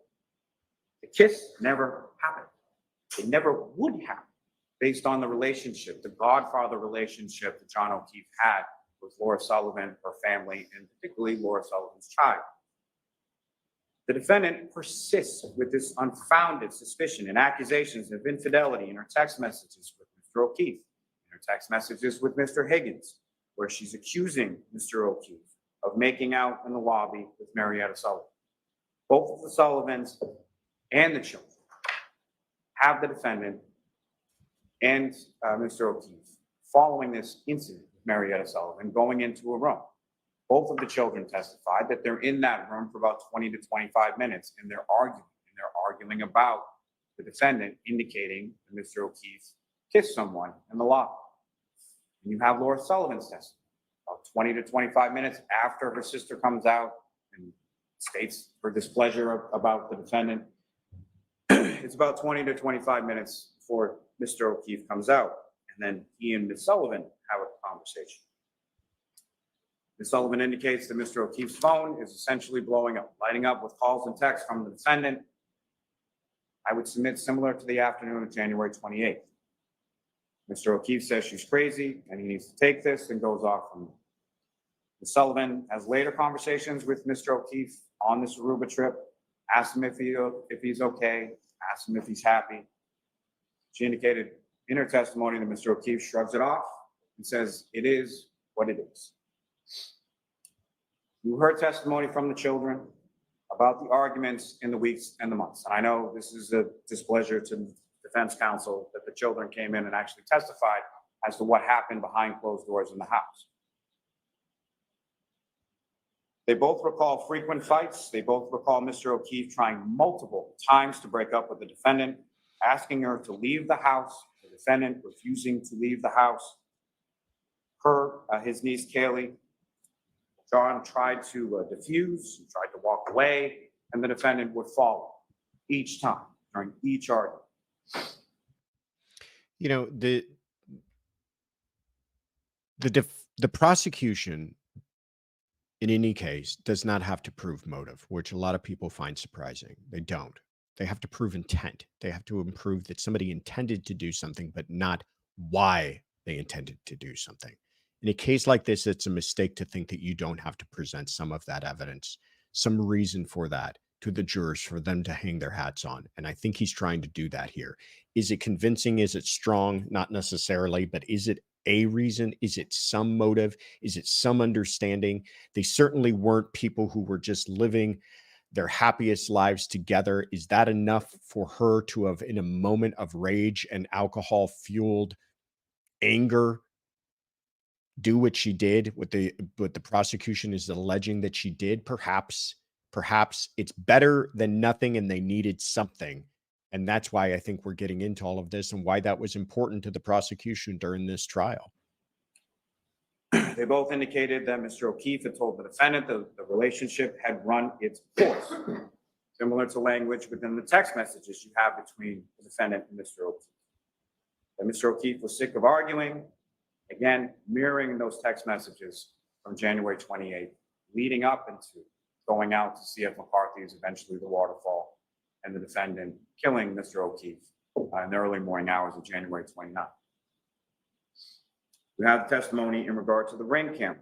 The kiss never happened. It never would happen based on the relationship, the godfather relationship that John O'Keefe had with Laura Sullivan, her family, and particularly Laura Sullivan's child. The defendant persists with this unfounded suspicion and accusations of infidelity in her text messages with Mr. O'Keefe, in her text messages with Mr. Higgins, where she's accusing Mr. O'Keefe of making out in the lobby with Marietta Sullivan. Both of the Sullivans and the children have the defendant and Mr. O'Keefe following this incident with Marietta Sullivan going into a room. Both of the children testified that they're in that room for about 20 to 25 minutes and they're arguing about the defendant indicating that Mr. O'Keefe kissed someone in the lobby. And you have Laura Sullivan's testimony about 20 to 25 minutes after her sister comes out and states her displeasure about the defendant. It's about 20 to 25 minutes before Mr. O'Keefe comes out, and then he and Ms. Sullivan have a conversation. Ms. Sullivan indicates that Mr. O'Keefe's phone is essentially blowing up, lighting up with calls and texts from the defendant. I would submit similar to the afternoon of January 28th. Mr. O'Keefe says she's crazy and he needs to take this and goes off from her. Ms. Sullivan has later conversations with Mr. O'Keefe on this Aruba trip, asks him if he's okay, asks him if he's happy. She indicated in her testimony that Mr. O'Keefe shrugs it off and says it is what it is. You heard testimony from the children about the arguments in the weeks and the months. And I know this is a displeasure to the defense counsel that the children came in and actually testified as to what happened behind closed doors in the house. They both recall frequent fights. They both recall Mr. O'Keefe trying multiple times to break up with the defendant, asking her to leave the house, the defendant refusing to leave the house. His niece, Kaylee, John tried to diffuse, he tried to walk away, and the defendant would follow each time during each argument. You know, the prosecution in any case does not have to prove motive, which a lot of people find surprising. They don't. They have to prove intent. They have to prove that somebody intended to do something, but not why they intended to do something. In a case like this, it's a mistake to think that you don't have to present some of that evidence, some reason for that to the jurors for them to hang their hats on. And I think he's trying to do that here. Is it convincing? Is it strong? Not necessarily, but is it a reason? Is it some motive? Is it some understanding? They certainly weren't people who were just living their happiest lives together. Is that enough for her to have, in a moment of rage and alcohol-fueled anger, do what she did, what the prosecution is alleging that she did? Perhaps it's better than nothing, and they needed something And that's why I think we're getting into all of this and why that was important to the prosecution during this trial. They both indicated that Mr. O'Keefe had told the defendant that the relationship had run its course, similar to language within the text messages you have between the defendant and Mr. O'Keefe. That Mr. O'Keefe was sick of arguing, again, mirroring those text messages from January 28th, leading up into going out to see if McCarthy is eventually the waterfall, and the defendant killing Mr. O'Keefe in the early morning hours of January 29th. We have testimony in regard to the ring camera.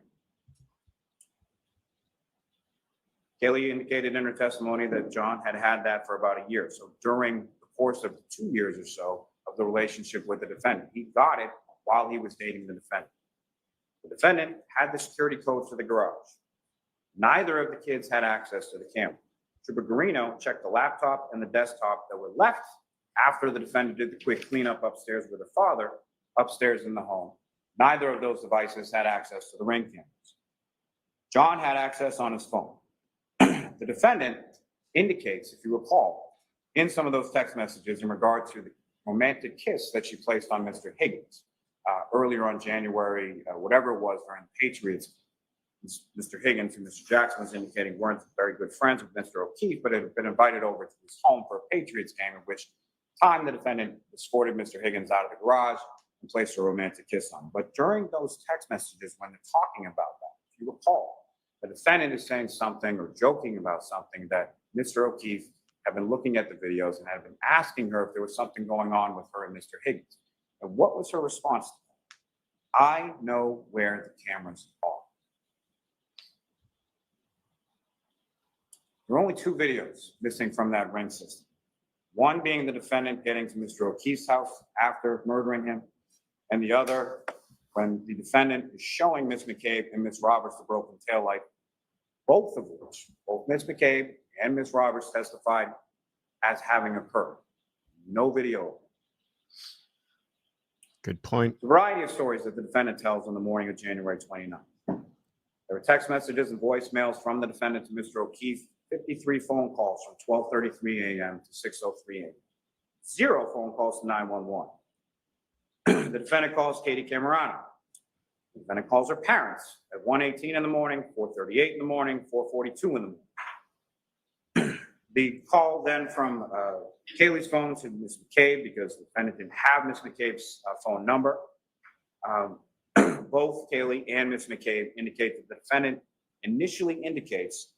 Kaylee indicated in her testimony that John had had that for about a year. So during the course of 2 years or so of the relationship with the defendant, he got it while he was dating the defendant. The defendant had the security code for the garage. Neither of the kids had access to the camera. Trooper Garino checked the laptop and the desktop that were left after the defendant did the quick cleanup upstairs with the father, upstairs in the home. Neither of those devices had access to the ring cameras. John had access on his phone. The defendant indicates, if you recall, in some of those text messages in regard to the romantic kiss that she placed on Mr. Higgins earlier on January, whatever it was, during the Patriots. Mr. Higgins and Mr. Jackson was indicating weren't very good friends with Mr. O'Keefe, but had been invited over to his home for a Patriots game, at which time the defendant escorted Mr. Higgins out of the garage and placed a romantic kiss on him. But during those text messages, when they're talking about that, if you recall, the defendant is saying something or joking about something that Mr. O'Keefe had been looking at the videos and had been asking her if there was something going on with her and Mr. Higgins. And what was her response to that? I know where the cameras are. There are only 2 videos missing from that ring system. One being the defendant getting to Mr. O'Keefe's house after murdering him, and the other when the defendant is showing Ms. McCabe and Ms. Roberts the broken taillight, both of which, both Ms. McCabe and Ms. Roberts testified as having occurred. No video. Good point. A variety of stories that the defendant tells on the morning of January 29th. There were text messages and voicemails from the defendant to Mr. O'Keefe, 53 phone calls from 12:33 a.m. to 6:03 a.m. 0 phone calls to 911. The defendant calls Katie Camerano. The defendant calls her parents at 1:18 in the morning, 4:38 in the morning, 4:42 in the morning. The call then from Kaylee's phone to Ms. McCabe, because the defendant didn't have Ms. McCabe's phone number. Both Kaylee and Ms. McCabe indicate that the defendant initially indicates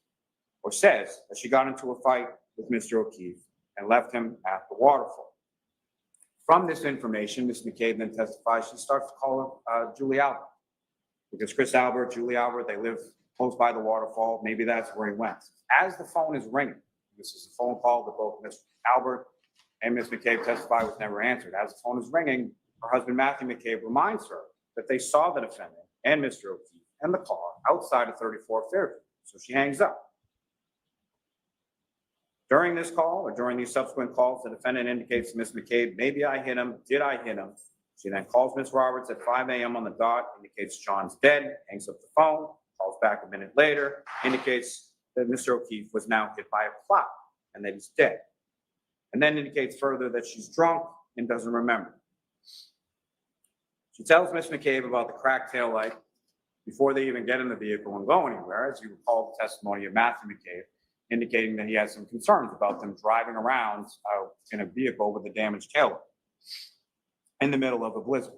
or says that she got into a fight with Mr. O'Keefe and left him at the waterfall. From this information, Ms. McCabe then testifies she starts to call Julie Albert, because Chris Albert, Julie Albert, they live close by the waterfall. Maybe that's where he went. As the phone is ringing, this is a phone call that both Ms. Albert and Ms. McCabe testify was never answered. As the phone is ringing, her husband Matthew McCabe reminds her that they saw the defendant and Mr. O'Keefe and the car outside of 34 Fairview. So she hangs up. During this call, or during these subsequent calls, the defendant indicates to Ms. McCabe, maybe I hit him, did I hit him? She then calls Ms. Roberts at 5 a.m. on the dot, indicates John's dead, hangs up the phone, calls back a minute later, indicates that Mr. O'Keefe was now hit by a plow and that he's dead. And then indicates further that she's drunk and doesn't remember. She tells Ms. McCabe about the cracked taillight before they even get in the vehicle and go anywhere, as you recall the testimony of Matthew McCabe, indicating that he had some concerns about them driving around in a vehicle with a damaged taillight in the middle of a blizzard.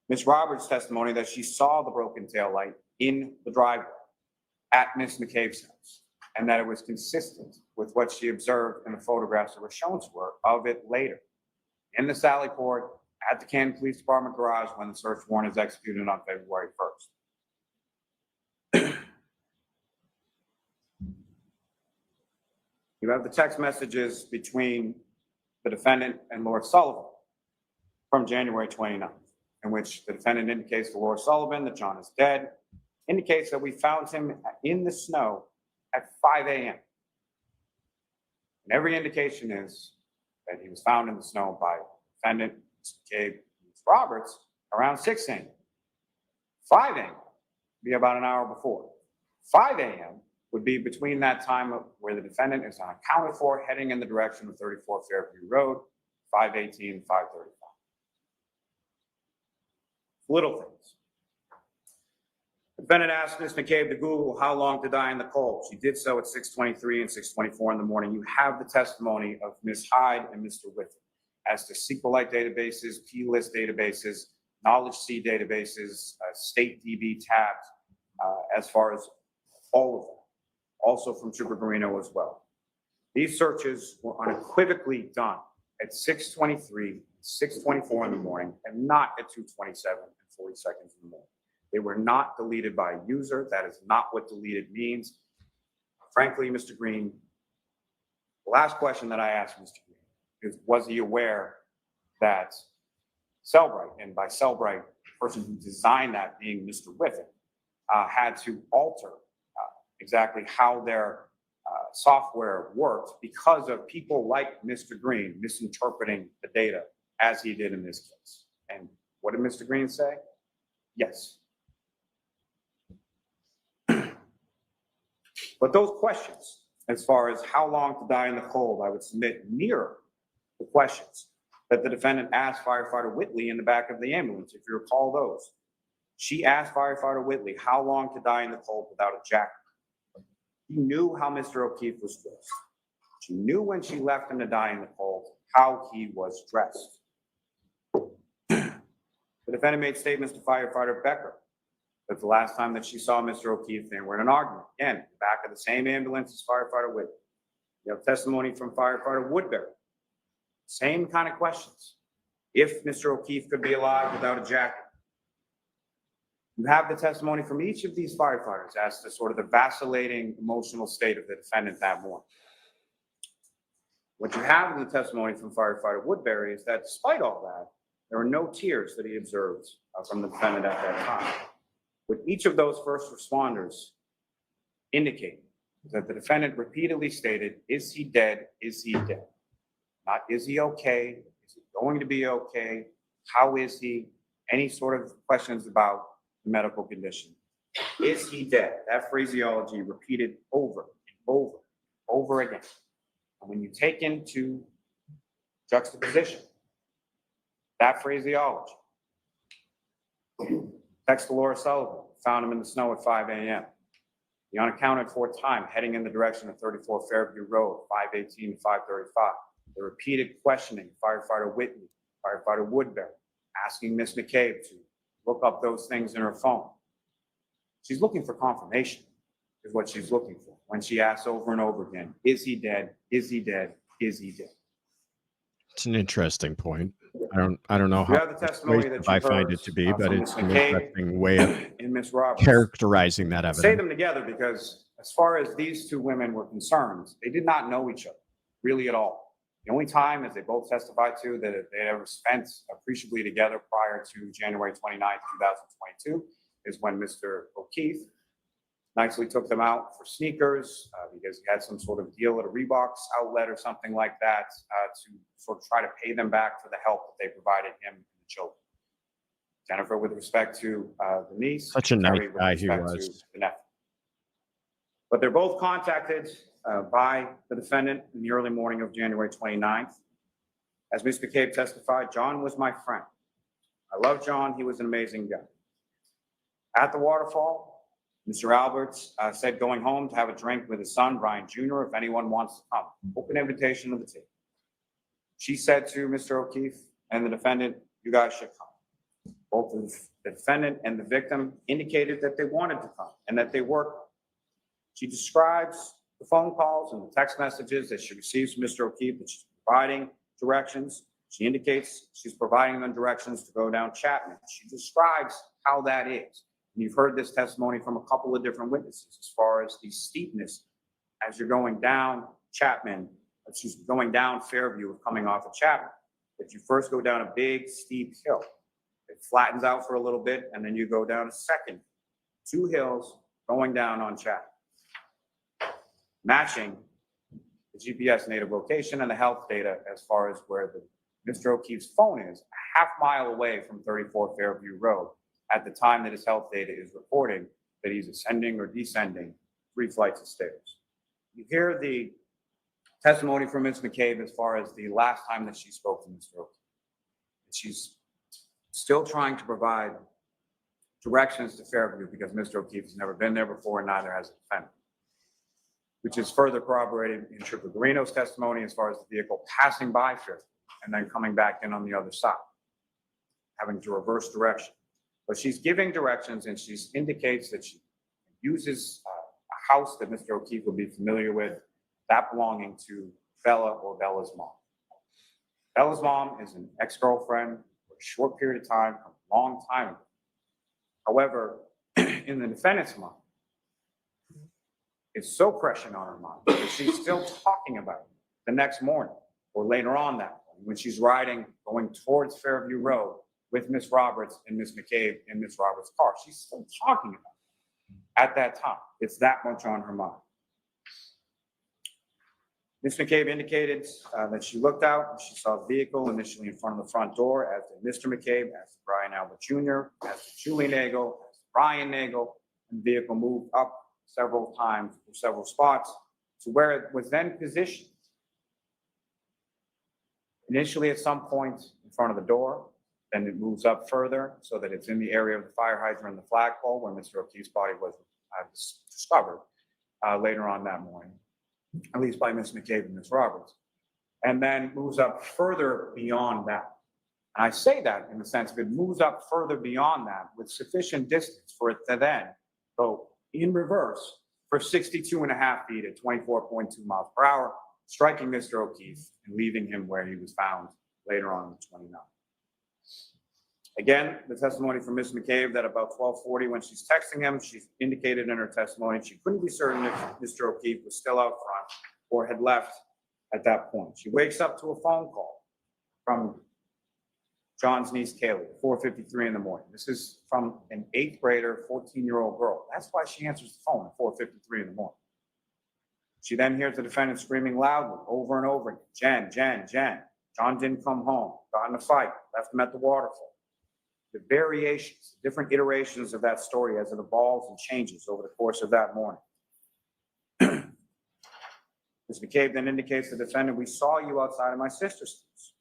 Ms. Roberts' testimony that she saw the broken taillight in the driveway at Ms. McCabe's house, and that it was consistent with what she observed in the photographs that were shown to her of it later in the Sally Port at the Canton Police Department garage when the search warrant is executed on February 1st. You have the text messages between the defendant and Lord Sullivan from January 29th, in which the defendant indicates to Lord Sullivan that John is dead, indicates that we found him in the snow at 5 a.m. And every indication is that he was found in the snow by the defendant, Mr. McCabe, and Ms. Roberts around 6 a.m. 5 a.m. be about an hour before. 5 a.m. would be between that time of where the defendant is unaccounted for, heading in the direction of 34 Fairview Road, 5:18, 5:35. Little things. The defendant asked Ms. McCabe to Google how long to die in the cold. She did so at 6:23 and 6:24 in the morning. You have the testimony of Ms. Hyde and Mr. Ritter as to SQLite databases, P-list databases, Knowledge C databases, state DB tabs, as far as all of them, also from Trooper Garino as well. These searches were unequivocally done at 6:23, 6:24 in the morning, and not at 2:27 and 40 seconds in the morning. They were not deleted by a user. That is not what deleted means. Frankly, Mr. Green, the last question that I asked Mr. Green is, was he aware that Cellbrite, and by Cellbrite, the person who designed that being Mr. Ritter, had to alter exactly how their software worked because of people like Mr. Green misinterpreting the data as he did in this case. And what did Mr. Green say? Yes. But those questions, as far as how long to die in the cold, I would submit mirror the questions that the defendant asked firefighter Whitley in the back of the ambulance, if you recall those. She asked firefighter Whitley how long to die in the cold without a jacket. He knew how Mr. O'Keefe was dressed. She knew when she left him to die in the cold how he was dressed. The defendant made statements to firefighter Becker that the last time that she saw Mr. O'Keefe, they were in an argument. Again, in the back of the same ambulance as firefighter Whitley. You have testimony from firefighter Woodbury. Same kind of questions. If Mr. O'Keefe could be alive without a jacket. You have the testimony from each of these firefighters as to sort of the vacillating emotional state of the defendant that morning. What you have in the testimony from firefighter Woodbury is that despite all that, there were no tears that he observed from the defendant at that time. What each of those first responders indicate is that the defendant repeatedly stated, is he dead? Is he dead? Not, is he okay? Is he going to be okay? How is he? Any sort of questions about the medical condition. Is he dead? That phraseology repeated over and over again. And when you take into juxtaposition that phraseology, text to Laura Sullivan, found him in the snow at 5 a.m. The unaccounted for time heading in the direction of 34 Fairview Road, 5:18 to 5:35. The repeated questioning, firefighter Whitney, firefighter Woodbury, asking Ms. McCabe to look up those things in her phone. She's looking for confirmation, is what she's looking for. When she asks over and over again, is he dead? Is he dead? Is he dead? It's an interesting point. I don't know You how have the testimony that you I find heard, it to be, but from it's Ms. an McCabe interesting way of and Ms. Roberts. characterizing that Say evidence. them together because as far as these two women were concerned, they did not know each other really at all. The only time, as they both testified to, that they ever spent appreciably together prior to January 29, 2022, is when Mr. O'Keefe nicely took them out for sneakers because he had some sort of deal at a Reeboks outlet or something like that to sort of try to pay them back for the help that they provided him and the children. Jennifer, with respect to the niece. Such a nice Terry, with guy he respect was. to the nephew. But they're both contacted by the defendant in the early morning of January 29th. As Ms. McCabe testified, John was my friend. I love John. He was an amazing guy. At the waterfall, Mr. Alberts said going home to have a drink with his son, Brian Jr., if anyone wants to come. Open invitation to the team. She said to Mr. O'Keefe and the defendant, you guys should come. Both the defendant and the victim indicated that they wanted to come and that they were. She describes the phone calls and the text messages that she receives from Mr. O'Keefe that she's providing directions. She indicates she's providing them directions to go down Chapman. She describes how that is. And you've heard this testimony from a couple of different witnesses as far as the steepness as you're going down Chapman, she's going down Fairview coming off of Chapman. That you first go down a big steep hill. It flattens out for a little bit and then you go down a second, 2 hills going down on Chapman. Matching the GPS native location and the health data as far as where Mr. O'Keefe's phone is, a half mile away from 34 Fairview Road at the time that his health data is reporting that he's ascending or descending 3 flights of stairs. You hear the testimony from Ms. McCabe as far as the last time that she spoke to Mr. O'Keefe. She's still trying to provide directions to Fairview because Mr. O'Keefe has never been there before and neither has the defendant, which is further corroborated in Trooper Garino's testimony as far as the vehicle passing by Fairview and then coming back in on the other side, having to reverse direction. But she's giving directions and she indicates that she uses a house that Mr. O'Keefe will be familiar with, that belonging to Bella or Bella's mom. Bella's mom is an ex-girlfriend for a short period of time, a long time ago. However, in the defendant's mind, it's so pressing on her mind that she's still talking about it the next morning or later on that morning when she's riding, going towards Fairview Road with Miss Roberts and Miss McCabe in Miss Roberts' car. She's still talking about it at that time. It's that much on her mind. Miss McCabe indicated that she looked out and she saw the vehicle initially in front of the front door, as did Mr. McCabe, as did Brian Albert Jr., as did Julie Nagel, as did Brian Nagel, and the vehicle moved up several times to several spots to where it was then positioned. Initially at some point in front of the door, then it moves up further so that it's in the area of the fire hydrant and the flagpole where Mr. O'Keefe's body was discovered later on that morning, at least by Miss McCabe and Miss Roberts, and then moves up further beyond that. And I say that in the sense that it moves up further beyond that with sufficient distance for it to then go in reverse for 62.5 feet at 24.2 miles per hour, striking Mr. O'Keefe and leaving him where he was found later on the 29th. Again, the testimony from Ms. McCabe that about 12:40 when she's texting him, she indicated in her testimony she couldn't be certain if Mr. O'Keefe was still out front or had left at that point. She wakes up to a phone call from John's niece, Kaylee, 4:53 in the morning. This is from an 8th grader, 14-year-old girl. That's why she answers the phone at 4:53 in the morning. She then hears the defendant screaming loudly over and over again, Jen, Jen, Jen. John didn't come home, got in a fight, left him at the waterfall. The variations, different iterations of that story as it evolves and changes over the course of that morning. Ms. McCabe then indicates to the defendant, we saw you outside of my sister's house.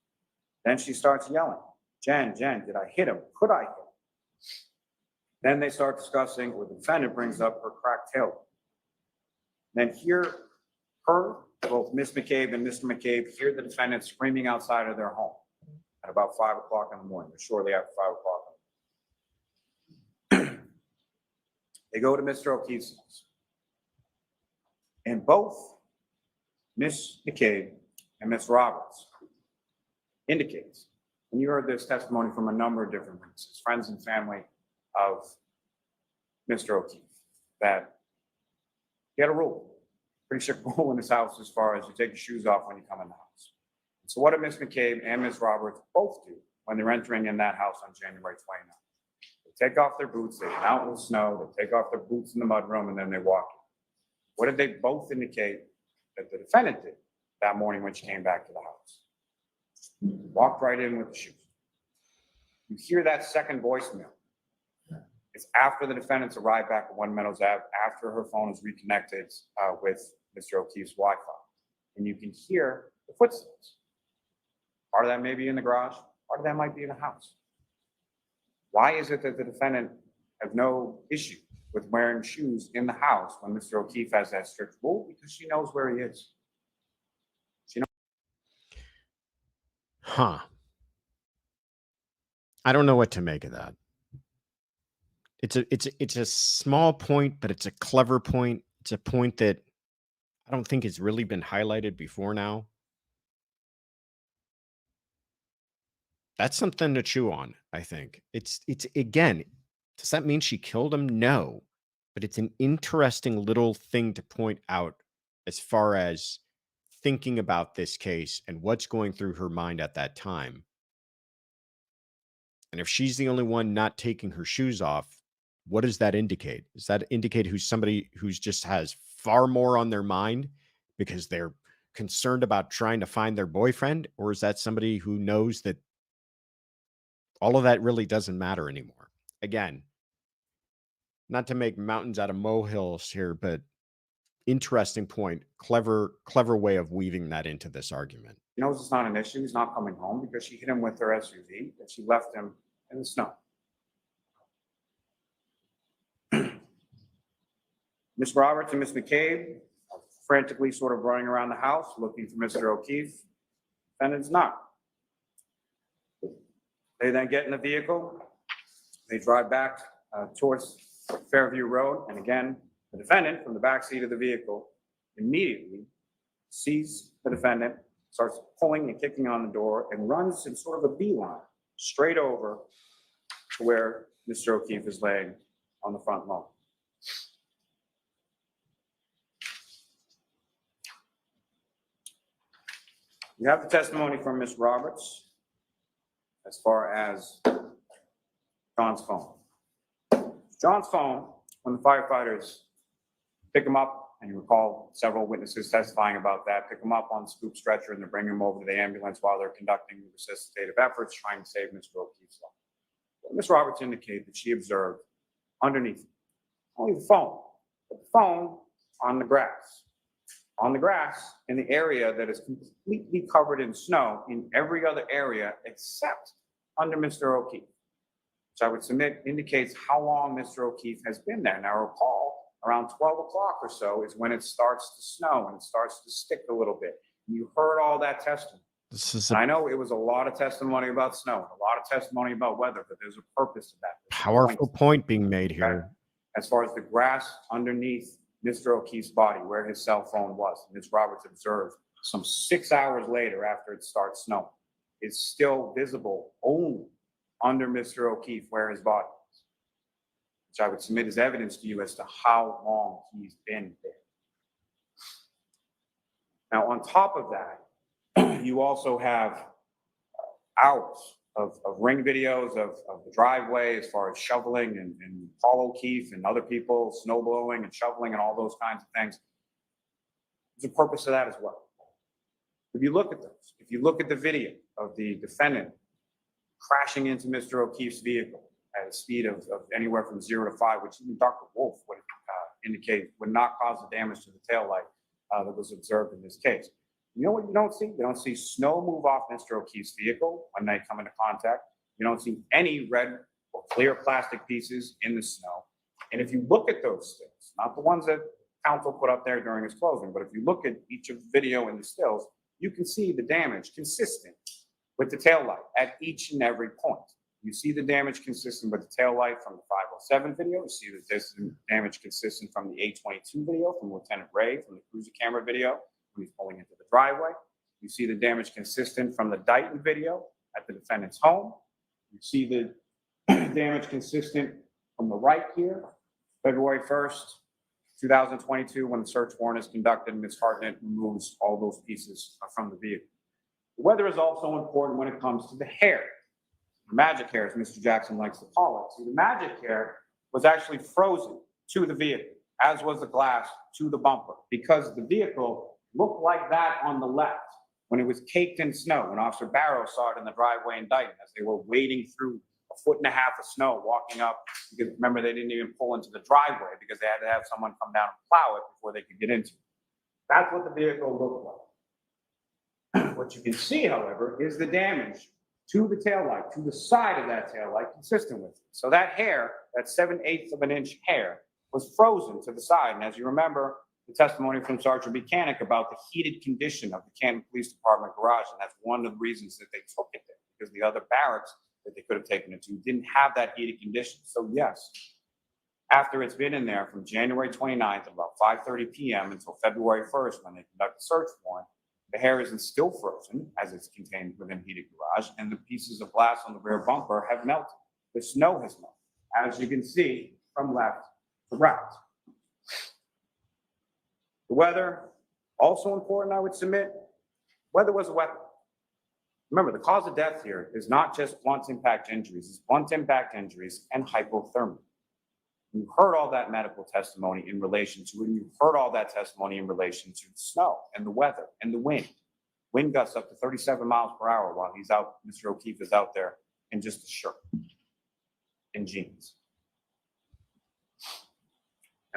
Then she starts yelling, Jen, Jen, did I hit him? Could I hit him? Then they start discussing, or the defendant brings up her cracked tailbone. Then both Ms. McCabe and Mr. McCabe hear the defendant screaming outside of their home at about 5 o'clock in the morning, or shortly after 5 o'clock. They go to Mr. O'Keefe's house. And both Ms. McCabe and Ms. Roberts indicates, and you heard this testimony from a number of different witnesses, friends and family of Mr. O'Keefe, that he had a rule, pretty strict rule in his house as far as you take your shoes off when you come in the house. And so what did Ms. McCabe and Ms. Roberts both do when they're entering in that house on January 29th? They take off their boots, they get out in the snow, they take off their boots in the mudroom, and then they walk in. What did they both indicate that the defendant did that morning when she came back to the house? Walked right in with the shoes. You hear that second voicemail. It's after the defendants arrived back at One Meadows Ave, after her phone is reconnected with Mr. O'Keefe's Wi-Fi. And you can hear the footsteps. Part of that may be in the garage, part of that might be in the house. Why is it that the defendant has no issue with wearing shoes in the house when Mr. O'Keefe has that strict rule? Because she knows where he is. I don't know what to make of that. It's a small point, but it's a clever point. It's a point that I don't think has really been highlighted before now. That's something to chew on, I think. It's again, does that mean she killed him? No. But it's an interesting little thing to point out as far as thinking about this case and what's going through her mind at that time. And if she's the only one not taking her shoes off, what does that indicate? Does that indicate who's somebody who's just has far more on their mind because they're concerned about trying to find their boyfriend? Or is that somebody who knows that all of that really doesn't matter anymore? Again, not to make mountains out of molehills here, but interesting point. Clever way of weaving that into this argument. He knows it's not an issue. He's not coming home because she hit him with her SUV and she left him in the snow. Ms. Roberts and Ms. McCabe are frantically sort of running around the house looking for Mr. O'Keefe. Defendant's not. They then get in the vehicle. They drive back towards Fairview Road. And again, the defendant from the backseat of the vehicle immediately sees the defendant, starts pulling and kicking on the door, and runs in sort of a beeline straight over to where Mr. O'Keefe is laying on the front lawn. We have the testimony from Ms. Roberts as far as John's phone. John's phone, when the firefighters pick him up, and you recall several witnesses testifying about that, pick him up on the scoop stretcher and they bring him over to the ambulance while they're conducting resuscitative efforts trying to save Mr. O'Keefe's life. Ms. Roberts indicated that she observed underneath only the phone, but the phone on the grass. On the grass in the area that is completely covered in snow in every other area except under Mr. O'Keefe, which I would submit indicates how long Mr. O'Keefe has been there. Now recall, around 12 o'clock or so is when it starts to snow and it starts to stick a little bit. You heard all that testimony. I know it was a lot of testimony about snow, a lot of testimony about weather, but there's a purpose to that. Powerful point being made here. As far as the grass underneath Mr. O'Keefe's body, where his cell phone was, Ms. Roberts observed some 6 hours later after it starts snowing, it's still visible only under Mr. O'Keefe where his body is, which I would submit as evidence to you as to how long he's been there. Now, on top of that, you also have hours of ring videos of the driveway as far as shoveling and Paul O'Keefe and other people snow blowing and shoveling and all those kinds of things. There's a purpose to that as well. If you look at those, if you look at the video of the defendant crashing into Mr. O'Keefe's vehicle at a speed of anywhere from 0 to 5, which even Dr. Wolf would indicate would not cause the damage to the taillight that was observed in this case. You know what you don't see? You don't see snow move off Mr. O'Keefe's vehicle when they come into contact. You don't see any red or clear plastic pieces in the snow. And if you look at those stills, not the ones that counsel put up there during his closing, but if you look at each of the video and the stills, you can see the damage consistent with the taillight at each and every point. You see the damage consistent with the taillight from the 507 video. You see the damage consistent from the 822 video from Lieutenant Ray, from the cruiser camera video when he's pulling into the driveway. You see the damage consistent from the Dighton video at the defendant's home. You see the damage consistent from the right here, February 1st, 2022, when the search warrant is conducted and Ms. Hartnett removes all those pieces from the vehicle. The weather is also important when it comes to the hair. The magic hair, as Mr. Jackson likes to call it. See, the magic hair was actually frozen to the vehicle, as was the glass to the bumper, because the vehicle looked like that on the left when it was caked in snow, when Officer Barrow saw it in the driveway in Dighton as they were wading through 1.5 foot of snow, walking up, because remember, they didn't even pull into the driveway because they had to have someone come down and plow it before they could get into it. That's what the vehicle looked like. What you can see, however, is the damage to the taillight, to the side of that taillight, consistent with it. So that hair, that 7/8 of an inch hair, was frozen to the side. And as you remember, the testimony from Sergeant Buchanan about the heated condition of the Canton Police Department garage, and that's one of the reasons that they took it there, because the other barracks that they could have taken it to didn't have that heated condition. So yes, after it's been in there from January 29th at about 5:30 p.m. until February 1st when they conduct the search warrant, the hair isn't still frozen as it's contained within heated garage, and the pieces of glass on the rear bumper have melted. The snow has melted, as you can see from left to right. The weather, also important, I would submit, weather was a weapon. Remember, the cause of death here is not just blunt impact injuries, it's blunt impact injuries and hypothermia. You heard all that medical testimony in relation to it, and you heard all that testimony in relation to the snow and the weather and the wind. Wind gusts up to 37 miles per hour while he's out, Mr. O'Keefe is out there in just a shirt and jeans.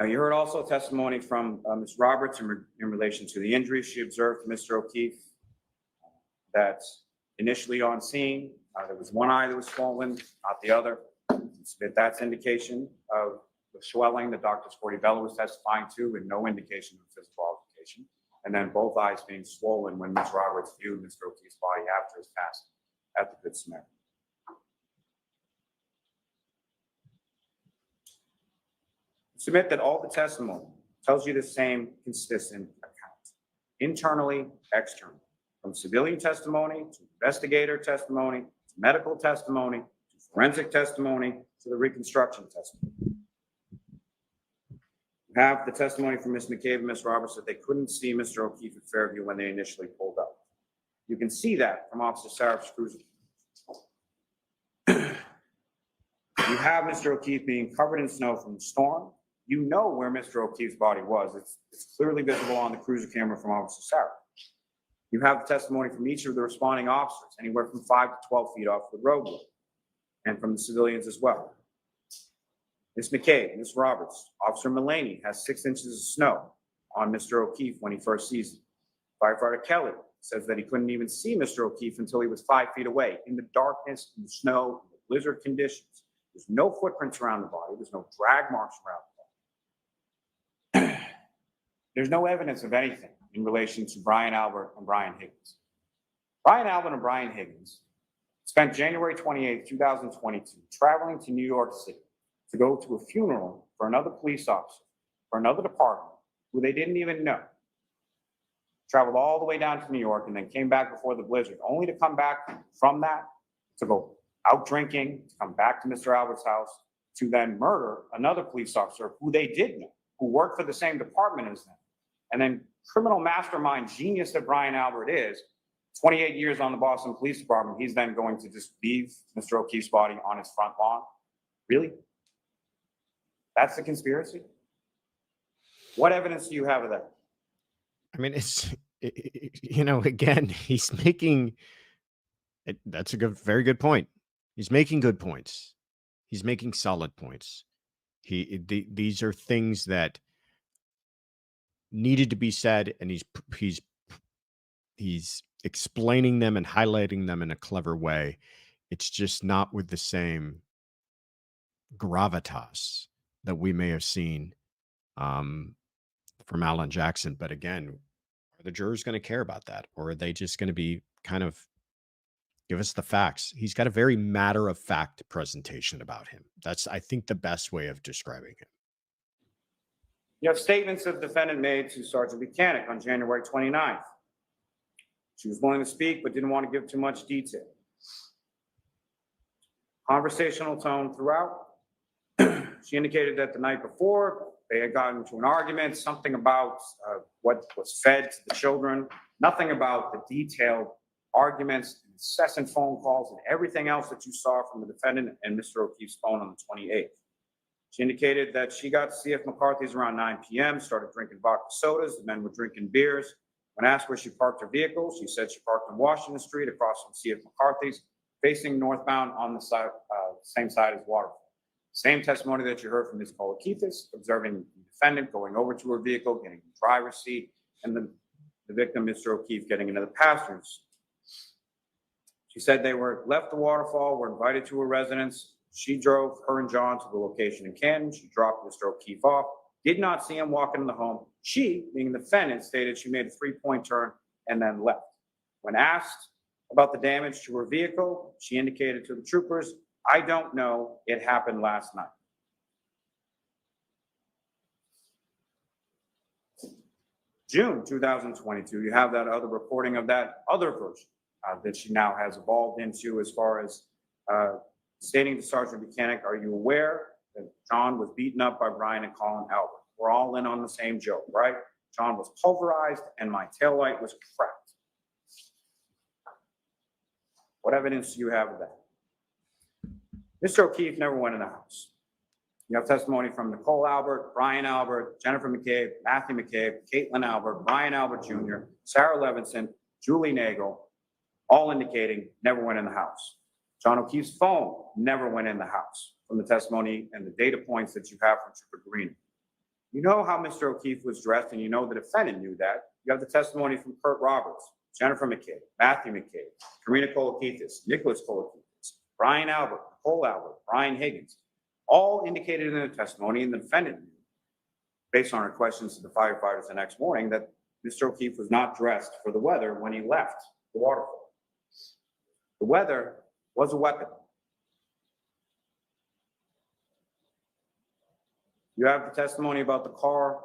Now, you heard also testimony from Ms. Roberts in relation to the injuries she observed to Mr. O'Keefe, that initially on scene, there was one eye that was swollen, not the other. That's indication of the swelling that Dr. Scortibella was testifying to, and no indication of physical altercation. And then both eyes being swollen when Ms. Roberts viewed Mr. O'Keefe's body after his passing at the Good Samaritan. Submit that all the testimony tells you the same consistent account, internally, externally, from civilian testimony to investigator testimony, to medical testimony, to forensic testimony, to the reconstruction testimony. You have the testimony from Ms. McCabe and Ms. Roberts that they couldn't see Mr. O'Keefe at Fairview when they initially pulled up. You can see that from Officer Sarif's cruiser. You have Mr. O'Keefe being covered in snow from the storm. You know where Mr. O'Keefe's body was. It's clearly visible on the cruiser camera from Officer Sarif. You have the testimony from each of the responding officers, anywhere from 5 to 12 feet off the roadway, and from the civilians as well. Ms. McCabe, Ms. Roberts, Officer Mullaney has 6 inches of snow on Mr. O'Keefe when he first sees him. Firefighter Kelly says that he couldn't even see Mr. O'Keefe until he was 5 feet away, in the darkness, in the snow, in the blizzard conditions. There's no footprints around the body. There's no drag marks around the body. There's no evidence of anything in relation to Brian Albert and Brian Higgins. Brian Albert and Brian Higgins spent January 28, 2022, traveling to New York City to go to a funeral for another police officer, for another department, who they didn't even know. Traveled all the way down to New York and then came back before the blizzard, only to come back from that to go out drinking, to come back to Mr. Albert's house, to then murder another police officer who they did know, who worked for the same department as them. And then criminal mastermind genius that Brian Albert is, 28 years on the Boston Police Department, he's then going to just leave Mr. O'Keefe's body on his front lawn? Really? That's the conspiracy? What evidence do you have of that? I mean, again, he's making, that's a very good point. He's making good points. He's making solid points. These are things that needed to be said, and he's explaining them and highlighting them in a clever way. It's just not with the same gravitas that we may have seen from Alan Jackson. But again, are the jurors going to care about that, or are they just going to be kind of give us the facts? He's got a very matter-of-fact presentation about him. That's, I think, the best way of describing him. You have statements that the defendant made to Sergeant Buchanan on January 29th. She was willing to speak, but didn't want to give too much detail. Conversational tone throughout. She indicated that the night before, they had gotten into an argument, something about what was fed to the children, nothing about the detailed arguments, incessant phone calls, and everything else that you saw from the defendant and Mr. O'Keefe's phone on the 28th. She indicated that she got to C.F. McCarthy's around 9 p.m., started drinking vodka sodas. The men were drinking beers. When asked where she parked her vehicle, she said she parked on Washington Street across from C.F. McCarthy's, facing northbound on the side, same side as Waterfall. Same testimony that you heard from Ms. Kolakithis, observing the defendant going over to her vehicle, getting in the driver's seat, and the victim, Mr. O'Keefe, getting into the passenger seat. She said they were left the Waterfall, were invited to her residence. She drove her and John to the location in Canton. She dropped Mr. O'Keefe off, did not see him walk into the home. She, being the defendant, stated she made a 3-point turn and then left. When asked about the damage to her vehicle, she indicated to the troopers, "I don't know, it happened last night." June 2022, you have that other reporting of that other version that she now has evolved into, as far as stating to Sergeant Buchanan, "Are you aware that John was beaten up by Brian and Colin Albert? We're all in on the same joke, right? John was pulverized and my taillight was cracked." What evidence do you have of that? Mr. O'Keefe never went in the house. You have testimony from Nicole Albert, Brian Albert, Jennifer McCabe, Matthew McCabe, Caitlin Albert, Brian Albert Jr., Sarah Levinson, Julie Nagel, all indicating never went in the house. John O'Keefe's phone never went in the house, from the testimony and the data points that you have from Trooper Green. You know how Mr. O'Keefe was dressed, and you know the defendant knew that. You have the testimony from Kurt Roberts, Jennifer McCabe, Matthew McCabe, Karina Kolakithis, Nicholas Kolakithis, Brian Albert, Nicole Albert, Brian Higgins, all indicated in their testimony, and the defendant knew, based on our questions to the firefighters the next morning, that Mr. O'Keefe was not dressed for the weather when he left the waterfall. The weather was a weapon. You have the testimony about the car,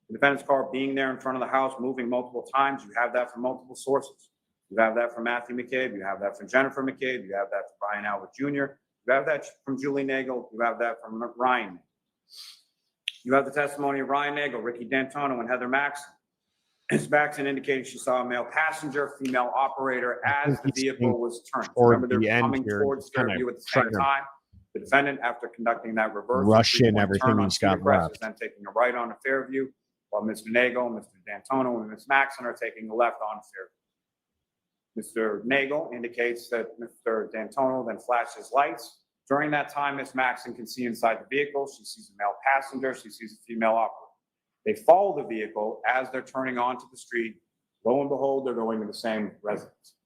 the defendant's car being there in front of the house, moving multiple times. You have that from multiple sources. You have that from Matthew McCabe. You have that from Jennifer McCabe. You have that from Brian Albert Jr. You have that from Julie Nagel. You have that from Ryan. You have the testimony of Ryan Nagel, Ricky D'Antonio, and Heather Maxson. Ms. Maxson indicated she saw a male passenger, female operator as the vehicle was turned. Remember, they're coming towards Fairview at the same time. The defendant, after conducting that reverse Rush in three-point everything turn on he's got Cedar Crest, left. is then taking a right on to Fairview, while Mr. Nagel, Mr. D'Antonio, and Ms. Maxson are taking a left on to Fairview. Mr. Nagel indicates that Mr. D'Antonio then flashes lights. During that time, Ms. Maxson can see inside the vehicle. She sees a male passenger. She sees a female operator. They follow the vehicle as they're turning onto the street. Lo and behold, they're going to the same residence.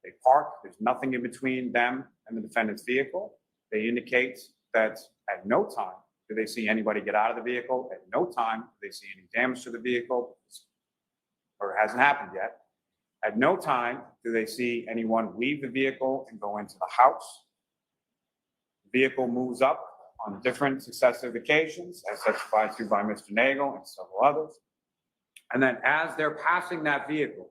They park. There's nothing in between them and the defendant's vehicle. They indicate that at no time do they see anybody get out of the vehicle. At no time do they see any damage to the vehicle, or it hasn't happened yet. At no time do they see anyone leave the vehicle and go into the house. The vehicle moves up on different successive occasions, as testified to by Mr. Nagel and several others. And then as they're passing that vehicle,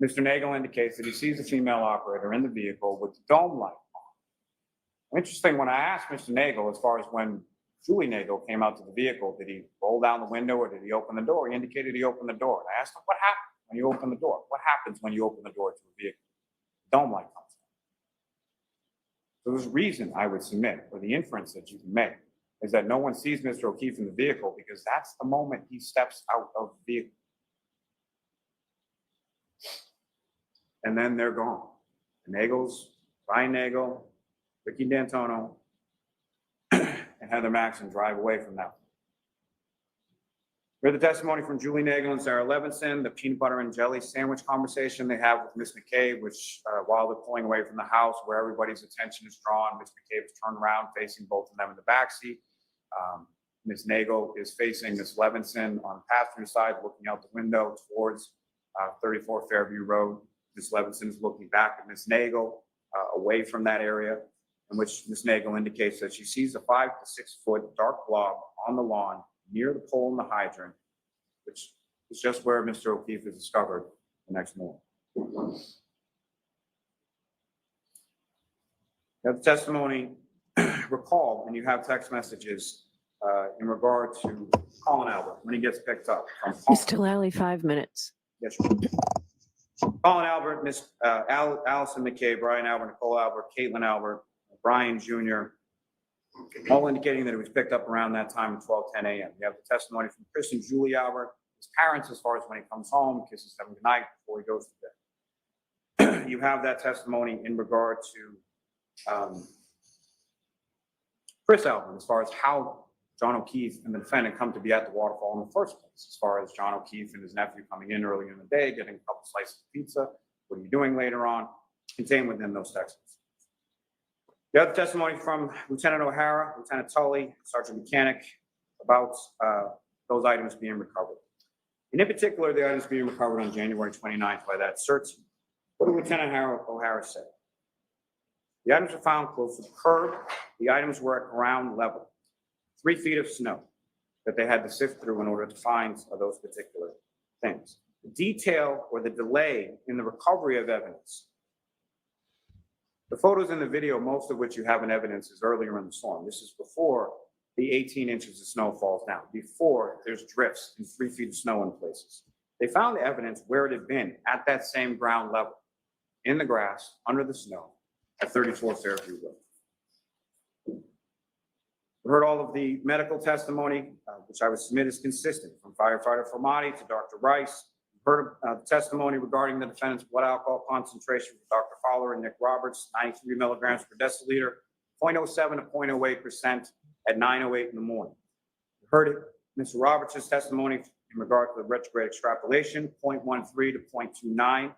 Mr. Nagel indicates that he sees a female operator in the vehicle with the dome light on. Interesting, when I asked Mr. Nagel, as far as when Julie Nagel came out to the vehicle, did he roll down the window or did he open the door? He indicated he opened the door. And I asked him, what happened when you open the door? What happens when you open the door to a vehicle? Dome light comes on. So there's a reason I would submit, or the inference that you can make, is that no one sees Mr. O'Keefe in the vehicle because that's the moment he steps out of the vehicle. And then they're gone. The Nagels, Ryan Nagel, Ricky D'Antonio, and Heather Maxson drive away from that. We have the testimony from Julie Nagel and Sarah Levinson, the peanut butter and jelly sandwich conversation they have with Ms. McCabe, which while they're pulling away from the house where everybody's attention is drawn, Ms. McCabe is turned around facing both of them in the backseat. Ms. Nagel is facing Ms. Levinson on the passenger side, looking out the window towards 34 Fairview Road. Ms. Levinson is looking back at Ms. Nagel away from that area, in which Ms. Nagel indicates that she sees a 5 to 6 foot dark blob on the lawn near the pole in the hydrant, which is just where Mr. O'Keefe is discovered the next morning. You have the testimony recalled, and you have text messages in regard to Colin Albert when he gets picked up from Mr. Lally, 5 minutes. Yes, sir. Colin Albert, Miss Allison McCabe, Brian Albert, Nicole Albert, Caitlin Albert, Brian Jr., all indicating that it was picked up around that time at 12:10 a.m. You have the testimony from Chris and Julie Albert, his parents, as far as when he comes home, kisses them goodnight before he goes to bed. You have that testimony in regard to Chris Albert, as far as how John O'Keefe and the defendant come to be at the waterfall in the first place, as far as John O'Keefe and his nephew coming in early in the day, getting a couple slices of pizza. What are you doing later on? Contained within those texts. You have the testimony from Lieutenant O'Hara, Lieutenant Tully, Sergeant Mechanic about those items being recovered. And in particular, the items being recovered on January 29th by that search team. What did Lieutenant O'Hara say? The items were found close to the curb. The items were at ground level. 3 feet of snow that they had to sift through in order to find those particular things. The detail or the delay in the recovery of evidence. The photos in the video, most of which you have in evidence, is earlier in the storm. This is before the 18 inches of snow falls down, before there's drifts and 3 feet of snow in places. They found evidence where it had been at that same ground level, in the grass, under the snow, at 34 Fairview Road. We heard all of the medical testimony, which I would submit is consistent, from firefighter Formati to Dr. Rice. We heard testimony regarding the defendant's blood alcohol concentration from Dr. Fowler and Nick Roberts, 93 milligrams per deciliter, 0.07 to 0.08% at 9:08 in the morning. We heard it Mr. Roberts' testimony in regard to the retrograde extrapolation, 0.13 to 0.29,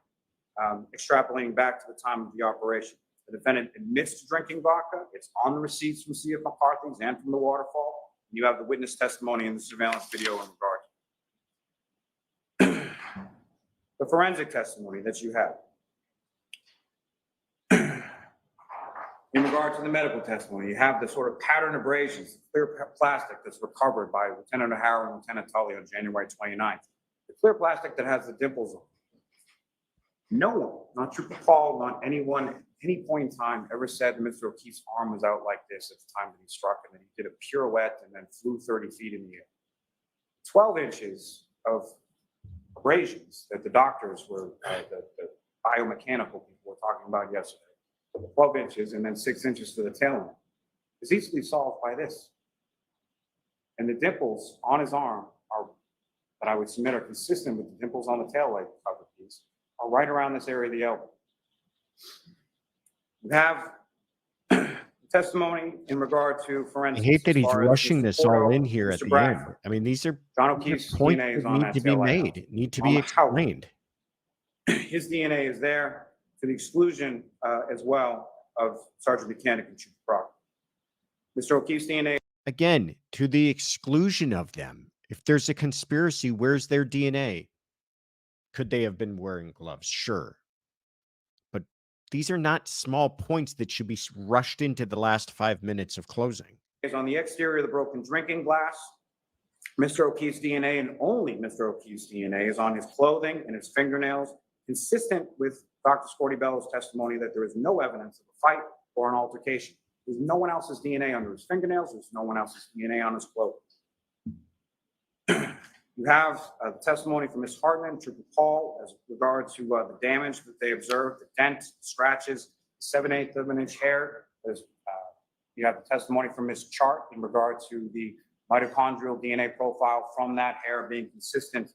extrapolating back to the time of the operation. The defendant admits to drinking vodka. It's on the receipts from C.F. McCarthy's and from the waterfall. You have the witness testimony in the surveillance video in regard. The forensic testimony that you have. In regard to the medical testimony, you have the sort of pattern abrasions, clear plastic that's recovered by Lieutenant O'Hara and Lieutenant Tully on January 29th. The clear plastic that has the dimples on it. No one, not Trooper Paul, not anyone at any point in time ever said that Mr. O'Keefe's arm was out like this at the time that he struck and that he did a pirouette and then flew 30 feet in the air. 12 inches of abrasions that the doctors were, the biomechanical people were talking about yesterday. 12 inches and then 6 inches to the tail end is easily solved by this. And the dimples on his arm are, that I would submit are consistent with the dimples on the tail light cover piece, are right around this area of the elbow. You have testimony in regard to I forensics. hate that as he's far as rushing Mr. this all Porto, in here at Mr. the Bradford. end. I mean, these are John O'Keefe's points DNA is that on need that to be tail light. made, need to On be the house. explained. His DNA is there to the exclusion as well of Sergeant Mechanic and Chief Proctor. Mr. O'Keefe's DNA. Again, to the exclusion of them. If there's a conspiracy, where's their DNA? Could they have been wearing gloves? Sure. But these are not small points that should be rushed into the last 5 minutes of closing. Is on the exterior of the broken drinking glass. Mr. O'Keefe's DNA and only Mr. O'Keefe's DNA is on his clothing and his fingernails, consistent with Dr. Scortibello's testimony that there is no evidence of a fight or an altercation. There's no one else's DNA under his fingernails. There's no one else's DNA on his clothing. You have the testimony from Ms. Hartman, Trooper Paul, as regards to the damage that they observed, the dent, scratches, 7/8 of an inch hair. You have the testimony from Ms. Chart in regard to the mitochondrial DNA profile from that hair being consistent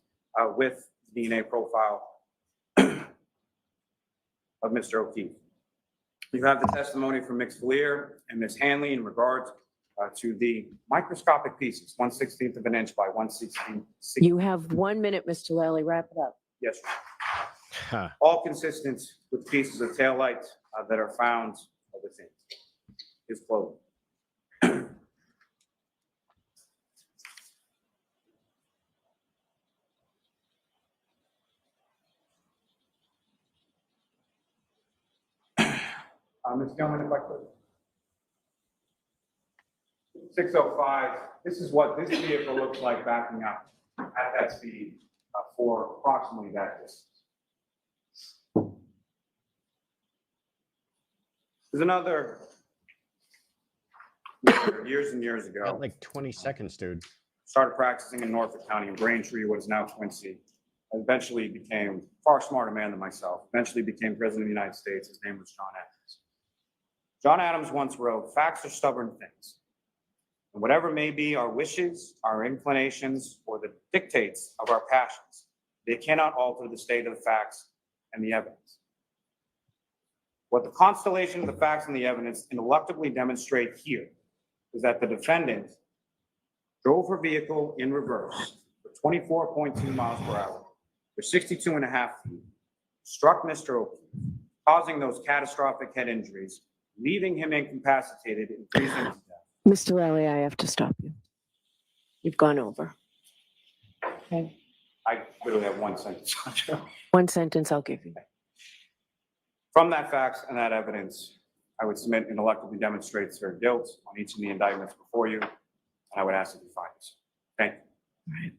with the DNA profile of Mr. O'Keefe. You have the testimony from Ms. Valier and Ms. Hanley in regard to the microscopic pieces, 1/16 of an inch by 1/16. You have 1 minute, Mr. Lally. Wrap it up. Yes, all consistent with pieces of taillight that are found within his clothing. Ms. Gilman, if I could. 605, this is what this vehicle looks like backing up at that speed for approximately that distance. There's another years and years ago. Got like 20 seconds, dude. Started practicing in Norfolk County in Braintree, what is now Quincy. Eventually became a far smarter man than myself. Eventually became president of the United States. His name was John Adams. John Adams once wrote, "Facts are stubborn things. And whatever may be our wishes, our inclinations, or the dictates of our passions, they cannot alter the state of the facts and the evidence." What the constellation of the facts and the evidence ineluctably demonstrate here is that the defendant drove her vehicle in reverse for 24.2 miles per hour for 62.5 feet, struck Mr. O'Keefe, causing those catastrophic head injuries, leaving him incapacitated and freezing to death. Mr. Lally, I have to stop you. You've gone over. Okay. I literally have one sentence. 1 sentence I'll give you. From that facts and that evidence, I would submit ineluctably demonstrates her guilt on each of the indictments before you, and I would ask that you find this. Thank you.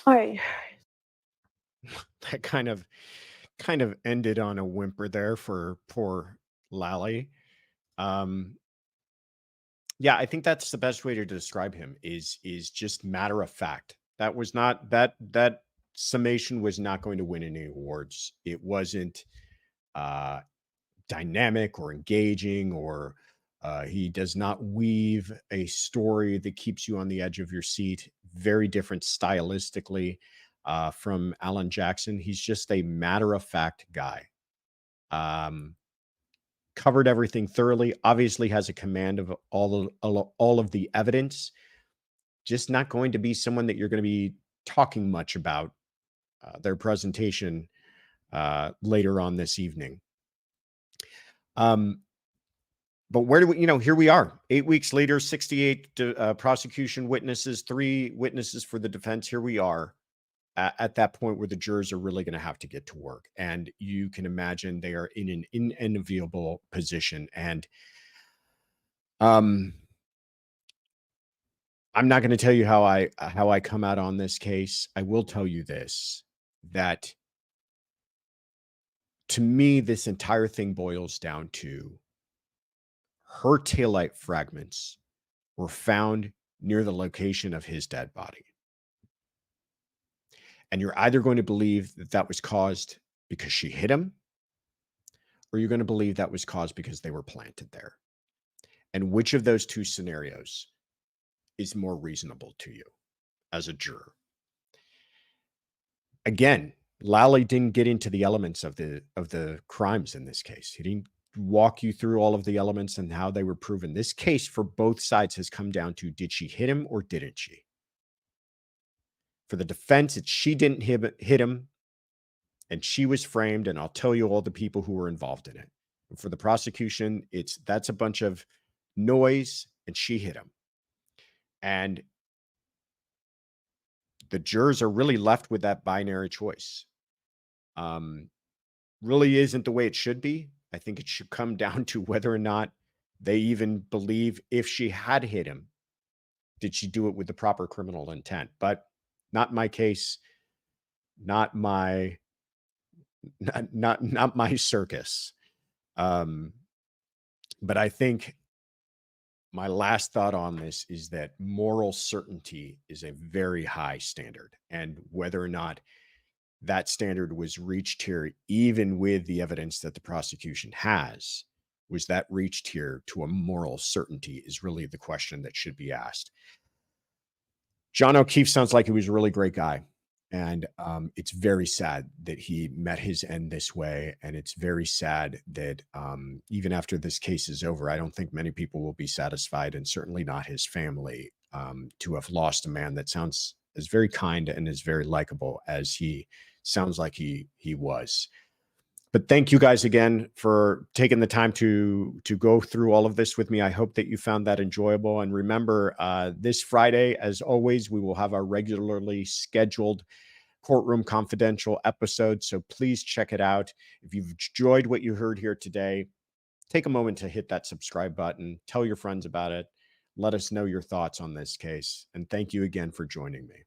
All right. That kind of ended on a whimper there for poor Lally. Yeah, I think that's the best way to describe him is just matter of fact. That was not that summation was not going to win any awards. It wasn't dynamic or engaging, or he does not weave a story that keeps you on the edge of your seat. Very different stylistically from Alan Jackson. He's just a matter of fact guy. Covered everything thoroughly, obviously has a command of all of the evidence. just not going to be someone that you're going to be talking much about their presentation later on this evening. But where do we, here we are, 8 weeks later, 68 prosecution witnesses, 3 witnesses for the defense. Here we are at that point where the jurors are really going to have to get to work. And you can imagine they are in an unenviable position. And I'm not going to tell you how I come out on this case. I will tell you this, that to me, this entire thing boils down to her taillight fragments were found near the location of his dead body. And you're either going to believe that that was caused because she hit him, or you're going to believe that was caused because they were planted there. And which of those 2 scenarios is more reasonable to you as a juror? Again, Lally didn't get into the elements of the crimes in this case. He didn't walk you through all of the elements and how they were proven. This case for both sides has come down to, did she hit him or didn't she? For the defense, it's she didn't hit him and she was framed, and I'll tell you all the people who were involved in it. And for the prosecution, that's a bunch of noise and she hit him. And the jurors are really left with that binary choice. Really isn't the way it should be. I think it should come down to whether or not they even believe, if she had hit him, did she do it with the proper criminal intent? But not my case, not my circus. But I think my last thought on this is that moral certainty is a very high standard, and whether or not that standard was reached here, even with the evidence that the prosecution has, was that reached here to a moral certainty, is really the question that should be asked. John O'Keefe sounds like he was a really great guy. And it's very sad that he met his end this way. And it's very sad that even after this case is over, I don't think many people will be satisfied, and certainly not his family, to have lost a man that sounds as very kind and as very likable as he sounds like he was. But thank you guys again for taking the time to go through all of this with me. I hope that you found that enjoyable. And remember, this Friday, as always, we will have our regularly scheduled Courtroom Confidential episode. So please check it out. If you've enjoyed what you heard here today, take a moment to hit that subscribe button. Tell your friends about it. Let us know your thoughts on this case. And thank you again for joining me.